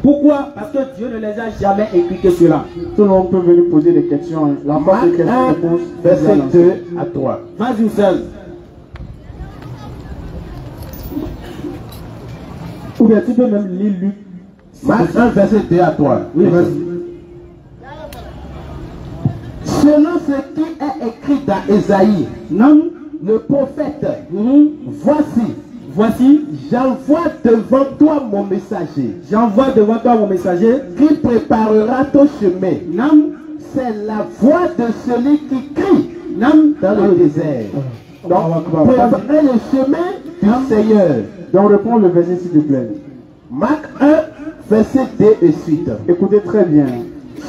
Speaker 2: Pourquoi? Parce que Dieu ne les a jamais expliqué cela.
Speaker 3: Tout le monde peut venir poser des questions. La phase de questions-réponses,
Speaker 1: verset 2 à 3.
Speaker 2: Vas-y seul. Ou bien tu peux même lire Luc.
Speaker 1: Marc 1, verset 2 à 3.
Speaker 2: Oui, vas-y.
Speaker 1: Selon ce qui est écrit dans Ésaïe,
Speaker 2: Non.
Speaker 1: le prophète, voici,
Speaker 2: voici,
Speaker 1: j'envoie devant toi mon messager,
Speaker 2: j'envoie devant toi mon messager,
Speaker 1: qui préparera ton chemin.
Speaker 2: Nam,
Speaker 1: C'est la voix de celui qui crie
Speaker 2: Nam,
Speaker 1: dans le désert. Donc,
Speaker 2: Préparer
Speaker 1: préparez le chemin du Seigneur.
Speaker 3: Donc reprends le verset s'il te plaît.
Speaker 1: Marc 1, verset 2 et suite.
Speaker 3: Écoutez très bien.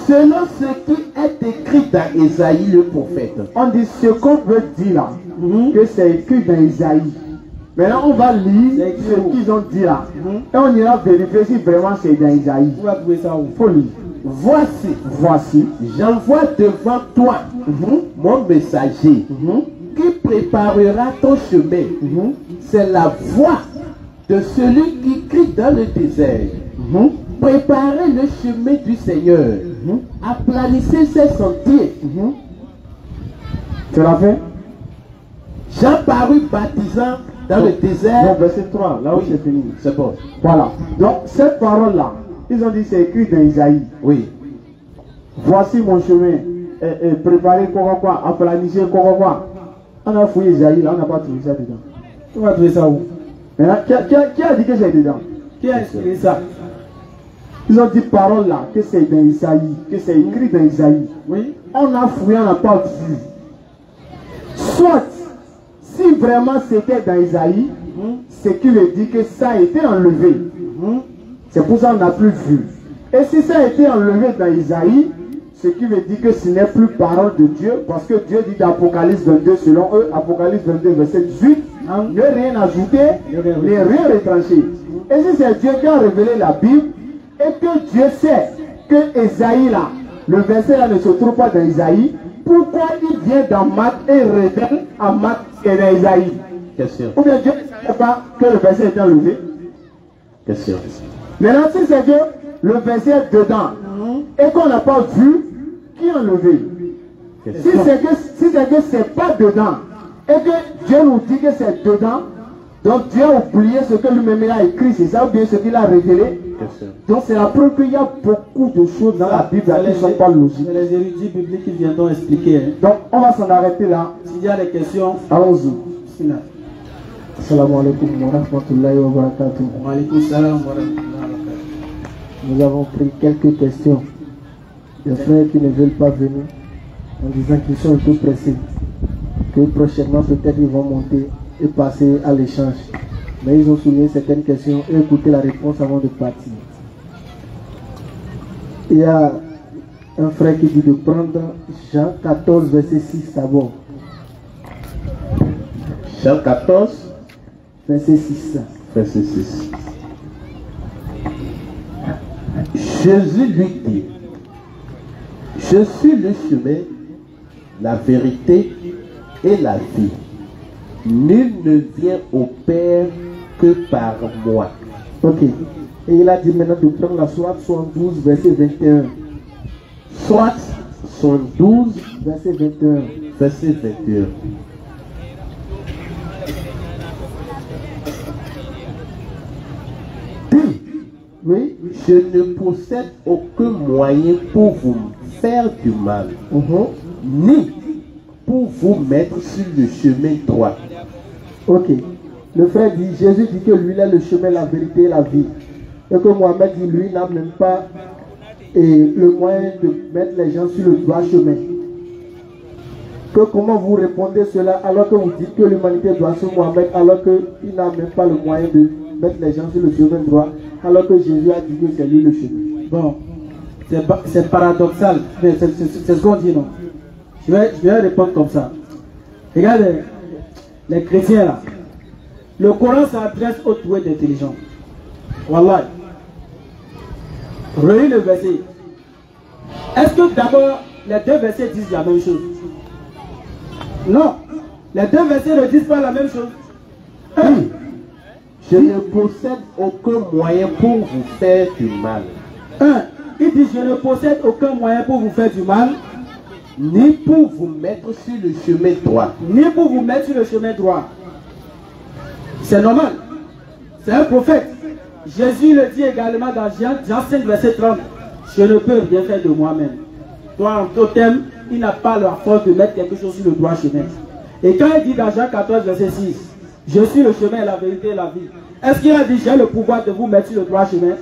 Speaker 1: Selon ce qui est écrit dans Ésaïe le prophète.
Speaker 3: On dit ce qu'on veut dire là, que c'est écrit dans Isaïe. Maintenant on va lire ce qu'ils ont dit là. Et on ira vérifier si vraiment c'est dans Isaïe.
Speaker 2: Où va trouver ça où?
Speaker 3: Faut lire.
Speaker 1: Voici, j'envoie devant toi mon messager qui préparera ton chemin. C'est la voix de celui qui crie dans le désert. Préparez le chemin du Seigneur. Aplanissez ses sentiers.
Speaker 3: Tu l'as fait?
Speaker 1: Jean parut baptisant dans le désert.
Speaker 3: Non, verset 3, là où c'est fini.
Speaker 1: C'est bon.
Speaker 3: Voilà. Donc cette parole-là, ils ont dit c'est écrit dans Isaïe.
Speaker 1: Oui.
Speaker 3: Voici mon chemin. Préparez quoi, aplanissez quoi. On a fouillé Isaïe, là, on n'a pas trouvé ça dedans.
Speaker 2: Où va trouver ça où?
Speaker 3: Maintenant, qui a dit que c'est dedans?
Speaker 2: Qui a écrit ça?
Speaker 3: Ils ont dit parole là, que c'est dans Isaïe, que c'est écrit dans Isaïe.
Speaker 2: Oui.
Speaker 3: On a fouillé, on n'a pas vu. Soit, si vraiment c'était dans Isaïe, ce qui veut dire que ça a été enlevé. C'est pour ça qu'on n'a plus vu. Et si ça a été enlevé dans Isaïe, ce qui veut dire que ce n'est plus parole de Dieu, parce que Dieu dit dans Apocalypse 22, selon eux, Apocalypse 22, verset 18, ne rien ajouter, ne rien retrancher. Et si c'est Dieu qui a révélé la Bible, et que Dieu sait que Isaïe là, le verset là ne se trouve pas dans Isaïe, pourquoi il vient dans Marc et révèle à Marc et dans Isaïe?
Speaker 1: Question.
Speaker 3: Ou bien Dieu ne sait pas que le verset est enlevé?
Speaker 1: Question.
Speaker 3: Maintenant, si c'est que le verset est dedans et qu'on n'a pas vu, qui a enlevé? Si c'est que c'est pas dedans et que Dieu nous dit que c'est dedans, donc Dieu a oublié ce que lui-même a écrit, c'est ça, ou bien ce qu'il a révélé.
Speaker 1: Question.
Speaker 3: Donc c'est la preuve qu'il y a beaucoup de choses dans la Bible qui ne sont pas logiques.
Speaker 2: C'est les érudits bibliques qui viendront expliquer.
Speaker 3: Donc on va s'en arrêter là.
Speaker 2: S'il y a des questions,
Speaker 3: Allons-y.
Speaker 2: bismillah.
Speaker 3: Assalamu alaikum wa rahmatullahi wa barakatuh.
Speaker 2: Wa alaykoum salam wa rahmatullahi wa barakatuh.
Speaker 3: Nous avons pris quelques questions des frères qui ne veulent pas venir en disant qu'ils sont un peu pressés, que prochainement peut-être ils vont monter et passer à l'échange. Mais ils ont souligné certaines questions et écouté la réponse avant de partir. Il y a un frère qui dit de prendre Jean 14, verset 6 d'abord.
Speaker 1: Jean 14,
Speaker 3: Verset 6.
Speaker 1: verset 6. Jésus lui dit, je suis le chemin, la vérité et la vie. Nul ne vient au Père que par moi.
Speaker 3: Ok. Et il a dit maintenant de prendre la sourate 72, verset 21.
Speaker 1: Soit 112,
Speaker 3: Verset 21.
Speaker 1: verset 21.
Speaker 3: Oui.
Speaker 1: Je ne possède aucun moyen pour vous faire du mal, ni pour vous mettre sur le chemin droit.
Speaker 3: Ok. Le frère dit, Jésus dit que lui il est le chemin, la vérité et la vie. Et que Mohamed dit, lui n'a même pas le moyen de mettre les gens sur le droit chemin. Que comment vous répondez cela alors que vous dites que l'humanité doit sur Mohamed alors qu'il n'a même pas le moyen de mettre les gens sur le chemin droit alors que Jésus a dit que c'est lui le chemin.
Speaker 2: Bon, c'est paradoxal, mais c'est ce qu'on dit, non? Je vais répondre comme ça. Regardez, les chrétiens là, le Coran s'adresse aux doués d'intelligence. Wallah. Relis le verset. Est-ce que d'abord les deux versets disent la même chose? Non. Les deux versets ne disent pas la même chose.
Speaker 1: Oui. Je ne possède aucun moyen pour vous faire du mal.
Speaker 2: Il dit je ne possède aucun moyen pour vous faire du mal,
Speaker 1: Ni pour vous mettre sur le chemin droit.
Speaker 2: ni pour vous mettre sur le chemin droit. C'est normal. C'est un prophète. Jésus le dit également dans Jean 5, verset 30. Je ne peux rien faire de moi-même. Toi, en totem, il n'a pas la force de mettre quelque chose sur le droit chemin. Et quand il dit dans Jean 14, verset 6, Je suis le chemin, la vérité et la vie. Est-ce qu'il a dit j'ai le pouvoir de vous mettre sur le droit chemin?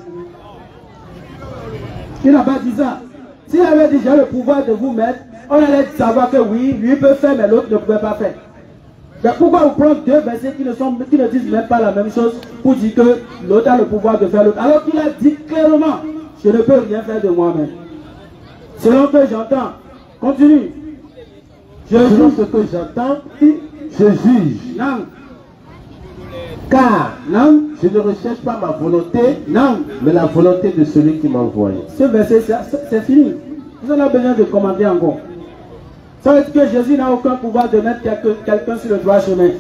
Speaker 2: Il n'a pas dit ça. S'il avait dit j'ai le pouvoir de vous mettre, on allait savoir que oui, lui peut faire, mais l'autre ne pouvait pas faire. Mais pourquoi vous prenez deux versets qui ne disent même pas la même chose pour dire que l'autre a le pouvoir de faire l'autre? Alors qu'il a dit clairement, je ne peux rien faire de moi-même. Selon que j'entends, continue.
Speaker 1: Selon ce que j'entends, je juge.
Speaker 2: Non.
Speaker 1: Car
Speaker 2: Non.
Speaker 1: je ne recherche pas ma volonté,
Speaker 2: Non.
Speaker 1: mais la volonté de celui qui m'a envoyé.
Speaker 2: Ce verset, c'est fini. Vous en avez besoin de commenter encore. Ça veut dire que Jésus n'a aucun pouvoir de mettre quelqu'un sur le droit chemin.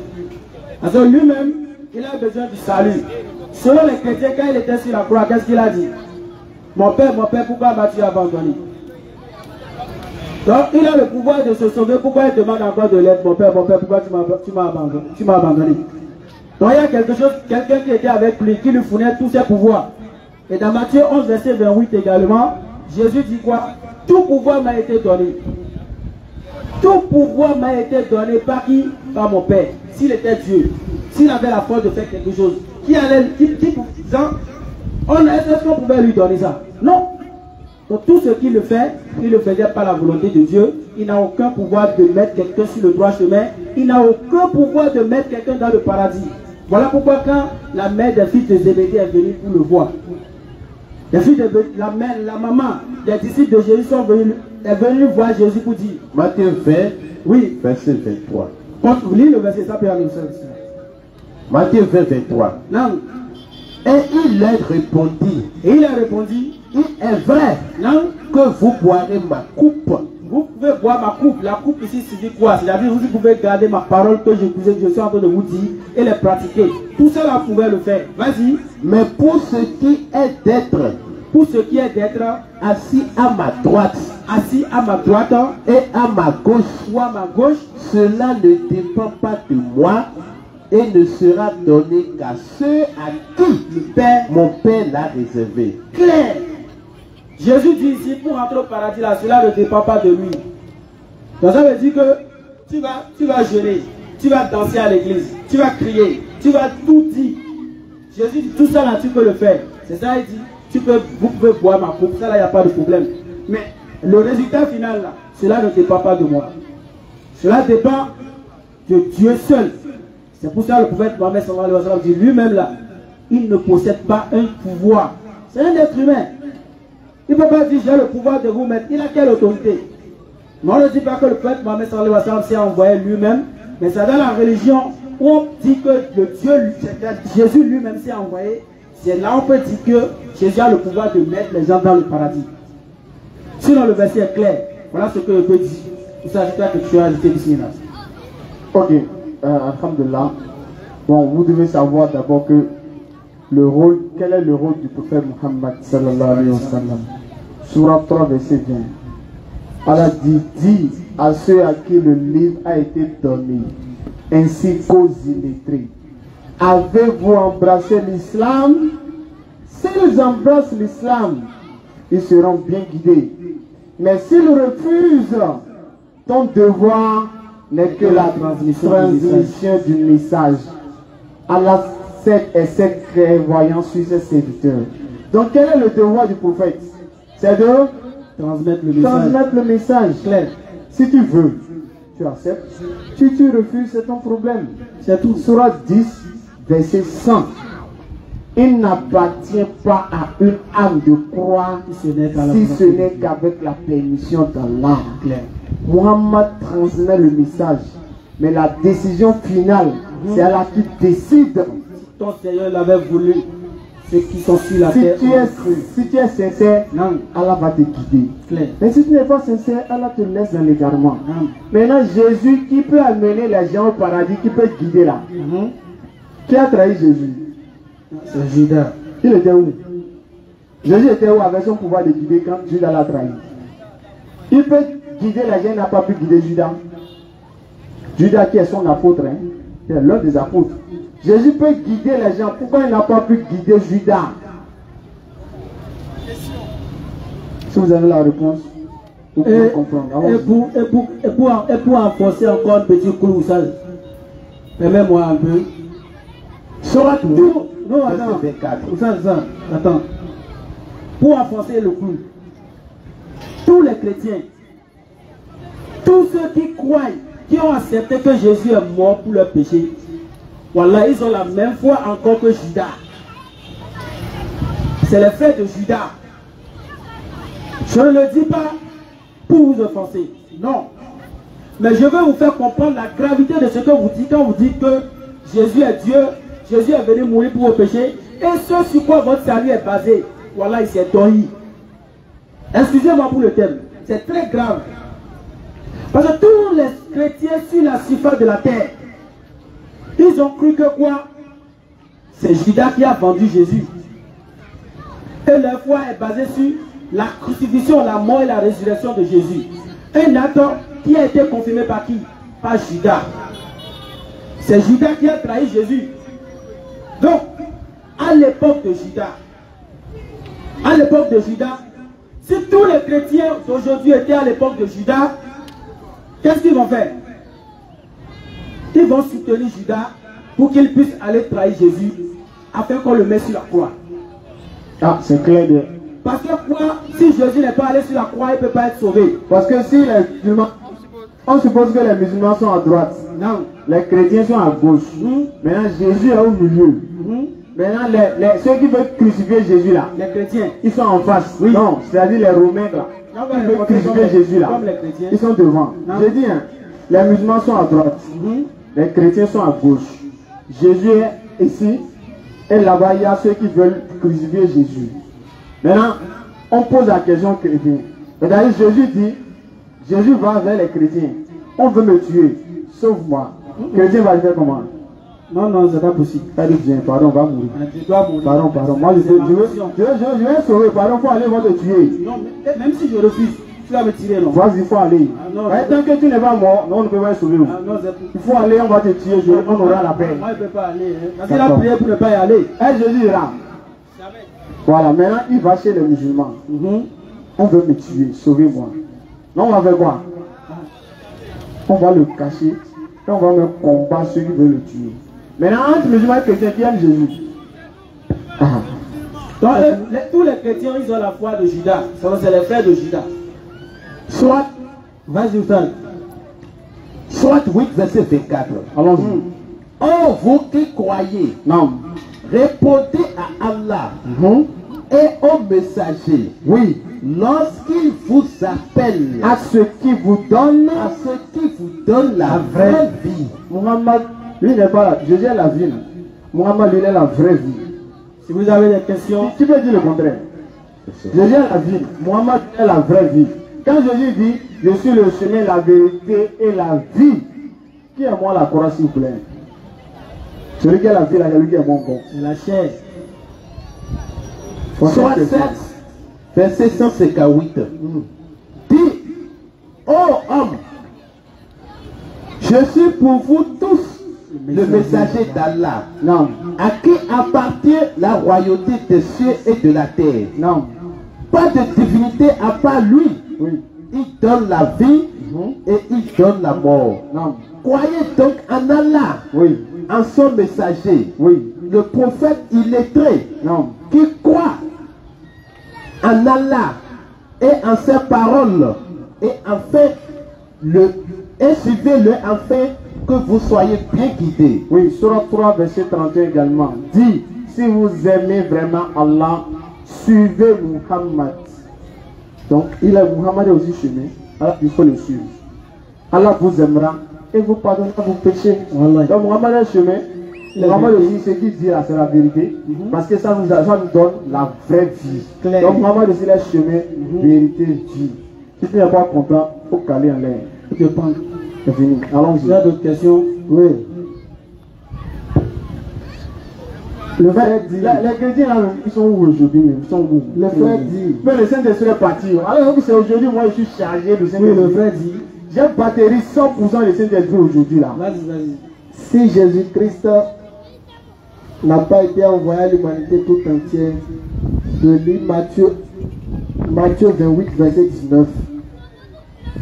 Speaker 2: Parce que lui-même, il a besoin du salut. Selon les chrétiens, quand il était sur la croix, qu'est-ce qu'il a dit? Mon père, pourquoi m'as-tu abandonné? Donc, il a le pouvoir de se sauver. Pourquoi il demande encore de l'aide? Mon père, pourquoi tu m'as abandonné? Donc, il y a quelqu'un qui était avec lui, qui lui fournait tous ses pouvoirs. Et dans Matthieu 11, verset 28 également, Jésus dit quoi? Tout pouvoir m'a été donné. Tout pouvoir m'a été donné par qui? Par mon Père. S'il était Dieu, s'il avait la force de faire quelque chose, est-ce qu'on pouvait lui donner ça? Non. Donc tout ce qu'il le fait, il le faisait par la volonté de Dieu. Il n'a aucun pouvoir de mettre quelqu'un sur le droit chemin. Il n'a aucun pouvoir de mettre quelqu'un dans le paradis. Voilà pourquoi quand la mère des fils de Zébédée est venue pour le voir, les filles de la mère, la maman, les disciples de Jésus sont venus voir Jésus pour dire.
Speaker 1: Matthieu 20,
Speaker 2: oui,
Speaker 1: verset 23.
Speaker 2: Quand vous lisez le verset, ça peut aller seul.
Speaker 1: Matthieu 20, 23.
Speaker 2: Non.
Speaker 1: Et il leur répondit.
Speaker 2: Et il a répondu.
Speaker 1: Il est vrai,
Speaker 2: non,
Speaker 1: que vous boirez ma coupe.
Speaker 2: Vous pouvez boire ma coupe. La coupe ici signifie quoi? C'est-à-dire vous pouvez garder ma parole que je suis en train de vous dire et les pratiquer. Tout cela vous pouvez le faire. Vas-y.
Speaker 1: Mais pour ce qui est d'être,
Speaker 2: assis à ma droite,
Speaker 1: et à ma gauche,
Speaker 2: ou à ma gauche,
Speaker 1: cela ne dépend pas de moi et ne sera donné qu'à ceux à qui mon Père l'a réservé.
Speaker 2: Clair. Jésus dit ici, pour entrer au paradis, là, cela ne dépend pas de lui. Donc ça veut dire que tu vas jeûner, tu vas danser à l'église, tu vas crier, tu vas tout dire. Jésus dit, tout ça là, tu peux le faire. C'est ça, il dit, vous pouvez boire ma coupe, ça là, il n'y a pas de problème. Mais le résultat final là, cela ne dépend pas de moi. Cela dépend de Dieu seul. C'est pour ça que le prophète Mohammed sallallahu alayhi wa sallam dit lui-même là, il ne possède pas un pouvoir. C'est un être humain. Il ne peut pas dire j'ai le pouvoir de vous mettre. Il a quelle autorité? Mais on ne dit pas que le prophète Mohammed sallallahu alayhi wa sallam s'est envoyé lui-même. Mais c'est dans la religion où on dit que Jésus lui-même s'est envoyé. C'est là où on peut dire que Jésus a le pouvoir de mettre les gens dans le paradis. Sinon le verset est clair. Voilà ce que je peux dire. Il s'agit pas que tu as ajouté ici.
Speaker 3: Ok. Alhamdulillah. Bon, vous devez savoir d'abord que quel est le rôle du prophète Muhammad sallallahu alayhi wa sallam. Surah 3 verset 20. Allah dit à ceux à qui le livre a été donné, ainsi qu'aux illettrés, avez-vous embrassé l'islam? S'ils embrassent l'islam, ils seront bien guidés. Mais s'ils refusent, ton devoir n'est que la transmission du message. Allah sait et sait clairvoyant sur ses serviteurs. Donc quel est le devoir du prophète? C'est de transmettre le message. Clair. Si tu veux, tu acceptes. Si tu refuses, c'est ton problème. C'est tout. Surah 10, verset 100. Il n'appartient pas à une âme de croire si ce n'est qu'avec la permission d'Allah. Muhammad transmet le message, mais la décision finale, c'est Allah qui décide.
Speaker 2: Ton Seigneur l'avait voulu, ceux qui sont sur la terre.
Speaker 3: Si tu es sincère, non, Allah va te guider. Claire. Mais si tu n'es pas sincère, Allah te laisse dans l'égarement. Maintenant, Jésus qui peut amener les gens au paradis, qui peut guider là. Qui a trahi Jésus?
Speaker 2: C'est Judas.
Speaker 3: Il était où? Jésus était où avec son pouvoir de guider quand Judas l'a trahi? Il peut guider les gens, il n'a pas pu guider Judas. Judas qui est son apôtre, hein? C'est l'un des apôtres. Jésus peut guider les gens. Pourquoi il n'a pas pu guider Judas? Si vous avez la réponse, vous pouvez comprendre.
Speaker 2: Et pour enfoncer encore un petit clou, ça, permets-moi un peu.
Speaker 1: Surat 8,
Speaker 2: Non,
Speaker 1: verset
Speaker 2: attends.
Speaker 1: 24.
Speaker 2: Attends. Pour enfoncer le clou, tous les chrétiens, tous ceux qui croient, qui ont accepté que Jésus est mort pour leurs péchés, voilà, ils ont la même foi encore que Judas. C'est les frères de Judas. Je ne le dis pas pour vous offenser, non. Mais je veux vous faire comprendre la gravité de ce que vous dites quand vous dites que Jésus est Dieu, Jésus est venu mourir pour vos péchés, et ce sur quoi votre salut est basé, voilà, il s'est donné. Excusez-moi pour le thème, c'est très grave. Parce que tous les chrétiens sur la surface de la terre, ils ont cru que quoi? C'est Judas qui a vendu Jésus. Et leur foi est basée sur la crucifixion, la mort et la résurrection de Jésus. Un acte qui a été confirmé par qui? Par Judas. C'est Judas qui a trahi Jésus. Donc, à l'époque de Judas, si tous les chrétiens d'aujourd'hui étaient à l'époque de Judas, qu'est-ce qu'ils vont faire? Ils vont soutenir Judas pour qu'il puisse aller trahir Jésus afin qu'on le mette sur la croix.
Speaker 3: Ah, c'est clair.
Speaker 2: Parce que quoi? Si Jésus n'est pas allé sur la croix, il ne peut pas être sauvé.
Speaker 3: Parce que si les musulmans, on suppose que les musulmans sont à droite,
Speaker 2: Non.
Speaker 3: les chrétiens sont à gauche. Maintenant, Jésus est au milieu. Maintenant, ceux qui veulent crucifier Jésus là,
Speaker 2: Les chrétiens.
Speaker 3: ils sont en face.
Speaker 2: Oui.
Speaker 3: Non, c'est-à-dire les Romains là,
Speaker 2: Non,
Speaker 3: qui
Speaker 2: mais
Speaker 3: veulent crucifier
Speaker 2: comme
Speaker 3: Jésus là,
Speaker 2: comme les chrétiens.
Speaker 3: ils sont devant.
Speaker 2: Non.
Speaker 3: J'ai dit, hein, les musulmans sont à droite, les chrétiens sont à gauche. Jésus est ici, et là-bas, il y a ceux qui veulent crucifier Jésus. Maintenant, on pose la question aux chrétiens. C'est-à-dire, Jésus va vers les chrétiens. On veut me tuer, sauve-moi. Le chrétien va le faire comment?
Speaker 2: Non, non, c'est pas possible.
Speaker 3: Il dit, viens, pardon, on va mourir.
Speaker 2: Tu dois mourir.
Speaker 3: Pardon, moi je vais sauver, pardon, il faut aller, on va te tuer.
Speaker 2: Non, mais même si je refuse, tu vas me tirer, non?
Speaker 3: Vas-y, il faut aller.
Speaker 2: Ah, non,
Speaker 3: Tant que tu n'es pas mort, non, on ne peut pas sauver.
Speaker 2: Ah, non,
Speaker 3: Il faut aller, on va te tuer, on aura la paix.
Speaker 2: Moi, il ne peut pas aller. Hein. Parce qu'il a prié pour ne pas y aller.
Speaker 3: Et Jésus ira. Voilà, maintenant il va chez les musulmans. On veut me tuer, sauvez-moi. Non, on va faire quoi? On va le cacher et on va me combattre ceux qui veulent le tuer. Maintenant, entre musulmans et chrétiens qui aiment Jésus.
Speaker 2: Donc, tous les chrétiens, ils ont la foi de Judas. C'est les frères de Judas.
Speaker 1: Soit,
Speaker 2: Vas-y, Ousal.
Speaker 1: Soit 8, verset 24.
Speaker 3: Allons-y.
Speaker 1: Oh, vous qui croyez,
Speaker 3: Non.
Speaker 1: répondez à Allah et aux messagers.
Speaker 3: Oui.
Speaker 1: Lorsqu'il vous appelle
Speaker 3: À ceux qui vous donnent
Speaker 1: à ce qui vous donne la vraie vie.
Speaker 3: Muhammad, lui n'est pas là. Jésus est la vie. Muhammad, lui, il est la vraie vie.
Speaker 2: Si vous avez des questions,
Speaker 3: Tu peux dire le contraire. Jésus est la vie. Muhammad est la vraie vie. Quand Jésus dit, je suis le chemin, la vérité et la vie, qui est moi la croix, s'il vous plaît? Celui qui est la vie, là, celui qui est mon corps.
Speaker 2: c'est la chair.
Speaker 1: Soit 7, verset 158. Dis, ô homme, je suis pour vous tous le messager d'Allah,
Speaker 3: Non,
Speaker 1: à qui appartient la royauté des cieux et de la terre.
Speaker 3: non,
Speaker 1: Pas de divinité à part lui.
Speaker 3: oui,
Speaker 1: Il donne la vie et il donne la mort.
Speaker 3: non,
Speaker 1: Croyez donc en Allah,
Speaker 3: oui,
Speaker 1: en son messager,
Speaker 3: oui,
Speaker 1: le prophète illettré,
Speaker 3: non,
Speaker 1: qui croit en Allah et en ses paroles, et suivez-le afin que vous soyez bien guidés.
Speaker 3: oui. Surah 3, verset 31 également. Dit, si vous aimez vraiment Allah, suivez Muhammad. Donc, Muhammad est aussi chemin. Alors, il faut le suivre. Allah vous aimera et vous pardonnera vos péchés.
Speaker 2: Wallah.
Speaker 3: Donc, Muhammad est chemin. Muhammad aussi, ce qu'il dit là, c'est la vérité. Parce que ça nous donne la vraie vie.
Speaker 2: Clair.
Speaker 3: Donc, Muhammad aussi, est chemin, vérité, vie. Si tu n'es pas content, il faut caler en l'air.
Speaker 2: Je pense.
Speaker 3: C'est fini. Allons-y.
Speaker 2: Tu as d'autres questions?
Speaker 3: Oui. Le frère dit, les chrétiens là, ils sont où aujourd'hui? Ils sont où?
Speaker 2: Le frère dit.
Speaker 3: Mais le Saint-Esprit est parti. Alors que c'est aujourd'hui, moi je suis chargé de
Speaker 2: Oui,
Speaker 3: Saint-Esprit.
Speaker 2: le frère dit.
Speaker 3: J'ai batterie 100% de Saint-Esprit aujourd'hui là.
Speaker 2: Vas-y.
Speaker 5: Si Jésus-Christ n'a pas été envoyé à l'humanité tout entière, de lire Matthieu 28, verset 19.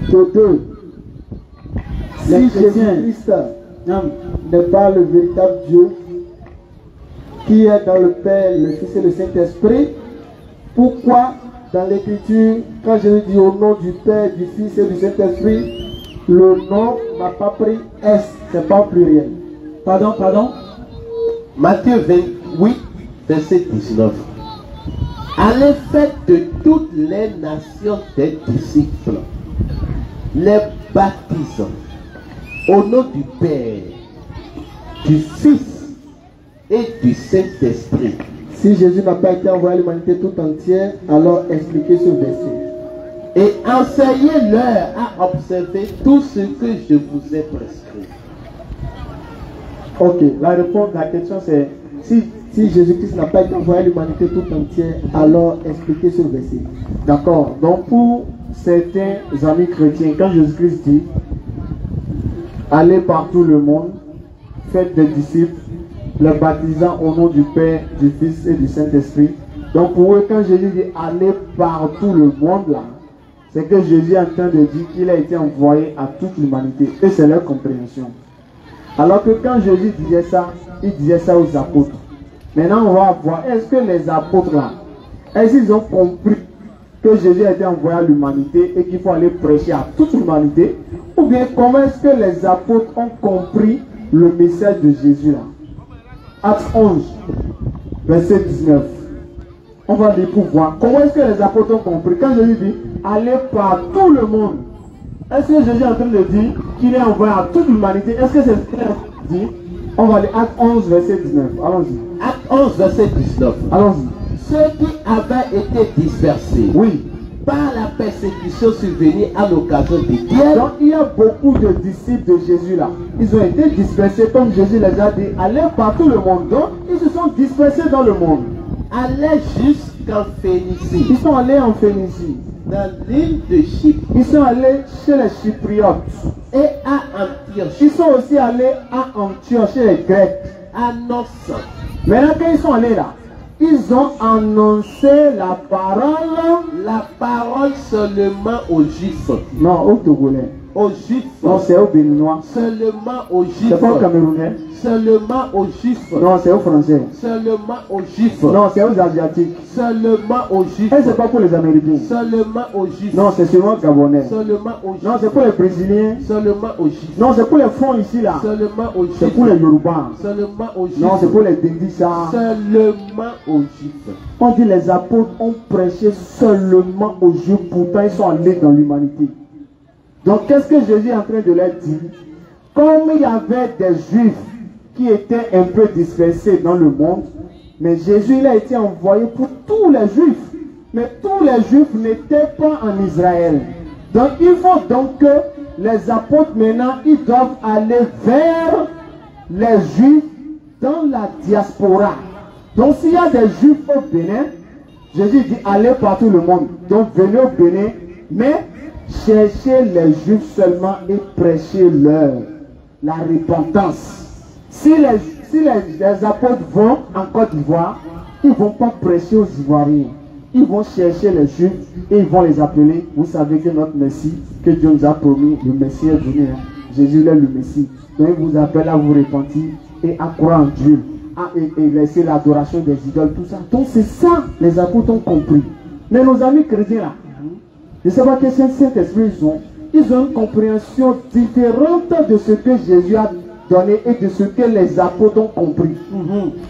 Speaker 5: Que 2.
Speaker 2: Les
Speaker 5: Si
Speaker 2: chrétiens.
Speaker 5: Jésus-Christ
Speaker 2: Non.
Speaker 5: n'est pas le véritable Dieu, qui est dans le Père, le Fils et le Saint-Esprit. Pourquoi dans l'Écriture, quand Jésus dit au nom du Père, du Fils et du Saint-Esprit, le nom n'a pas pris S, c'est pas pluriel.
Speaker 2: Pardon.
Speaker 1: Matthieu 28, verset 19. Allez, faites de toutes les nations des disciples, les baptisant au nom du Père, du Fils et du Saint-Esprit.
Speaker 5: Si Jésus n'a pas été envoyé à l'humanité tout entière, alors expliquez ce verset.
Speaker 1: Et enseignez-leur à observer tout ce que je vous ai prescrit.
Speaker 5: Ok, la réponse à la question c'est si Jésus-Christ n'a pas été envoyé à l'humanité tout entière, alors expliquez ce verset.
Speaker 3: D'accord. Donc pour certains amis chrétiens, quand Jésus-Christ dit allez par tout le monde, faites des disciples, les baptisant au nom du Père, du Fils et du Saint-Esprit. Donc pour eux, quand Jésus dit allez par tout le monde là, c'est que Jésus est en train de dire qu'il a été envoyé à toute l'humanité. Et c'est leur compréhension. Alors que quand Jésus disait ça, il disait ça aux apôtres. Maintenant on va voir, est-ce que les apôtres là, est-ce qu'ils ont compris que Jésus a été envoyé à l'humanité et qu'il faut aller prêcher à toute l'humanité? Ou bien comment est-ce que les apôtres ont compris le message de Jésus là? Acte 11, verset 19. On va lire pour voir. Comment est-ce que les apôtres ont compris? Quand Jésus dit, allez par tout le monde. Est-ce que Jésus est en train de dire qu'il est envoyé à toute l'humanité? Est-ce que c'est ce qu'il a dit? On va lire Acte 11, verset 19. Allons-y.
Speaker 1: Acte 11, verset 19.
Speaker 3: Allons-y.
Speaker 1: Ceux qui avaient été dispersés,
Speaker 3: Oui.
Speaker 1: par la persécution survenue à l'occasion des guerres.
Speaker 3: Donc il y a beaucoup de disciples de Jésus là. Ils ont été dispersés comme Jésus les a dit. Allez par tout le monde. Donc ils se sont dispersés dans le monde.
Speaker 1: Allaient jusqu'en Phénicie,
Speaker 3: Ils sont allés en Phénicie.
Speaker 1: dans l'île de Chypre
Speaker 3: Ils sont allés chez les Chypriotes.
Speaker 1: et à Antioche,
Speaker 3: Ils sont aussi allés à Antioche chez les Grecs.
Speaker 1: annonçant
Speaker 3: Maintenant quand ils sont allés là, ils ont annoncé la parole
Speaker 1: seulement aux Juifs.
Speaker 3: non aux Togolais.
Speaker 1: Aux Juifs.
Speaker 3: Non, c'est aux Béninois.
Speaker 1: Seulement aux Juifs.
Speaker 3: C'est pas aux Camerounais.
Speaker 1: Seulement aux Juifs.
Speaker 3: Non, c'est aux Français.
Speaker 1: Seulement aux Juifs.
Speaker 3: Non, c'est aux Asiatiques.
Speaker 1: Seulement aux Juifs.
Speaker 3: Et c'est pas pour les Américains.
Speaker 1: Seulement aux Juifs.
Speaker 3: Non, c'est seulement aux Gabonais.
Speaker 1: Seulement aux Juifs.
Speaker 3: Non, c'est pour les Brésiliens.
Speaker 1: Seulement aux Juifs.
Speaker 3: Non, c'est pour les fonds ici là.
Speaker 1: Seulement aux Juifs.
Speaker 3: C'est pour les Yoruba.
Speaker 1: Seulement aux Juifs.
Speaker 3: Non, c'est pour les Dendissa.
Speaker 1: Seulement aux Juifs.
Speaker 3: On dit les apôtres ont prêché seulement aux Juifs, pourtant ils sont allés dans l'humanité. Donc qu'est-ce que Jésus est en train de leur dire? Comme il y avait des Juifs qui étaient un peu dispersés dans le monde, mais Jésus il a été envoyé pour tous les Juifs. Mais tous les Juifs n'étaient pas en Israël. Donc il faut donc que les apôtres maintenant, ils doivent aller vers les Juifs dans la diaspora. Donc s'il y a des Juifs au Bénin, Jésus dit allez par tout le monde. Donc venez au Bénin, mais cherchez les Juifs seulement et prêchez-leur la repentance. Si les apôtres vont en Côte d'Ivoire, ils ne vont pas prêcher aux Ivoiriens. Ils vont chercher les Juifs et ils vont les appeler. Vous savez que notre Messie, que Dieu nous a promis, le Messie est venu. Jésus est le Messie. Donc il vous appelle à vous repentir et à croire en Dieu. Et laisser l'adoration des idoles, tout ça. Donc c'est ça, les apôtres ont compris. Mais nos amis chrétiens là, je ne sais pas quel Saint-Esprit ils ont une compréhension différente de ce que Jésus a donné et de ce que les apôtres ont compris.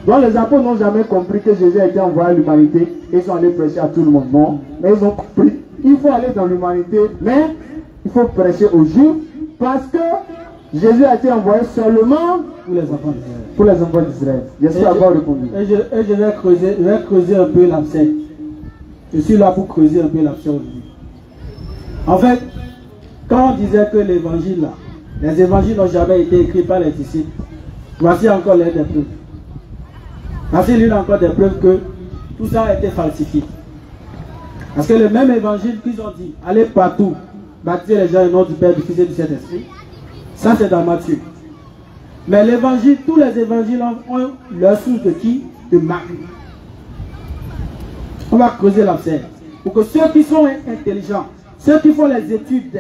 Speaker 3: Donc les apôtres n'ont jamais compris que Jésus a été envoyé à l'humanité et ils sont allés prêcher à tout le monde. Non, mais ils ont compris. Il faut aller dans l'humanité, mais il faut prêcher aux Juifs parce que Jésus a été envoyé seulement
Speaker 2: Pour les enfants d'Israël.
Speaker 3: pour les enfants d'Israël. J'espère avoir répondu.
Speaker 2: Et je vais creuser un peu l'abcès. Je suis là pour creuser un peu l'abcès aujourd'hui. En fait, quand on disait que l'évangile là, les évangiles n'ont jamais été écrits par les disciples, voici encore l'une des preuves. Voici l'une encore des preuves que tout ça a été falsifié. Parce que le même évangile qu'ils ont dit, allez partout, baptisez les gens au nom du Père, du Fils et du Saint-Esprit, ça c'est dans Matthieu. Mais l'évangile, tous les évangiles ont leur source de qui? De Marc. On va creuser l'abcès. Pour que ceux qui sont intelligents, ceux qui font les études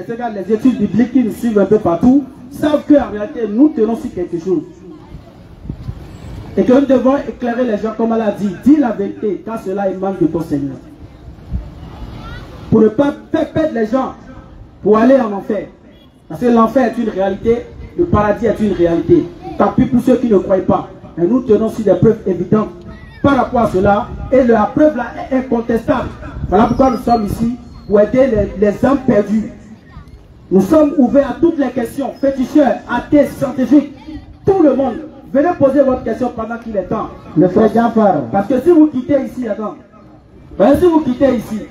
Speaker 2: bibliques, qui nous suivent un peu partout, savent qu'en réalité, nous tenons sur quelque chose. Et que nous devons éclairer les gens comme elle a dit. Dis la vérité, car cela émane de ton Seigneur. Pour ne pas faire perdre les gens, pour aller en enfer. Parce que l'enfer est une réalité, le paradis est une réalité. Tant pis pour ceux qui ne croient pas. Et nous tenons sur des preuves évidentes par rapport à cela. Et la preuve là est incontestable. Voilà pourquoi nous sommes ici, pour aider les âmes perdues. Nous sommes ouverts à toutes les questions, féticheurs, athées, scientifiques, tout le monde. Venez poser votre question pendant qu'il est temps.
Speaker 5: Le frère Jafar.
Speaker 2: Parce que si vous quittez ici, attends. Si vous quittez ici,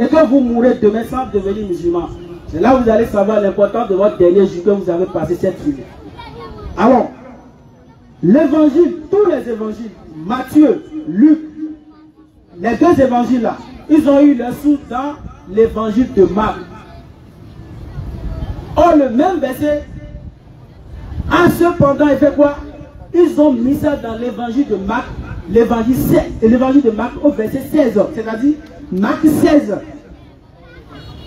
Speaker 2: et que vous mourrez demain sans devenir musulman, c'est là que vous allez savoir l'importance de votre dernier jour que vous avez passé cette vie. Alors, l'évangile, tous les évangiles, Matthieu, Luc, les deux évangiles là, ils ont eu leur source dans l'évangile de Marc. Or, le même verset, cependant, il fait quoi? Ils ont mis ça dans l'évangile de Marc, l'évangile de Marc au verset 16, c'est-à-dire Marc 16.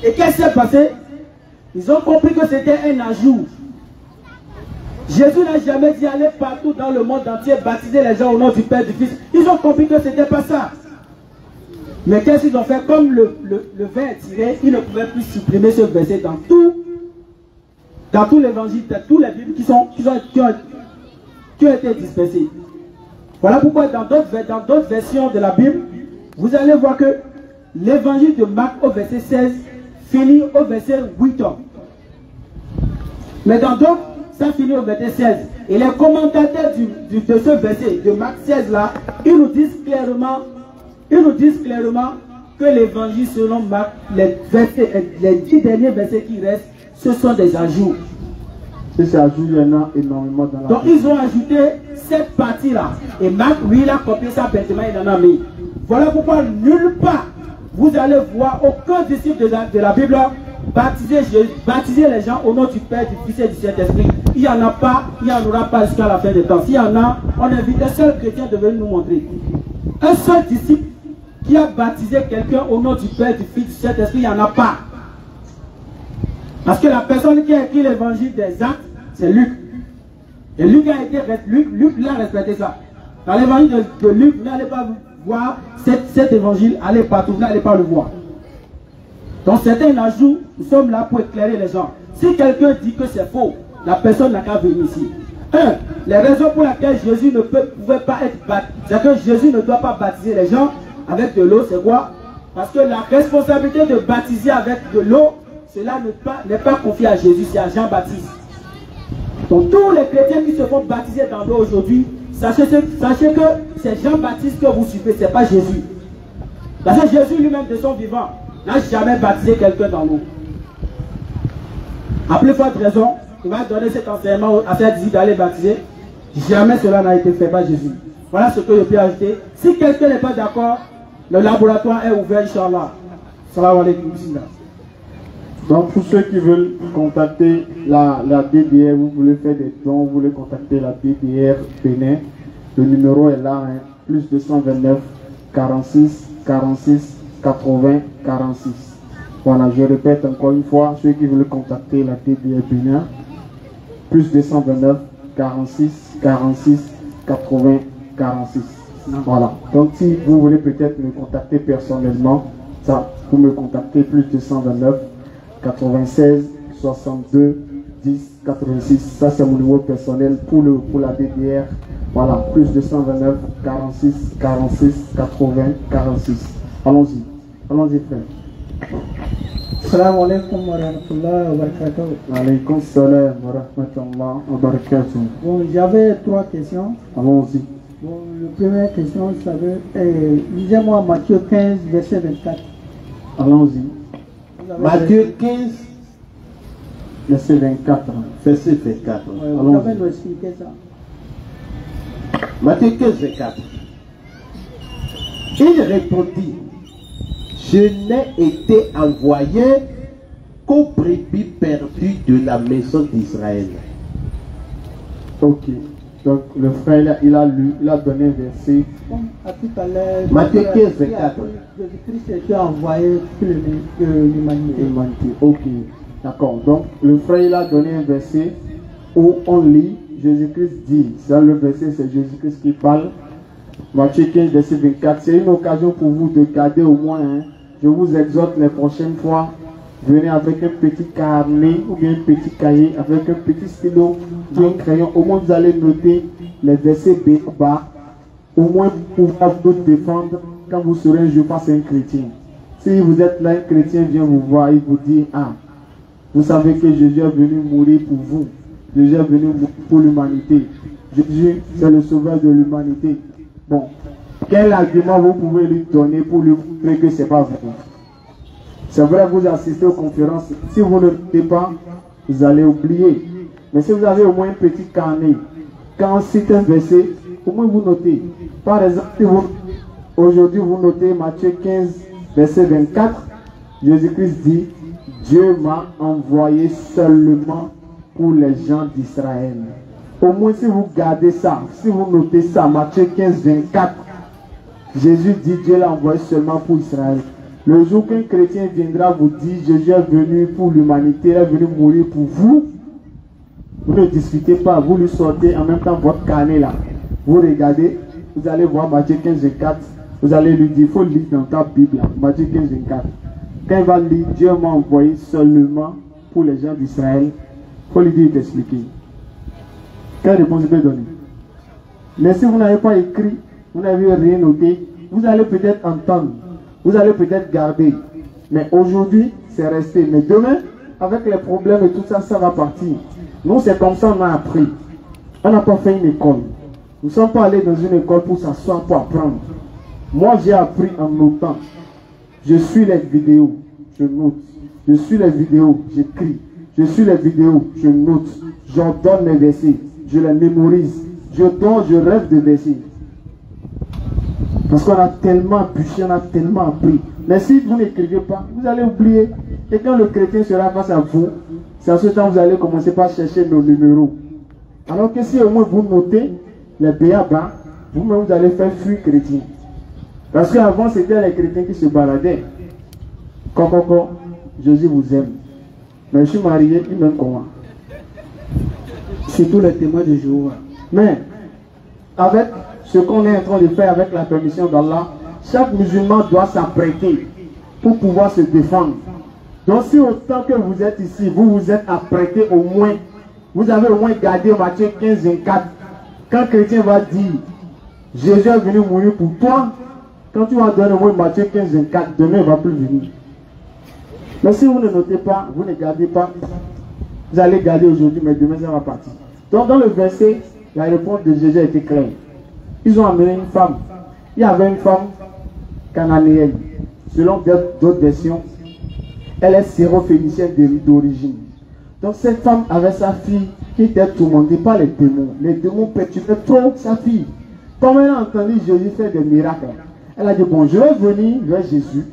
Speaker 2: Et qu'est-ce qui s'est passé? Ils ont compris que c'était un ajout. Jésus n'a jamais dit aller partout dans le monde entier baptiser les gens au nom du Père et du Fils. Ils ont compris que ce n'était pas ça. Mais qu'est-ce qu'ils ont fait? Comme le vin est tiré, ils ne pouvaient plus supprimer ce verset dans tout l'évangile, dans tous les Bibles qui ont été dispersées. Voilà pourquoi dans d'autres versions de la Bible, vous allez voir que l'évangile de Marc au verset 16 finit au verset 8. Mais dans d'autres, ça finit au verset 16. Et les commentateurs de ce verset, de Marc 16 là, ils nous disent clairement que l'évangile selon Marc, les 10 derniers versets qui restent, ce sont des ajouts.
Speaker 3: Ces ajouts, il y en a énormément dans la
Speaker 2: Donc ils ont ajouté cette partie-là. Et Marc, lui, il a copié ça bêtement, il en a mis. Voilà pourquoi nulle part, vous allez voir aucun disciple de la Bible baptiser les gens au nom du Père, du Fils et du Saint-Esprit. Il n'y en a pas, il n'y en aura pas jusqu'à la fin des temps. S'il y en a, on invite un seul chrétien de venir nous montrer. Un seul disciple qui a baptisé quelqu'un au nom du Père, du Fils, du Saint-Esprit, il n'y en a pas. Parce que la personne qui a écrit l'évangile des actes, c'est Luc. Et Luc l'a respecté ça. Dans l'évangile de Luc, vous n'allez pas voir cet évangile, allez partout, vous n'allez pas le voir. Donc c'est un ajout, nous sommes là pour éclairer les gens. Si quelqu'un dit que c'est faux, la personne n'a qu'à venir ici. Les raisons pour lesquelles Jésus ne pouvait pas être baptisé, c'est que Jésus ne doit pas baptiser les gens avec de l'eau, c'est quoi? Parce que la responsabilité de baptiser avec de l'eau, cela n'est pas confié à Jésus, c'est à Jean-Baptiste. Donc tous les chrétiens qui se font baptiser dans l'eau aujourd'hui, sachez que c'est Jean-Baptiste que vous suivez, ce n'est pas Jésus. Parce que Jésus lui-même de son vivant n'a jamais baptisé quelqu'un dans l'eau. À plus forte raison, il va donner cet enseignement à ses disciples d'aller baptiser. Jamais cela n'a été fait par Jésus. Voilà ce que je peux ajouter. Si quelqu'un n'est pas d'accord, le laboratoire est ouvert, Inch'Allah. Salam alaikum.
Speaker 3: Donc pour ceux qui veulent contacter la DDR, vous voulez faire des dons, vous voulez contacter la DDR Bénin, le numéro est là, hein, plus 229 46 46 80 46. Voilà, je répète encore une fois, ceux qui veulent contacter la DDR Bénin, plus 229 46 46 80 46. Voilà, donc si vous voulez peut-être me contacter personnellement, ça, vous me contactez plus 229 96 62 10 86. Ça c'est mon numéro personnel pour la DDR. Voilà, plus 229 46 46 80 46. Allons-y frère.
Speaker 5: Salam alaikum wa rahmatullahi wa barakatuh.
Speaker 3: Alaykoum salam wa rahmatullahi wa barakatuh.
Speaker 5: Bon, j'avais 3 questions.
Speaker 3: Allons-y.
Speaker 5: Bon, la première question, ça veut lisez-moi Matthieu 15, verset 24.
Speaker 3: Allons-y.
Speaker 1: Matthieu 15,
Speaker 3: verset 24.
Speaker 1: verset 24.
Speaker 5: Vous avez nous expliqué ça.
Speaker 1: Matthieu 15, 24. Il répondit, je n'ai été envoyé qu'aux brebis perdues de la maison d'Israël.
Speaker 3: Ok. Donc le frère, il a donné un verset.
Speaker 5: Comme à tout à l'heure,
Speaker 1: Matthieu 15, 24.
Speaker 5: Jésus-Christ était envoyé pour l'humanité.
Speaker 3: Ok. D'accord. Donc le frère, il a donné un verset où on lit, Jésus-Christ dit, dans le verset, c'est Jésus-Christ qui parle. Matthieu 15, verset 24. C'est une occasion pour vous de garder au moins. Je vous exhorte les prochaines fois, venez avec un petit carnet ou bien un petit cahier, avec un petit stylo ou un crayon. Au moins vous allez noter les versets bas. Au moins pour pouvoir vous défendre quand vous serez un jour face à un chrétien. Si vous êtes là, un chrétien vient vous voir, il vous dit, ah, vous savez que Jésus est venu mourir pour vous. Jésus est venu mourir pour l'humanité. Jésus, c'est le sauveur de l'humanité. Bon, quel argument vous pouvez lui donner pour lui montrer que ce n'est pas vrai? C'est vrai que vous assistez aux conférences. Si vous ne notez pas, vous allez oublier. Mais si vous avez au moins un petit carnet, quand on cite un verset, au moins vous notez. Par exemple, aujourd'hui vous notez Matthieu 15, verset 24. Jésus-Christ dit, Dieu m'a envoyé seulement pour les gens d'Israël. Au moins si vous gardez ça, si vous notez ça, Matthieu 15, 24, Jésus dit, Dieu l'a envoyé seulement pour Israël. Le jour qu'un chrétien viendra vous dire, Jésus est venu pour l'humanité, il est venu mourir pour vous, vous ne discutez pas, vous lui sortez en même temps votre carnet là. Vous regardez, vous allez voir Matthieu 15, 24, vous allez lui dire, il faut lire dans ta Bible, là, Matthieu 15, 24. Quand il va lire, Dieu m'a envoyé seulement pour les gens d'Israël, il faut lui dire d'expliquer. Quelle réponse vous pouvez donner? Mais si vous n'avez pas écrit, vous n'avez rien noté, vous allez peut-être entendre, vous allez peut-être garder. Mais aujourd'hui, c'est resté. Mais demain, avec les problèmes et tout ça, ça va partir. Nous, c'est comme ça qu'on a appris. On n'a pas fait une école. Nous ne sommes pas allés dans une école pour s'asseoir, pour apprendre. Moi, j'ai appris en notant. Je suis les vidéos, je note. Je suis les vidéos, j'écris. Je suis les vidéos, je note. J'ordonne mes versets, je les mémorise. Je dors, je rêve de versets. Parce qu'on a tellement bûché, on a tellement appris. Mais si vous n'écrivez pas, vous allez oublier. Et quand le chrétien sera face à vous, c'est en ce temps que vous allez commencer par chercher nos numéros. Alors que si au moins vous notez les béabas, vous-même vous allez faire fuir chrétien. Parce qu'avant c'était les chrétiens qui se baladaient. Coco, Jésus vous aime. Mais je suis marié, il m'aime comment?
Speaker 2: Surtout les témoins de Jéhovah.
Speaker 3: Mais avec ce qu'on est en train de faire avec la permission d'Allah, chaque musulman doit s'apprêter pour pouvoir se défendre. Donc si autant que vous êtes ici, vous vous êtes apprêté au moins, vous avez au moins gardé Matthieu 15, 24. Quand le chrétien va dire, Jésus est venu mourir pour toi, quand tu vas donner au moins Matthieu 15, 24, demain il ne va plus venir. Mais si vous ne notez pas, vous ne gardez pas, vous allez garder aujourd'hui, mais demain ça va partir. Donc dans le verset, la réponse de Jésus a été claire. Ils ont amené une femme. Il y avait une femme cananéenne. Selon d'autres versions, elle est syrophénicienne d'origine. Donc cette femme avait sa fille qui était tourmentée par les démons. Les démons perturbaient trop sa fille. Comme elle a entendu Jésus faire des miracles, elle a dit, bon, je vais venir vers Jésus.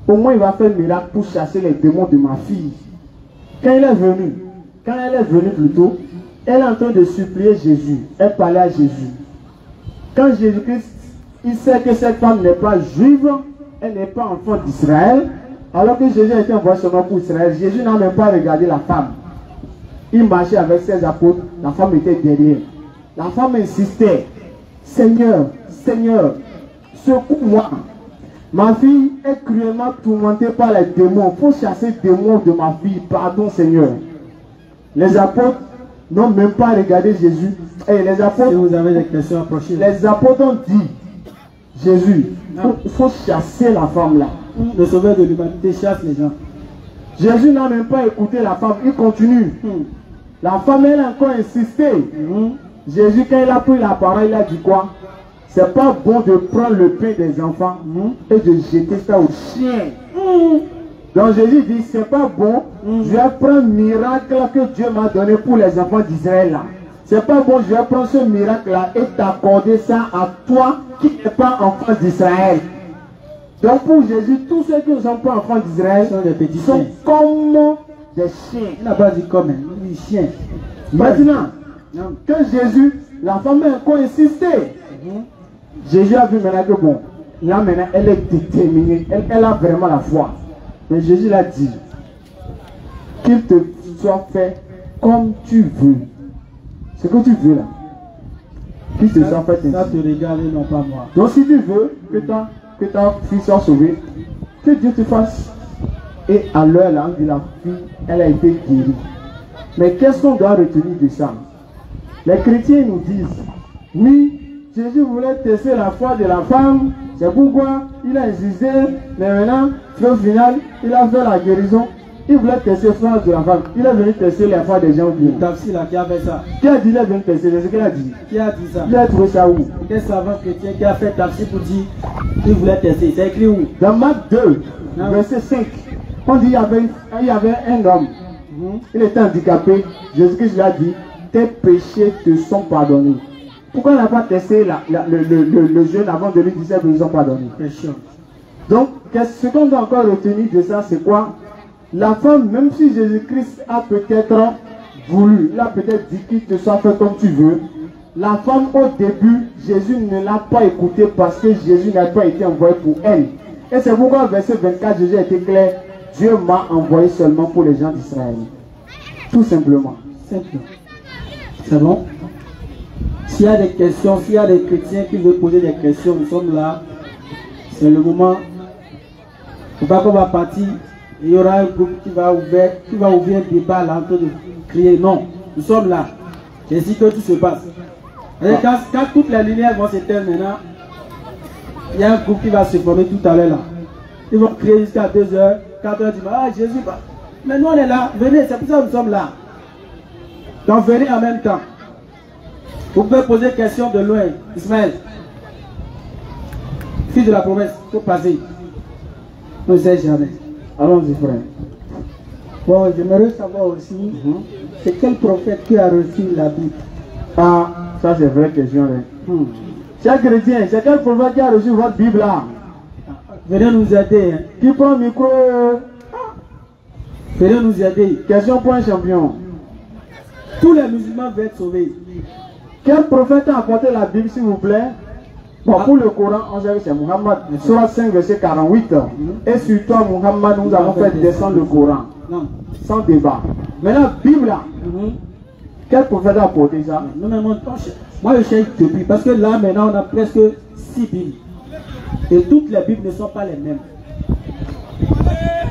Speaker 3: Au moins il va faire un miracle pour chasser les démons de ma fille. Quand elle est venue plutôt, elle est en train de supplier Jésus. Elle parlait à Jésus. Quand Jésus-Christ, il sait que cette femme n'est pas juive, elle n'est pas enfant d'Israël, alors que Jésus a été envoyé seulement pour Israël, Jésus n'a même pas regardé la femme. Il marchait avec ses apôtres, la femme était derrière. La femme insistait, Seigneur, Seigneur, secours-moi. Ma fille est cruellement tourmentée par les démons. Il faut chasser les démons de ma fille. Pardon, Seigneur. Les apôtres n'ont même pas regardé Jésus. Et les apôtres,
Speaker 2: Si vous avez des questions, approchez.
Speaker 3: les apôtres ont dit, Jésus, il faut chasser la femme là.
Speaker 2: Le sauveur de l'humanité chasse les gens.
Speaker 3: Jésus n'a même pas écouté la femme, il continue. La femme, elle a encore insisté. Jésus, quand il a pris la parole, il a dit quoi? C'est pas bon de prendre le pain des enfants et de jeter ça aux chiens. Donc Jésus dit, c'est pas bon, je vais prendre un miracle que Dieu m'a donné pour les enfants d'Israël là. C'est pas bon, je vais prendre ce miracle là et t'accorder ça à toi qui n'es pas enfant d'Israël. Donc pour Jésus, tous ceux qui ne sont pas enfants d'Israël
Speaker 2: sont des petits
Speaker 3: sont
Speaker 2: chiens.
Speaker 3: comme des chiens.
Speaker 2: Il n'a pas dit comme, il dit chien.
Speaker 3: Maintenant, quand Jésus, la femme a encore insisté. Jésus a vu maintenant que bon, là maintenant elle est déterminée, elle a vraiment la foi. Mais Jésus l'a dit, qu'il te soit fait comme tu veux. Ce que tu veux là. Qui te sent fait
Speaker 2: Ça
Speaker 3: ainsi.
Speaker 2: te regarde et non pas moi.
Speaker 3: Donc si tu veux que ta fille soit sauvée, que Dieu te fasse. Et à l'heure là, on dit la fille, elle a été guérie. Mais qu'est-ce qu'on doit retenir de ça? Les chrétiens nous disent, oui, Jésus voulait tester la foi de la femme, c'est pourquoi il a insisté, mais maintenant, au final, il a fait la guérison. Il voulait tester la foi de la femme. Il est venu tester la foi des gens bien.
Speaker 2: Tafsir là qui a fait ça.
Speaker 3: Qui a dit qu'il est venu tester? C'est ce qu'il a dit.
Speaker 2: Qui a dit ça?
Speaker 3: Il a trouvé ça où?
Speaker 2: Quel savant chrétien qui a fait tafsir pour dire qu'il voulait tester? C'est écrit où?
Speaker 3: Dans Marc 2, verset 5, on dit il y avait un homme. Il était handicapé. Jésus-Christ lui a dit, tes péchés te sont pardonnés. Pourquoi il n'a pas testé le jeune avant de lui dire ses péchés sont pardonnés? Donc, ce qu'on doit encore retenir de ça, c'est quoi? La femme, même si Jésus-Christ a peut-être voulu, il a peut-être dit qu'il te soit fait comme tu veux, la femme au début, Jésus ne l'a pas écouté parce que Jésus n'a pas été envoyé pour elle. Et c'est pourquoi, verset 24, Jésus a été clair, Dieu m'a envoyé seulement pour les gens d'Israël. Tout simplement.
Speaker 2: C'est bon? S'il y a des questions, s'il y a des chrétiens qui veulent poser des questions, nous sommes là. C'est le moment. Il ne faut pas qu'on va partir. Il y aura un groupe qui va ouvrir un débat là en train de crier. Non, nous sommes là. C'est ici que tout se passe. Quand toutes les lumières vont s'éteindre maintenant, il y a un groupe qui va se former tout à l'heure là. Ils vont crier jusqu'à 2h, 4h du matin. Ah, Jésus, mais nous on est là. Venez, c'est pour ça que nous sommes là. Donc venez en même temps. Vous pouvez poser des questions de loin. Ismaël, fils de la promesse, il faut passer. On ne sait jamais.
Speaker 3: Allons-y, frère.
Speaker 5: Bon, j'aimerais savoir aussi, c'est quel prophète qui a reçu la Bible?
Speaker 3: Ah, ça c'est une vraie question. Chers chrétiens, c'est quel prophète qui a reçu votre Bible là?
Speaker 2: Venez nous aider.
Speaker 3: Qui prend le micro?
Speaker 2: Venez nous aider.
Speaker 3: Question pour un champion.
Speaker 2: Tous les musulmans veulent être sauvés.
Speaker 3: Quel prophète a apporté la Bible, s'il vous plaît? Bon, pour le Coran, on sait que c'est Muhammad, Surah 5, verset 48. Et sur toi, Muhammad, nous avons fait descendre le Coran.
Speaker 2: Non.
Speaker 3: Sans débat. Maintenant, Bible là, quel prophète a apporté ça?
Speaker 2: Non, mais moi je cherche depuis, parce que là, maintenant, on a presque 6 Bibles. Et toutes les Bibles ne sont pas les mêmes.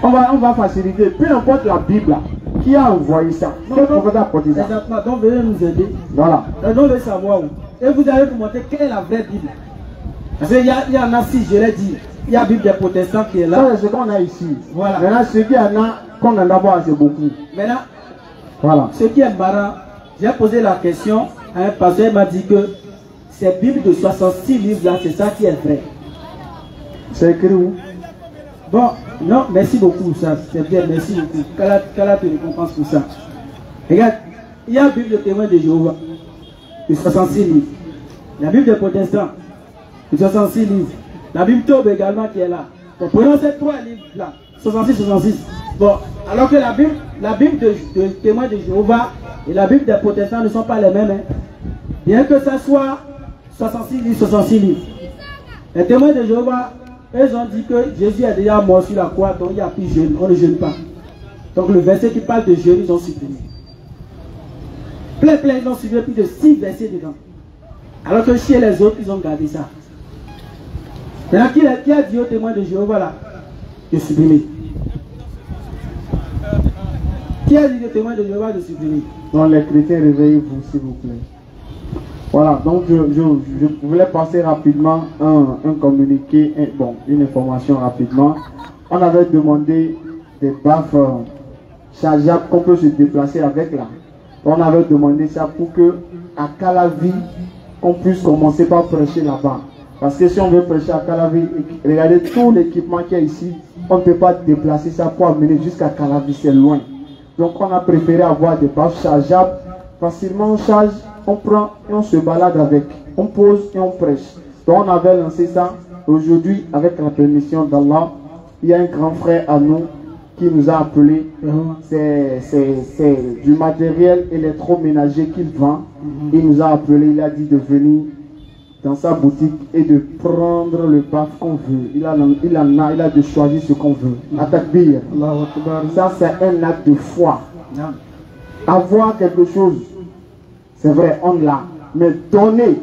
Speaker 3: On va faciliter. Peu importe la Bible là, qui a envoyé ça? Quel prophète a apporté ça?
Speaker 2: Exactement. Donc, venez nous aider.
Speaker 3: Voilà.
Speaker 2: Donc, on veut savoir où. Et vous allez nous montrer quelle est la vraie Bible. Parce qu'il y en a 6, je l'ai dit. Il y a la Bible des protestants qui est là.
Speaker 3: Ça, c'est ce qu'on a ici.
Speaker 2: Voilà.
Speaker 3: Maintenant, ce qu'il y en a, qu'on en a pas, c'est beaucoup.
Speaker 2: Maintenant,
Speaker 3: voilà.
Speaker 2: Ce qui est marrant, j'ai posé la question à un pasteur, il m'a dit que ces Bibles de 66 livres là, c'est ça qui est vrai.
Speaker 3: C'est écrit où?
Speaker 2: Bon, non, merci beaucoup, ça, c'est bien, merci beaucoup. Qu'Allah te récompense pour ça. Regarde, il y a la Bible de témoins de Jéhovah, de 66 livres. La Bible des protestants, de 66 livres. La Bible Tob également qui est là. Bon, prenons ces 3 livres là, 66. Bon, alors que la Bible de témoins de Jéhovah et la Bible des protestants ne sont pas les mêmes. Hein. Bien que ça soit 66 livres. Les témoins de Jéhovah, ils ont dit que Jésus est déjà mort sur la croix, donc il n'y a plus jeûne, on ne jeûne pas. Donc le verset qui parle de jeûne, ils ont supprimé. Plein, ils ont supprimé plus de 6 versets dedans. Alors que chez les autres, ils ont gardé ça. Maintenant, qui a dit aux témoins de Jéhovah là de supprimer? Qui a dit aux témoins de Jéhovah de supprimer?
Speaker 3: Non, les chrétiens, réveillez-vous, s'il vous plaît. Voilà, donc je voulais passer rapidement un communiqué, une information rapidement. On avait demandé des baffes chargeables qu'on peut se déplacer avec là. On avait demandé ça pour que à Calavi, on puisse commencer par prêcher là-bas. Parce que si on veut prêcher à Calavi, regardez tout l'équipement qu'il y a ici, on ne peut pas déplacer ça pour amener jusqu'à Calavi, c'est loin. Donc on a préféré avoir des baffes chargeables. Facilement on charge, on prend et on se balade avec. On pose et on prêche. Donc on avait lancé ça. Aujourd'hui, avec la permission d'Allah, il y a un grand frère à nous qui nous a appelé. C'est du matériel électroménager qu'il vend. Il nous a appelé, il a dit de venir dans sa boutique et de prendre le baf qu'on veut. Il a de choisir ce qu'on veut. Atakbir. Ça c'est un acte de foi. Avoir quelque chose, C'est vrai, on l'a. Mais donner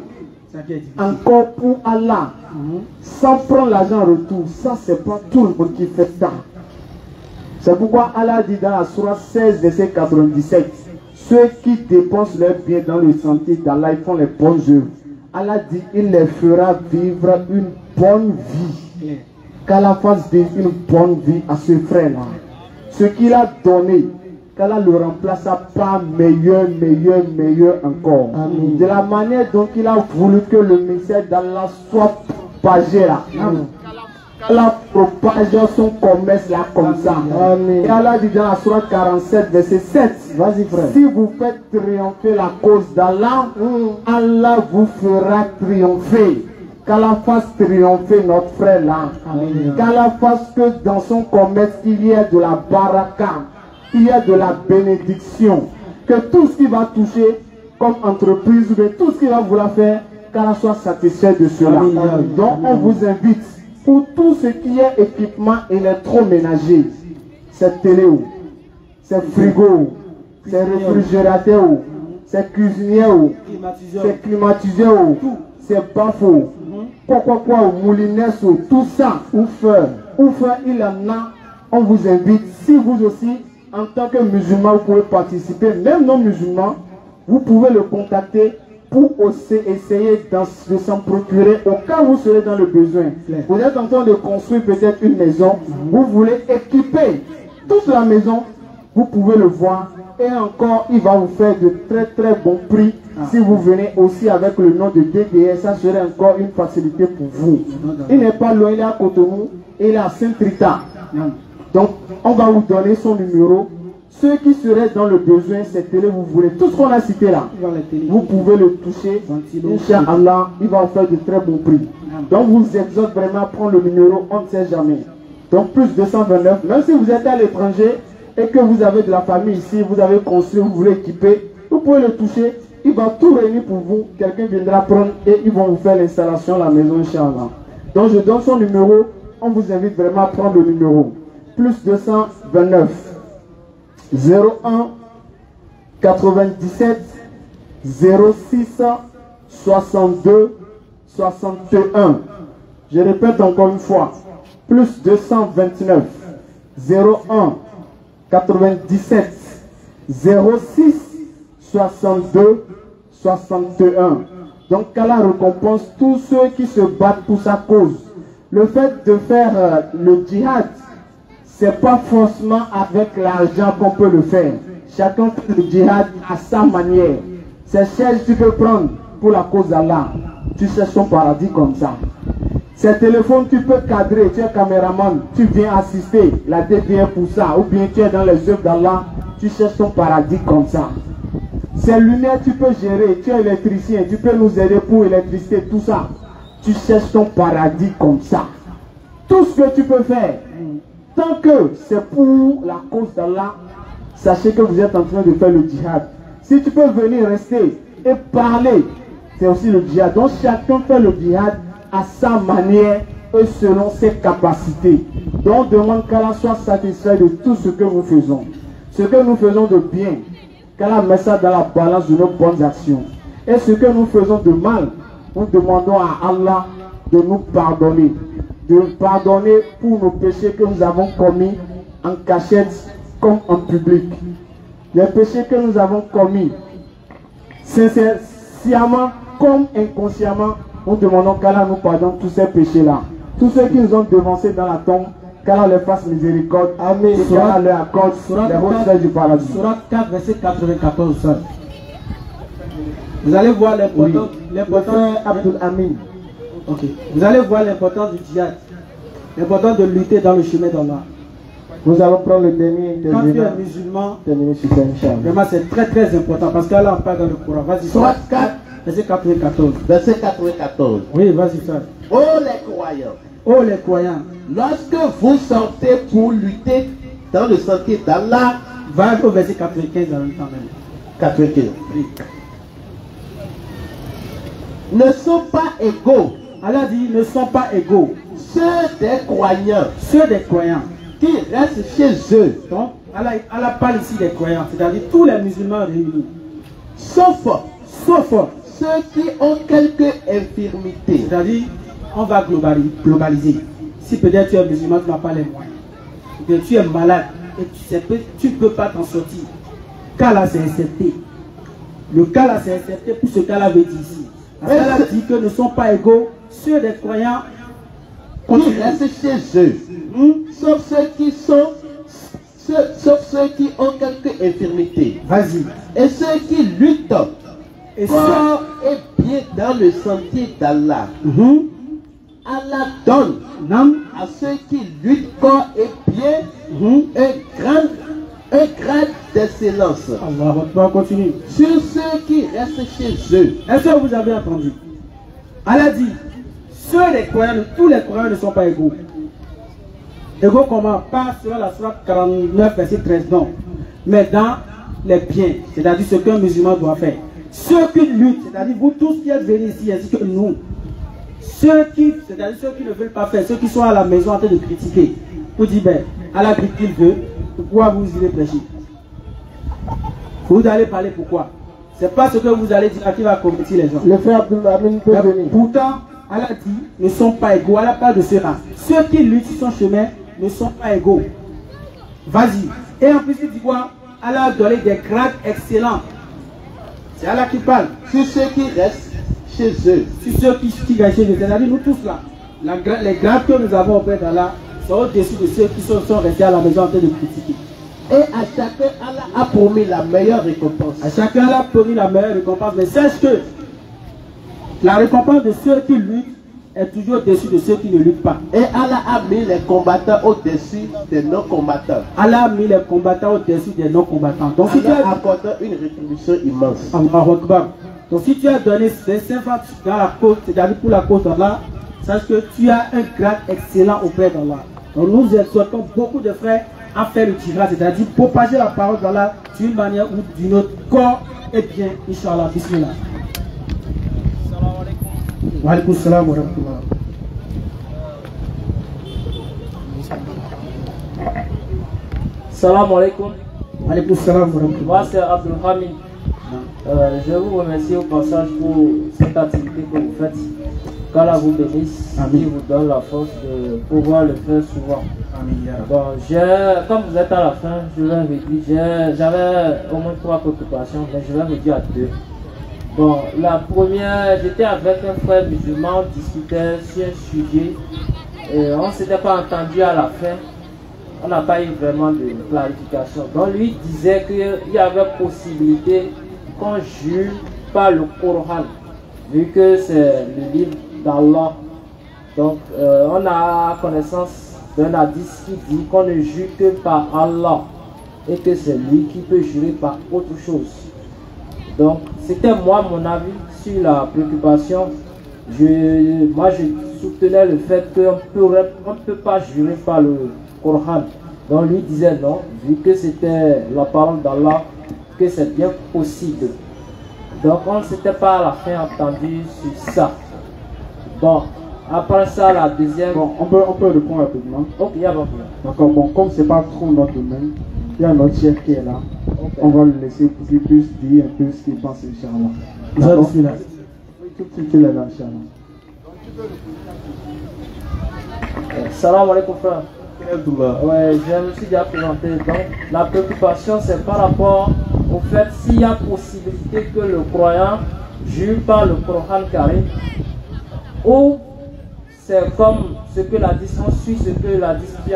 Speaker 3: encore pour Allah, sans prendre l'argent en retour, ça c'est pas tout le monde qui fait ça. C'est pourquoi Allah dit dans la sourate 16, verset 97, ceux qui dépensent leurs biens dans le sentier d'Allah, ils font les bonnes œuvres. Allah dit, il les fera vivre une bonne vie. Qu'Allah fasse vivre une bonne vie à ce frère-là. Ce qu'il a donné, qu'Allah le remplace par meilleur encore. Amen. De la manière dont il a voulu que le message d'Allah soit propagé là. Allah propage son commerce là comme ça. Amen. Et Allah dit dans la sourate 47, verset 7, vas-y frère, si vous faites triompher la cause d'Allah, Allah vous fera triompher. Qu'Allah fasse triompher notre frère là. Qu'Allah fasse que dans son commerce il y ait de la baraka, il y ait de la bénédiction. Que tout ce qu'il va toucher comme entreprise, tout ce qu'il va vouloir faire, qu'Allah soit satisfait de cela. Donc on vous invite, pour tout ce qui est équipement électroménager, c'est télé, c'est frigo, c'est réfrigérateur, c'est cuisinier, c'est climatiseur, c'est bafo, quoi, moulinette, tout ça, ou faire, il en a. On vous invite, si vous aussi, en tant que musulman, vous pouvez participer, même non musulmans, vous pouvez le contacter pour aussi essayer de s'en procurer au cas où vous serez dans le besoin. Vous êtes en train de construire peut-être une maison, vous voulez équiper toute la maison, vous pouvez le voir. Et encore, il va vous faire de très bons prix. Si vous venez aussi avec le nom de DDS, ça serait encore une facilité pour vous. Il n'est pas loin, il est à Cotonou, il est à Saint-Rita. Donc, on va vous donner son numéro. Ceux qui seraient dans le besoin, cette télé, vous voulez, tout ce qu'on a cité là, vous pouvez le toucher. Inch'Allah, il va vous faire de très bons prix. Donc, vous exhorte vraiment à prendre le numéro, on ne sait jamais. Donc, plus 229, même si vous êtes à l'étranger et que vous avez de la famille ici, vous avez construit, vous voulez équiper, vous pouvez le toucher. Il va tout réunir pour vous. Quelqu'un viendra prendre et ils vont vous faire l'installation à la maison, Inch'Allah. Donc, je donne son numéro. On vous invite vraiment à prendre le numéro. Plus 229 01 97 06 62 61. Je répète encore une fois. Plus 229 01 97 06 62 61. Donc qu'Allah récompense tous ceux qui se battent pour sa cause. Le fait de faire le djihad, c'est pas forcément avec l'argent qu'on peut le faire. Chacun fait le djihad à sa manière. Ces chaises tu peux prendre pour la cause d'Allah. Tu cherches ton paradis comme ça. Ces téléphones tu peux cadrer, tu es caméraman, tu viens assister, la vient pour ça. Ou bien tu es dans les œuvres d'Allah, tu cherches ton paradis comme ça. Ces lunettes tu peux gérer, tu es électricien, tu peux nous aider pour l'électricité, tout ça. Tu cherches ton paradis comme ça. Tout ce que tu peux faire, tant que c'est pour la cause d'Allah, sachez que vous êtes en train de faire le djihad. Si tu peux venir rester et parler, c'est aussi le djihad. Donc chacun fait le djihad à sa manière et selon ses capacités. Donc on demande qu'Allah soit satisfait de tout ce que nous faisons. Ce que nous faisons de bien, qu'Allah met ça dans la balance de nos bonnes actions. Et ce que nous faisons de mal, nous demandons à Allah de nous pardonner. De nous pardonner pour nos péchés que nous avons commis en cachette comme en public. Les péchés que nous avons commis sincèrement comme inconsciemment, nous demandons qu'Allah nous pardonne tous ces péchés-là. Tous ceux qui nous ont devancés dans la tombe, qu'Allah leur fasse miséricorde. Amen. Et qu'Allah leur accorde les hautes du paradis.
Speaker 2: Surat 4, verset 94. Vous allez voir l'importance.
Speaker 3: Abdul Amin.
Speaker 2: Ok. Vous allez voir l'importance du djihad. L'importance de lutter dans le chemin d'Allah.
Speaker 3: Nous allons prendre le dernier
Speaker 2: Quand tu es musulman,
Speaker 3: vraiment
Speaker 2: c'est très important parce qu'Allah en parle dans le Coran. Vas-y.
Speaker 1: Surat 4,
Speaker 2: verset 94.
Speaker 1: verset 94.
Speaker 2: Oui, vas-y, frère.
Speaker 1: Oh les croyants,
Speaker 2: Oh les croyants,
Speaker 1: lorsque vous sortez pour lutter dans le sentier d'Allah,
Speaker 2: va au verset 95 en même temps même.
Speaker 1: 95.
Speaker 2: Oui.
Speaker 1: Ne sont pas égaux
Speaker 2: Allah dit, ne sont pas égaux.
Speaker 1: ceux des croyants
Speaker 2: Ceux des croyants.
Speaker 1: qui restent chez eux,
Speaker 2: Donc, Allah parle ici des croyants, c'est-à-dire tous les musulmans réunis.
Speaker 1: sauf
Speaker 2: sauf
Speaker 1: ceux qui ont quelques infirmités.
Speaker 2: c'est-à-dire, on va globaliser. Si peut-être tu es musulman, tu n'as pas les moyens, que tu es malade et tu ne peux pas t'en sortir. Cas là, c'est accepté. Le cas là, c'est accepté pour ce cas-là veut dire ici. Parce qu'elle a dit que ne sont pas égaux ceux des croyants
Speaker 1: qui restent chez eux, sauf ceux qui ont quelques infirmités.
Speaker 2: Vas-y.
Speaker 1: Et ceux qui luttent
Speaker 2: Et
Speaker 1: corps et pied dans le sentier d'Allah. Allah donne à ceux qui luttent corps et pied un grade d'excellence.
Speaker 2: Allah va continuer.
Speaker 1: Sur ceux qui restent chez eux.
Speaker 2: Est-ce que vous avez entendu? Allah dit, tous les croyants ne sont pas égaux. Égaux comment? Pas selon la sourate 49, verset 13, non. Mais dans les biens, c'est-à-dire ce qu'un musulman doit faire. Ceux qui luttent, c'est-à-dire vous tous qui êtes venus ici, ainsi que nous. C'est-à-dire ceux qui ne veulent pas faire, ceux qui sont à la maison en train de critiquer. Vous dites, ben, Allah dit qu'il veut, pourquoi vous irez prêcher? Vous allez parler pourquoi? C'est pas ce que vous allez dire à qui va convertir les gens.
Speaker 5: Le frère Abdul peut venir.
Speaker 2: Pourtant, Allah dit, ne sont pas égaux. Allah parle de cela. Ceux qui luttent sur son chemin ne sont pas égaux. Vas-y. Et en plus, il dit quoi? Allah a donné des grades excellents. C'est Allah qui parle.
Speaker 1: Sur ceux qui restent chez eux.
Speaker 2: Sur ceux qui restent chez eux. C'est-à-dire nous tous là. Les grades que nous avons auprès d'Allah sont au-dessus de ceux qui sont restés à la maison en train de critiquer.
Speaker 1: Et à chacun, Allah a promis la meilleure récompense.
Speaker 2: À chacun, Allah a promis la meilleure récompense. Mais sache que la récompense de ceux qui luttent est toujours au-dessus de ceux qui ne luttent pas.
Speaker 1: Et Allah a mis les combattants au-dessus des non-combattants.
Speaker 2: Allah a mis les combattants au-dessus des non-combattants. Donc, si tu as
Speaker 1: accordé une rétribution immense.
Speaker 2: Allahu Akbar. Donc si tu as donné 5 francs dans la cause, c'est-à-dire pour la cause d'Allah, sache que tu as un grade excellent auprès d'Allah. Donc nous exhortons beaucoup de frères à faire le tirage, c'est-à-dire propager la parole d'Allah d'une manière ou d'une autre, corps et bien, Inch'Allah, Bismillah. Wa alaykum salam wa rahmatullah.
Speaker 6: Salam alaikum.
Speaker 2: Wa alaykum salam wa rahmatullah.
Speaker 6: Moi c'est Abdul Hamid. Je vous remercie au passage pour cette activité que vous faites. Qu'Allah vous bénisse et vous donne la force de pouvoir le faire souvent. Bon, comme vous êtes à la fin, je vais vous dire, j'avais au moins 3 préoccupations, mais je vais vous dire à 2. Bon, la première, j'étais avec un frère musulman, on discutait sur un sujet, et on ne s'était pas entendu à la fin. On n'a pas eu vraiment de clarification. Donc lui disait qu'il y avait possibilité qu'on jure par le Coran, vu que c'est le livre d'Allah. Donc on a connaissance d'un hadith qui dit qu'on ne jure que par Allah et que c'est lui qui peut jurer par autre chose. Donc c'était moi mon avis sur la préoccupation. Moi je soutenais le fait qu'on ne peut pas jurer par le Coran. Donc lui disait non, vu que c'était la parole d'Allah, que c'est bien possible. Donc on ne s'était pas à la fin entendu sur ça. Bon, après ça, la deuxième...
Speaker 3: Bon, on peut répondre rapidement.
Speaker 6: Ok, il y a pas de problème.
Speaker 3: D'accord, bon, comme c'est pas trop notre domaine, il y a notre chef qui est là. Okay. On va le laisser pour qu'il puisse dire un peu ce qu'il pense, Inch'Allah. D'accord. Tu l'es là, Inch'Allah.
Speaker 6: Salam alaikum frère. Ouais, je me suis déjà présenté. Donc, la préoccupation, c'est par rapport au fait s'il y a possibilité que le croyant jure par le Coran Karim, ou c'est comme ce que la distance suit, ce que la distance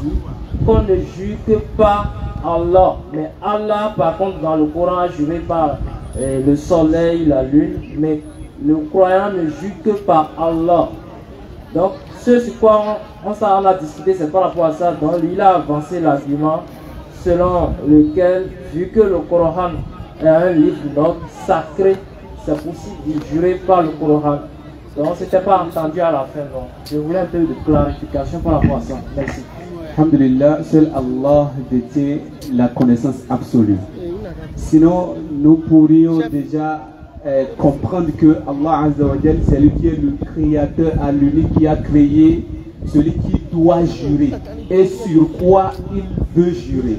Speaker 6: dit, qu'on ne jure que par Allah. Mais Allah, par contre, dans le Coran, a juré par le soleil, la lune, mais le croyant ne jure que par Allah. Donc, ce sur quoi on a discuté, c'est par rapport à ça. Donc, lui, il a avancé l'argument selon lequel, vu que le Coran est un livre donc sacré, c'est possible de jurer par le Coran. Donc, on ne s'était pas entendu à la fin. Donc, je voulais un peu de clarification par rapport à ça. Merci.
Speaker 7: Alhamdulillah, seul Allah détient la connaissance absolue. Sinon, nous pourrions déjà comprendre que Allah Azza wa Jal, c'est lui qui est le créateur à l'unique qui a créé celui qui doit jurer et sur quoi il veut jurer.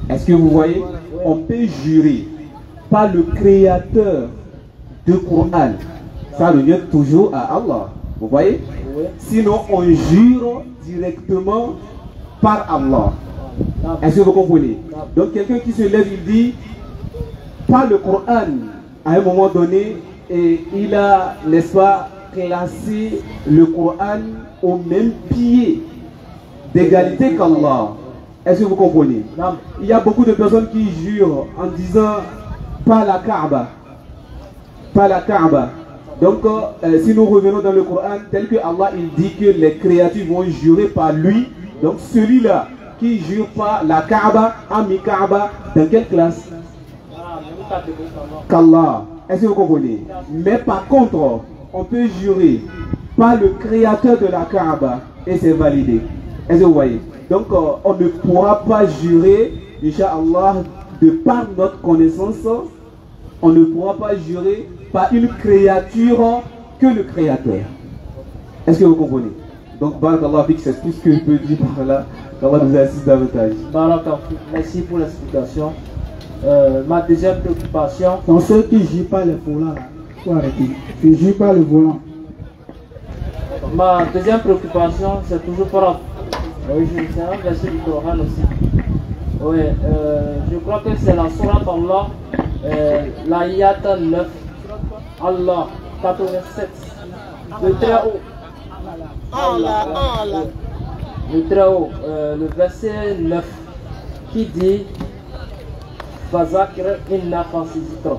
Speaker 7: Est-ce que vous voyez? On peut jurer par le créateur de Coran, ça revient toujours à Allah. Vous voyez? Sinon, on jure directement par Allah. Est-ce que vous comprenez? Donc, quelqu'un qui se lève, il dit pas le Coran à un moment donné, et il a, n'est-ce pas, classé le Coran au même pied d'égalité qu'Allah. Est-ce que vous comprenez? Il y a beaucoup de personnes qui jurent en disant pas la Kaaba. Pas la Kaaba. Donc, si nous revenons dans le Coran, tel que Allah il dit que les créatures vont jurer par lui, donc celui-là qui jure pas la Kaaba, Ami Kaaba, dans quelle classe? Qu'Allah. Est-ce que vous comprenez? Mais par contre, on peut jurer par le créateur de la Kaaba et c'est validé. Est-ce que vous voyez? Donc, on ne pourra pas jurer, Inch'Allah, de par notre connaissance, on ne pourra pas jurer par une créature que le créateur. Est-ce que vous comprenez? Donc, Barakallah Fik, c'est tout ce que je peux dire par là. Qu'Allah nous assiste davantage.
Speaker 6: Barakallah Fik, merci pour l'explication. Ma deuxième préoccupation.
Speaker 2: Dans ceux qui ne jouent pas les volants, il faut arrêter. Tu ne joues pas le volant.
Speaker 6: Ma deuxième préoccupation, c'est toujours par rapport. Oui, c'est un verset du Coran aussi. Oui, je crois que c'est la Sourate Allah, l'ayat 9, Allah 87, le très haut. Le très haut, le verset 9 qui dit Fazakir inna fasizikra.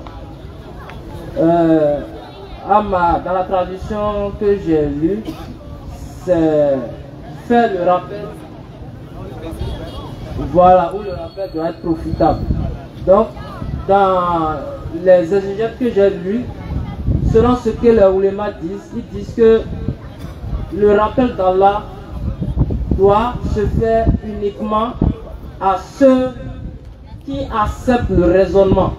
Speaker 6: Dans la traduction que j'ai lue, c'est faire le rappel. Voilà, où le rappel doit être profitable. Donc, dans les exégètes que j'ai lus, selon ce que les oulémas disent, ils disent que le rappel d'Allah doit se faire uniquement à ceux qui acceptent le raisonnement,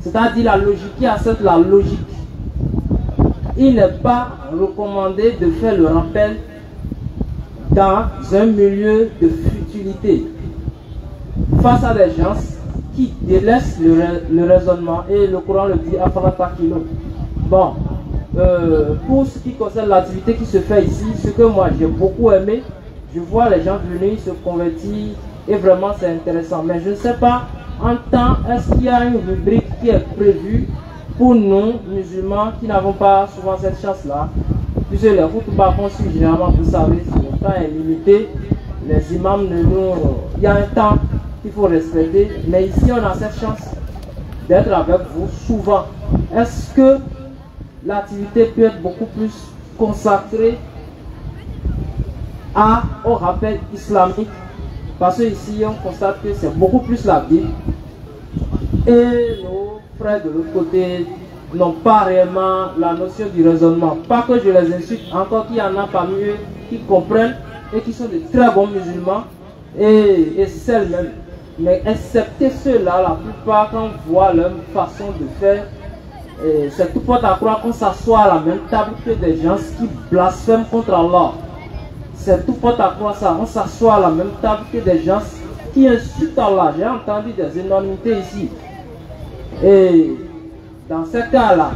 Speaker 6: c'est-à-dire la logique, qui accepte la logique. Il n'est pas recommandé de faire le rappel dans un milieu de futilité face à des gens qui délaissent le raisonnement, et le Coran le dit Afalatakilo. Bon, pour ce qui concerne l'activité qui se fait ici, ce que moi j'ai beaucoup aimé, je vois les gens venir se convertir et vraiment c'est intéressant, mais je ne sais pas en temps, est-ce qu'il y a une rubrique qui est prévue pour nous musulmans qui n'avons pas souvent cette chance là, puisque les routes par contre généralement, vous savez, le temps est limité, les imams il y a un temps qu'il faut respecter, mais ici on a cette chance d'être avec vous souvent. Est-ce que l'activité peut être beaucoup plus consacrée au rappel islamique? Parce que ici on constate que c'est beaucoup plus la Bible, et nos frères de l'autre côté n'ont pas réellement la notion du raisonnement. Pas que je les insulte, encore qu'il y en a parmi eux qui comprennent et qui sont de très bons musulmans et celles même. Mais excepté ceux-là, la plupart, quand on voit leur façon de faire, c'est tout porte à croire qu'on s'assoit à la même table que des gens qui blasphèment contre Allah. C'est tout porte à croire ça. On s'assoit à la même table que des gens qui insultent Allah. J'ai entendu des énormités ici. Et dans ce cas-là,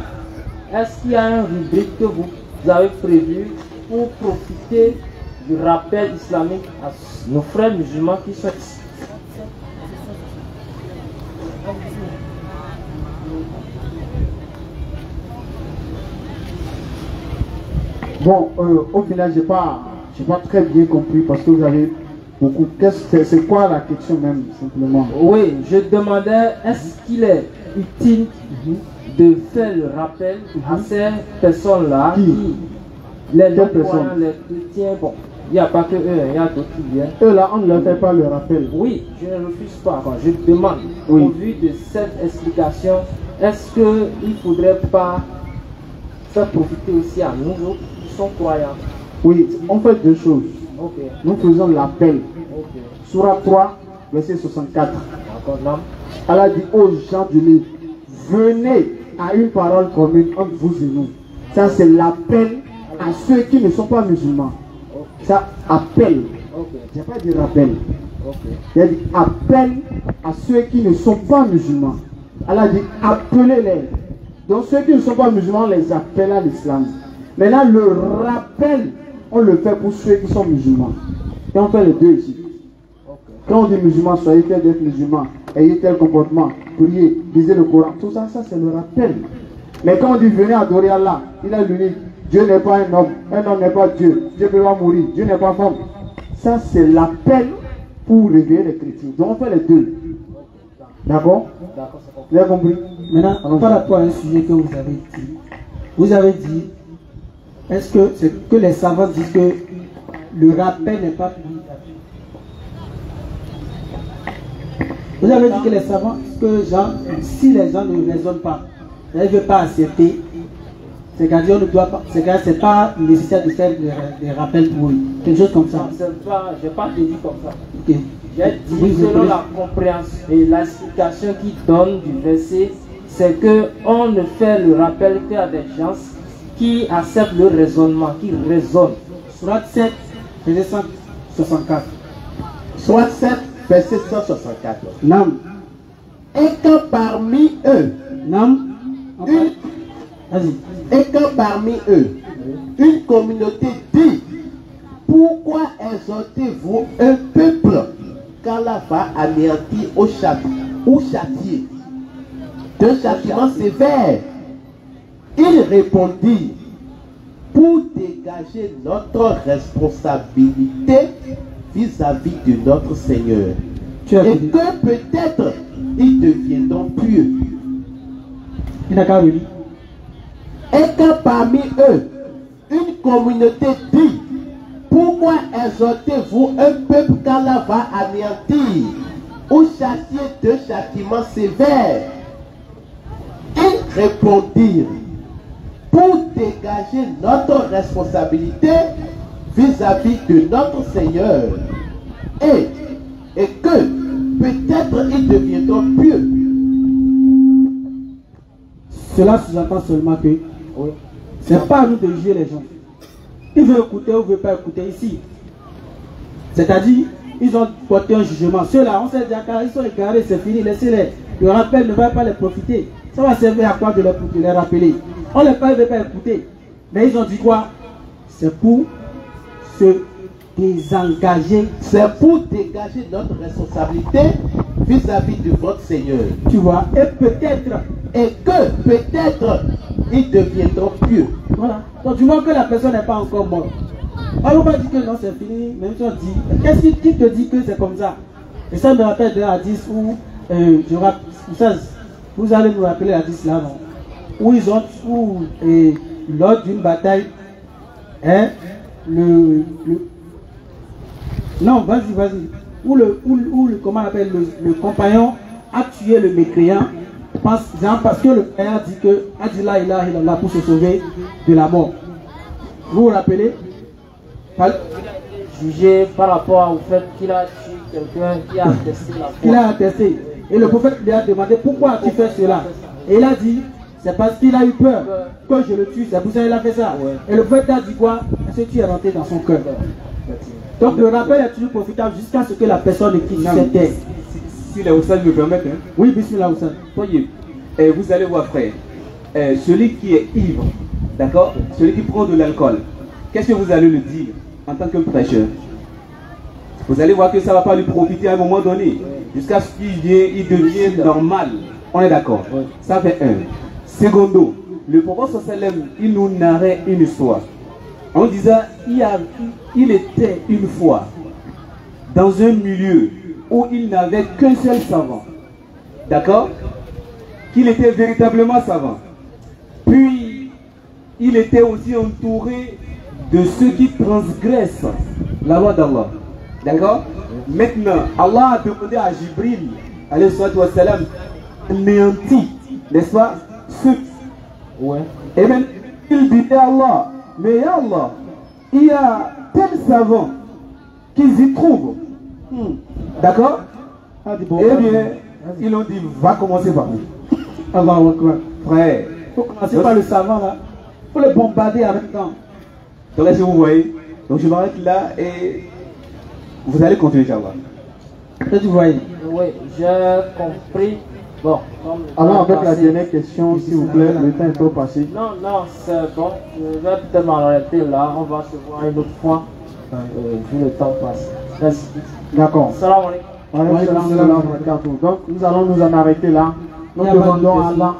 Speaker 6: est-ce qu'il y a un rubrique que vous avez prévu pour profiter du rappel islamique à nos frères musulmans qui sont ici?
Speaker 2: Bon, au final, j'ai pas très bien compris parce que vous avez beaucoup. C'est quoi la question même, simplement?
Speaker 6: Oui, je demandais, est-ce qu'il est utile de faire le rappel à ces personnes-là qui les croyants, les chrétiens, bon, il n'y a pas que eux, il y a d'autres qui viennent.
Speaker 2: Eux là, on ne leur fait pas le rappel.
Speaker 6: Oui, je ne refuse pas. Je demande,
Speaker 2: oui,
Speaker 6: au vu de cette explication, est-ce qu'il ne faudrait pas faire profiter aussi à nous autres qui sont croyants?
Speaker 2: Oui, on fait deux choses.
Speaker 6: Okay.
Speaker 2: Nous faisons l'appel.
Speaker 6: Okay.
Speaker 2: Sourate 3, verset 64.
Speaker 6: D'accord.
Speaker 2: Allah dit aux gens du livre, venez à une parole commune entre vous et nous. Ça, c'est l'appel à ceux qui ne sont pas musulmans. Okay. Ça, appel.
Speaker 6: Okay.
Speaker 2: Je n'ai pas dit rappel.
Speaker 6: Okay.
Speaker 2: Il a dit appel à ceux qui ne sont pas musulmans. Allah dit appelez-les.
Speaker 3: Donc ceux qui ne sont pas musulmans, on les appelle à l'islam. Maintenant, le rappel, on le fait pour ceux qui sont musulmans. Et on fait les deux ici. Quand on dit musulman, soyez tel d'être musulman, ayez tel comportement, priez, lisez le Coran, tout ça, ça c'est le rappel. Mais quand on dit venez adorer Allah, il est l'unique. Dieu n'est pas un homme n'est pas Dieu, Dieu peut pas mourir, Dieu n'est pas femme. Ça c'est l'appel pour réveiller les chrétiens. Donc on fait les deux. D'accord? Vous avez compris?
Speaker 2: Maintenant, par rapport à un sujet que vous avez dit, est-ce que c'est que les savants disent que le rappel n'est pas punitif? Vous avez dit que les savants, que si les gens ne raisonnent pas, ils ne veulent pas accepter, c'est-à-dire on ne doit pas, c'est pas nécessaire de faire des rappels pour eux, quelque chose comme ça.
Speaker 6: Je n'ai pas dit comme ça.
Speaker 2: Okay.
Speaker 6: J'ai dit selon la compréhension et l'explication qu'il donne du verset, c'est qu'on ne fait le rappel qu'à des gens qui acceptent le raisonnement, qui raisonnent.
Speaker 2: Surat 7, verset 164.
Speaker 1: Surat 7, verset 164.
Speaker 2: Nam.
Speaker 1: Et que parmi eux, et que parmi eux, une communauté dit, pourquoi exhortez-vous un peuple qu'Allah va anéantir ou châtier d'un châtiment sévère? Il répondit, pour dégager notre responsabilité vis-à-vis de notre Seigneur, et que peut-être ils deviendront pieux. Et que parmi eux, une communauté dit, pourquoi exhortez-vous un peuple qu'Allah va anéantir ou châtier de châtiment sévère? Ils répondirent, pour dégager notre responsabilité vis-à-vis de notre Seigneur, et que peut-être ils deviendront pieux.
Speaker 2: Cela sous-entend seulement que c'est pas à nous de juger les gens. Ils veulent écouter ou ne veulent pas écouter ici. C'est-à-dire, ils ont porté un jugement. Ceux-là, on sait déjà qu'ils sont égarés, c'est fini, laissez-les. Le rappel ne va pas les profiter. Ça va servir à quoi de les rappeler? On ne veut pas écouter. Mais ils ont dit quoi? C'est pour se désengager.
Speaker 1: C'est pour dégager notre responsabilité vis-à-vis de votre Seigneur.
Speaker 2: Tu vois, et peut-être
Speaker 1: ils deviendront pieux.
Speaker 2: Voilà. Donc du moment que la personne n'est pas encore morte, on ne va pas dire que non c'est fini, même si on dit, qu'est-ce qui te dit que c'est comme ça? Et ça me rappelle de hadith où, vous allez nous rappeler hadith là, non? Où ils ont, lors d'une bataille, non, vas-y. Où comment on appelle, le compagnon a tué le mécréant parce que le père a dit la ilaha illallah pour se sauver de la mort. Vous vous rappelez?
Speaker 6: Jugé par rapport au fait qu'il a tué quelqu'un qui a attesté la foi.
Speaker 2: Il a attesté. Et le prophète lui a demandé pourquoi as-tu fait cela? Et il a dit c'est parce qu'il a eu peur que je le tue, c'est pour ça qu'il a fait ça. Et le prophète a dit quoi? Parce que tu es rentré dans son cœur. Donc le rappel est toujours profitable jusqu'à ce que la personne ne quitte cette terre.
Speaker 7: Si les Oussad me permettent, hein?
Speaker 2: Oui, bismillah Oussad.
Speaker 7: Voyez, vous allez voir frère, celui qui est ivre, d'accord, celui qui prend de l'alcool, qu'est-ce que vous allez le dire en tant que prêcheur? Vous allez voir que ça ne va pas lui profiter à un moment donné, jusqu'à ce qu'il devienne normal. On est d'accord? Ça fait un. Secondo, le prophète sallam, il nous narrait une histoire. On disait, il était une fois dans un milieu où il n'avait qu'un seul savant. D'accord? Qu'il était véritablement savant. Puis, il était aussi entouré de ceux qui transgressent la loi d'Allah. D'accord? Maintenant, Allah a demandé à Jibril, alayhi salatu wa salam, anéanti, n'est-ce pas? Ceux. Ouais. Et même, il dit à Allah, mais Allah, il y a tel savant qu'ils y trouvent. D'accord? Eh bien, ils ont dit, va commencer par lui.
Speaker 2: Allah Akbar.
Speaker 7: Frère.
Speaker 2: Il faut commencer par le savant là. Il faut le bombarder en même temps.
Speaker 7: Donc là, si vous voyez, donc je m'arrête là et vous allez continuer, Inch'Allah.
Speaker 2: Qu'est-ce que vous voyez?
Speaker 6: Oui, j'ai compris Bon.
Speaker 3: Alors avec la dernière question, s'il vous plaît, le temps est trop passé.
Speaker 6: Non, non, c'est bon. Je vais peut-être m'arrêter là. On va se voir une autre fois. Vu le temps passe. Merci.
Speaker 3: D'accord.
Speaker 6: Salam alaikum.
Speaker 3: Donc nous allons nous en arrêter là. Nous demandons à Allah.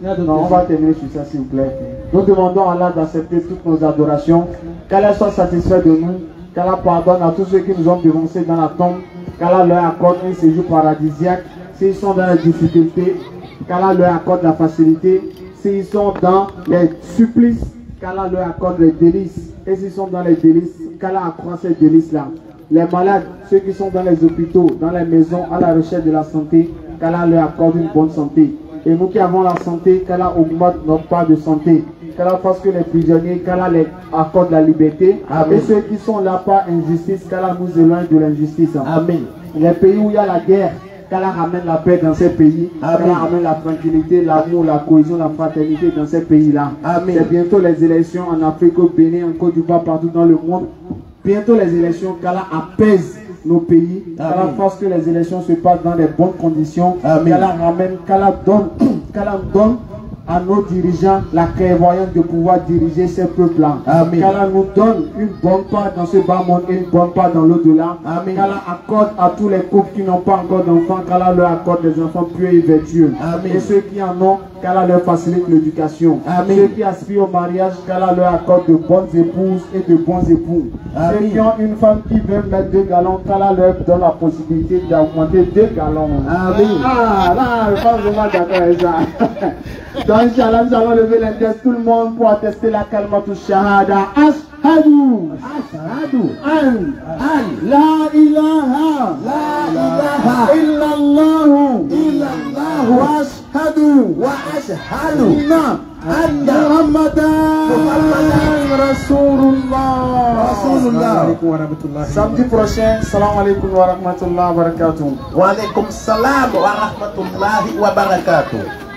Speaker 3: Non, on va terminer sur ça s'il vous plaît. Nous demandons à Allah d'accepter toutes nos adorations, qu'Allah soit satisfait de nous, qu'Allah pardonne à tous ceux qui nous ont dénoncés dans la tombe, qu'Allah leur accorde un séjour paradisiaque, s'ils sont dans les difficultés, qu'Allah leur accorde la facilité, s'ils sont dans les supplices, qu'Allah leur accorde les délices, et s'ils sont dans les délices, qu'Allah accroît ces délices-là. Les malades, ceux qui sont dans les hôpitaux, dans les maisons, à la recherche de la santé, qu'Allah leur accorde une bonne santé. Et nous qui avons la santé, qu'Allah augmente notre part de santé. Qu'Allah fasse que les prisonniers, qu'Allah les accorde la liberté. Amen. Et ceux qui sont là par injustice, qu'Allah nous éloigne de l'injustice. Amen. Les pays où il y a la guerre, qu'Allah ramène la paix dans ces pays. Qu'Allah ramène la tranquillité, l'amour, la cohésion, la fraternité dans ces pays-là. C'est bientôt les élections en Afrique, au Bénin, en Côte d'Ivoire, partout dans le monde. Bientôt les élections, qu'Allah apaise nos pays, qu'Allah fasse que les élections se passent dans les bonnes conditions, qu'Allah ramène, qu'Allah donne à nos dirigeants la clairvoyance de pouvoir diriger ces peuples-là. Qu'Allah nous donne une bonne part dans ce bas monde et une bonne part dans l'au-delà. Qu'Allah accorde à tous les couples qui n'ont pas encore d'enfants, qu'Allah leur accorde des enfants pieux et vertueux. Et ceux qui en ont, qu'Allah leur facilite l'éducation. Ceux qui aspirent au mariage, qu'Allah leur accorde de bonnes épouses et de bons époux. Ceux qui ont une femme qui veut mettre 2 gallons, qu'Allah leur donne la possibilité d'augmenter 2 gallons. Ah, là, je pense vraiment d'accord avec ça. Donc, Inch'Allah, nous allons lever l'index tout le monde pour attester la kalmatu shahada. Ashhadu an la ilaha illallah wa ashhadu anna Muhammadan Rasulullah. Samedi prochain, salam alaikum wa rahmatullahi wa barakatuh.
Speaker 1: Wa alaikum salam wa rahmatullahi wa barakatuh.